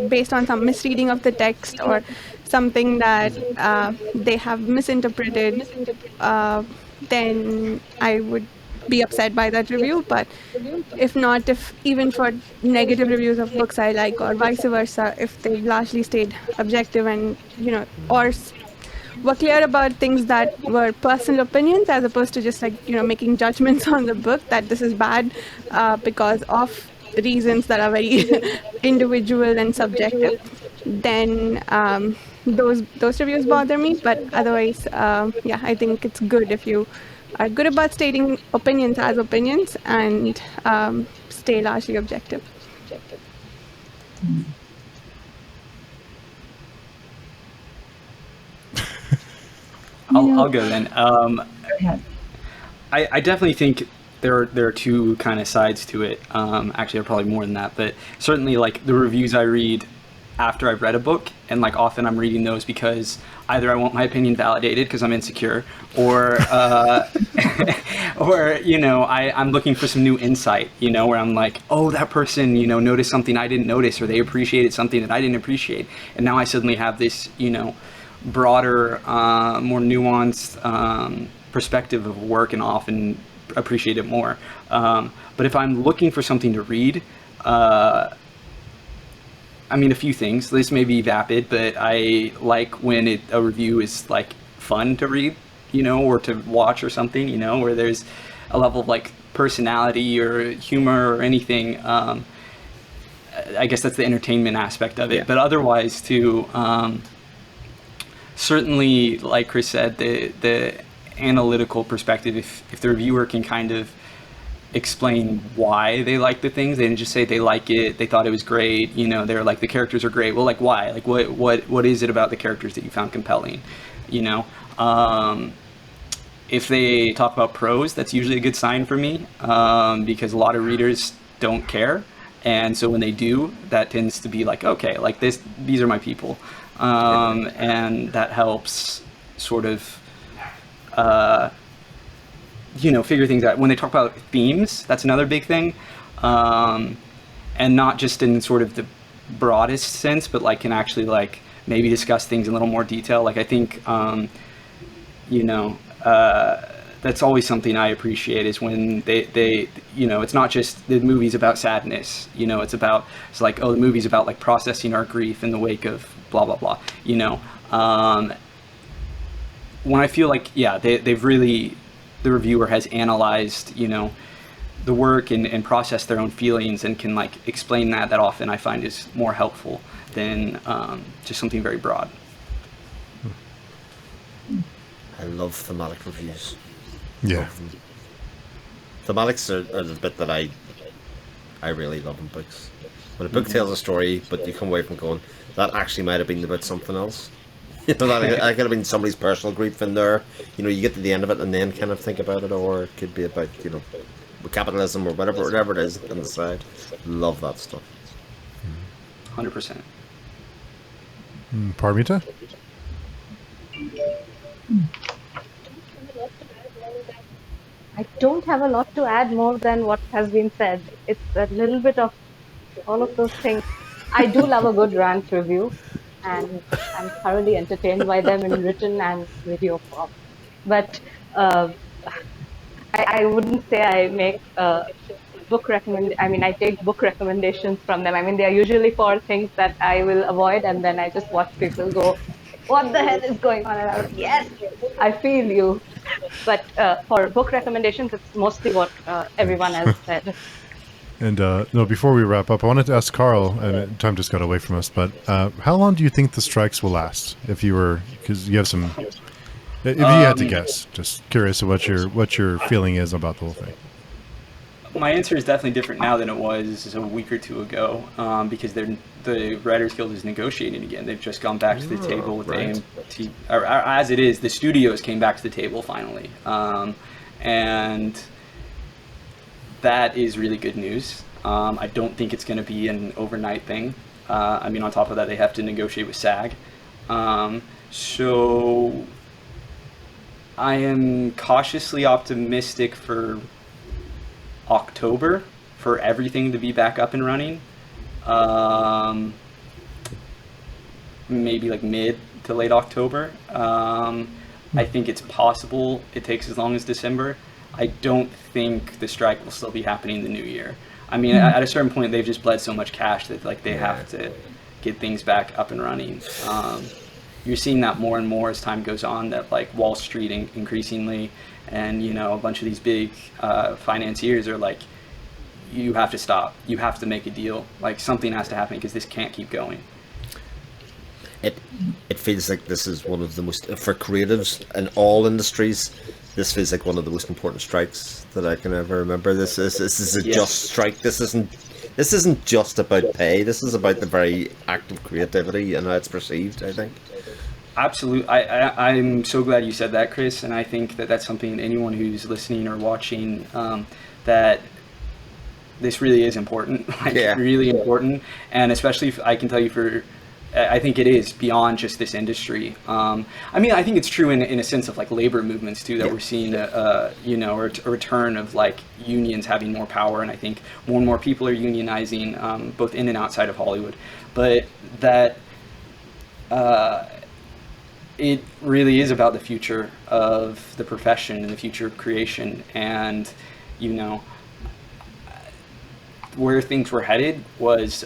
based on some misreading of the text or something that they have misinterpreted, then I would be upset by that review. But if not, if even for negative reviews of books I like or vice versa, if they've largely stayed objective and, or were clear about things that were personal opinions as opposed to just like, making judgments on the book that this is bad because of reasons that are very individual and subjective, then those reviews bother me. But otherwise, yeah, I think it's good if you are good about stating opinions as opinions and stay largely objective. I'll go then. Go ahead. I definitely think there are two kind of sides to it. Actually, there are probably more than that, but certainly like the reviews I read after I've read a book, and like often I'm reading those because either I want my opinion validated because I'm insecure, or or I'm looking for some new insight, where I'm like, oh, that person noticed something I didn't notice, or they appreciated something that I didn't appreciate, and now I suddenly have this broader, more nuanced perspective of work, and often appreciate it more. But if I'm looking for something to read, a few things. This may be vapid, but I like when a review is like fun to read, or to watch or something, where there's a level of like personality or humor or anything. I guess that's the entertainment aspect of it. Yeah. But otherwise, too, certainly, like Chris said, the analytical perspective, if the reviewer can kind of explain why they like the things, they didn't just say they like it, they thought it was great, they're like, the characters are great. Well, like, why? Like, what is it about the characters that you found compelling? If they talk about prose, that's usually a good sign for me, because a lot of readers don't care, and so when they do, that tends to be like, okay, like these are my people, and that helps sort of figure things out. When they talk about themes, that's another big thing, and not just in sort of the broadest sense, but like can actually like maybe discuss things in a little more detail. Like I think that's always something I appreciate, is when they it's not just the movie's about sadness, it's like, oh, the movie's about like processing our grief in the wake of blah blah blah, when I feel like, yeah, they've really, the reviewer has analyzed, the work and processed their own feelings and can like explain that often I find is more helpful than just something very broad. I love thematic reviews. Yeah. Thematics are the bit that I really love in books. When a book tells a story, but you come away from going, that actually might have been about something else. That could have been somebody's personal grief in there. You get to the end of it and then kind of think about it, or it could be about, capitalism or whatever it is on the side. Love that stuff. 100%. Paromita? I don't have a lot to add more than what has been said. It's a little bit of all of those things. I do love a good rant review, and I'm thoroughly entertained by them in written and video form. But I wouldn't say I make I take book recommendations from them. They are usually for things that I will avoid, and then I just watch people go, what the hell is going on? And I'm like, yes, I feel you. But for book recommendations, it's mostly what everyone else said. And before we wrap up, I wanted to ask Carl, and time just got away from us, but how long do you think the strikes will last? Because you have some, if you had to guess, just curious of what your feeling is about the whole thing. My answer is definitely different now than it was a week or two ago, because the Writers Guild is negotiating again. They've just gone back to the table with the AMT, or as it is, the studios came back to the table finally, and that is really good news. I don't think it's going to be an overnight thing. On top of that, they have to negotiate with SAG. So I am cautiously optimistic for October for everything to be back up and running. Maybe like mid to late October. I think it's possible it takes as long as December. I don't think the strike will still be happening in the new year. I mean, at a certain point, they've just bled so much cash that like they have to get things back up and running. You're seeing that more and more as time goes on, that like Wall Street increasingly, and you know, a bunch of these big financiers are like, you have to stop. You have to make a deal. Like something has to happen because this can't keep going. It feels like this is one of the most, for creatives in all industries, this feels like one of the most important strikes that I can ever remember. This is a just strike. This isn't just about pay. This is about the very act of creativity and how it's perceived, I think. Absolutely. I'm so glad you said that, Chris, and I think that that's something anyone who's listening or watching, that this really is important, really important, and especially if I can tell you I think it is beyond just this industry. I mean, I think it's true in a sense of like labor movements too, that we're seeing a return of like unions having more power, and I think more and more people are unionizing, both in and outside of Hollywood. But that it really is about the future of the profession and the future of creation, and you know, where things were headed was,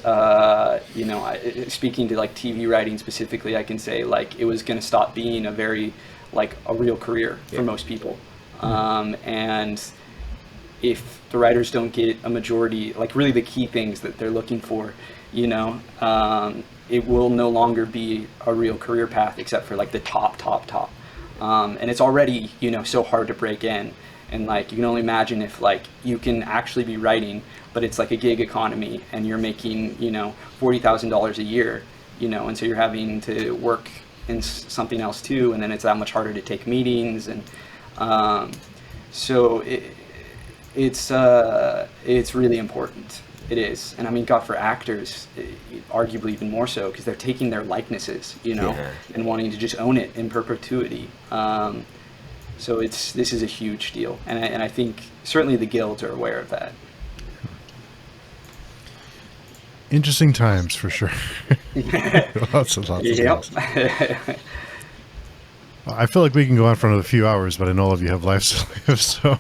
speaking to like TV writing specifically, I can say like it was going to stop being a real career for most people. And if the writers don't get a majority, like really the key things that they're looking for, you know, it will no longer be a real career path except for like the top. And it's already, you know, so hard to break in. And like, you can only imagine if like you can actually be writing, but it's like a gig economy and you're making, you know, $40,000 a year, you know, and so you're having to work in something else too. And then it's that much harder to take meetings. And so it's really important. It is. And I mean, God, for actors, arguably even more so, because they're taking their likenesses, you know, and wanting to just own it in perpetuity. So this is a huge deal, and I think certainly the guilds are aware of that. Interesting times for sure. lots of things. I feel like we can go on for another few hours, but I know all of you have lives to live. So,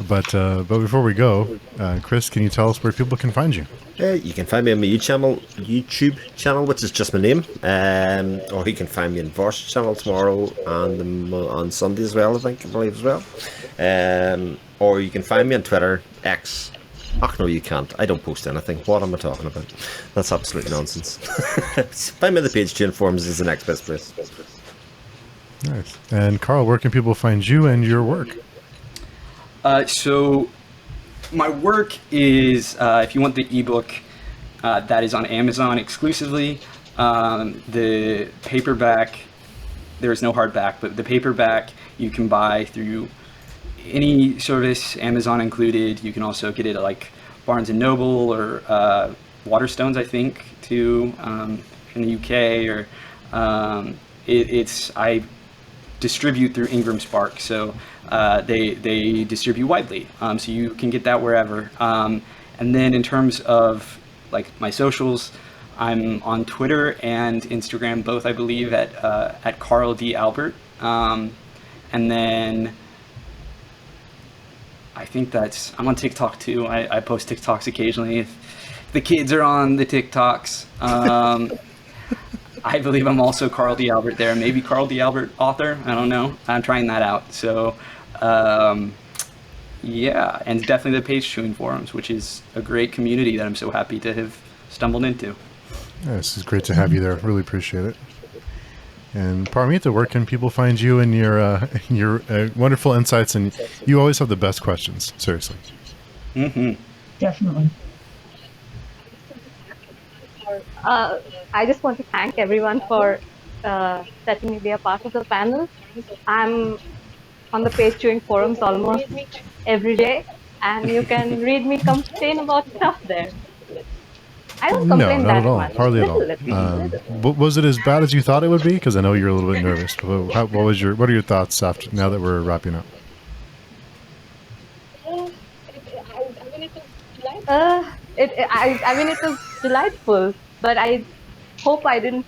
but before we go, Chris, can you tell us where people can find you? You can find me on my YouTube channel, which is just my name, or you can find me on Varsha channel tomorrow and on Sunday as well, I believe as well. Or you can find me on Twitter, X. Oh no, you can't. I don't post anything. What am I talking about? That's absolute nonsense. Find me on the page. Tune forums is the next best place. Nice. And Carl, where can people find you and your work? So my work is, if you want the ebook, that is on Amazon exclusively. The paperback, there is no hardback, but the paperback you can buy through any service, Amazon included. You can also get it at like Barnes and Noble or Waterstones, I think, too, in the UK. Or I distribute through Ingram Spark, so they distribute widely, so you can get that wherever. And then in terms of like my socials, I'm on Twitter and Instagram, both I believe at Carl D. Albert, and then I think I'm on TikTok too. I post TikToks occasionally if the kids are on the TikToks. I believe I'm also Carl D. Albert there, maybe Carl D. Albert author. I don't know. I'm trying that out. So, and definitely the page chewing forums, which is a great community that I'm so happy to have stumbled into. Yeah, this is great to have you there. Really appreciate it. And Paromita, where can people find you and your wonderful insights? And you always have the best questions. Seriously. Mm-hmm. Definitely. I just want to thank everyone for letting me be a part of the panel. I'm on the page chewing forums almost every day, and you can read me complain about stuff there. I don't No, complain not that at all. much. Hardly at all. Little. Was it as bad as you thought it would be? Because I know you're a little bit nervous. What are your thoughts after now that we're wrapping up? I mean, it was delightful, but I hope I didn't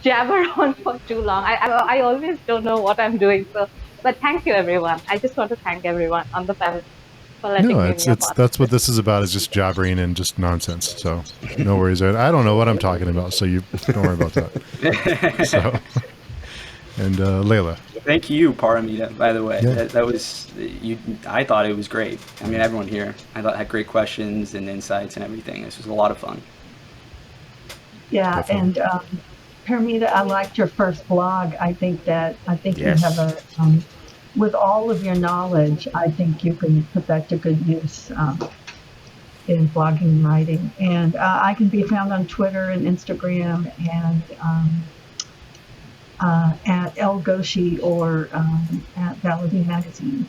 jabber on for too long. I always don't know what I'm doing. So, but thank you, everyone. I just want to thank everyone on the panel for letting No, me it's be a part. that's what this is about, is just jabbering and just nonsense. So no worries. I don't know what I'm talking about, so you don't worry about that. So, and Layla. Thank you, Paromita, by the way. Yeah. That was you. I thought it was great. I mean, everyone here, I thought had great questions and insights and everything. This was a lot of fun. Yeah, Definitely. and Paromita, I liked your first blog. I think Yes. you have with all of your knowledge, I think you can put that to good use in blogging and writing. And I can be found on Twitter and Instagram and at Goushey or at Validine Magazine.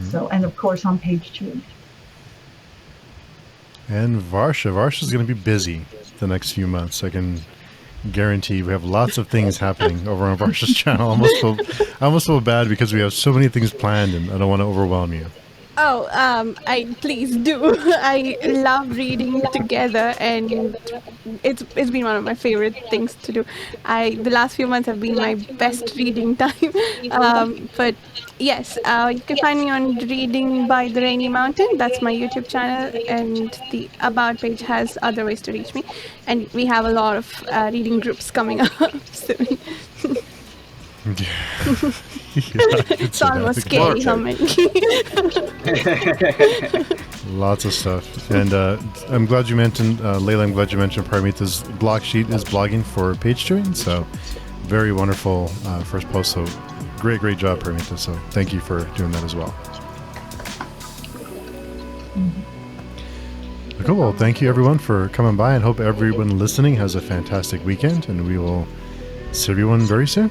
So, and of course on page 2. And Varsha. Varsha's going to be busy the next few months. I can guarantee we have lots of things happening over on Varsha's channel. I almost feel bad because we have so many things planned, and I don't want to overwhelm you. Oh, I please do. I love reading together, and it's been one of my favorite things to do. The last few months have been my best reading time. But yes, you can find me on Reading by the Rainy Mountain. That's my YouTube channel, and the About page has other ways to reach me. And we have a lot of reading groups coming up soon. It's almost scary how many. Lots of stuff. And I'm glad you mentioned, Layla, I'm glad you mentioned Paromita's blog. She is blogging for Page Chewing, so very wonderful first post. So great job, Paromita. So thank you for doing that as well. Cool. Well, thank you everyone for coming by, and hope everyone listening has a fantastic weekend, and we will see everyone very soon.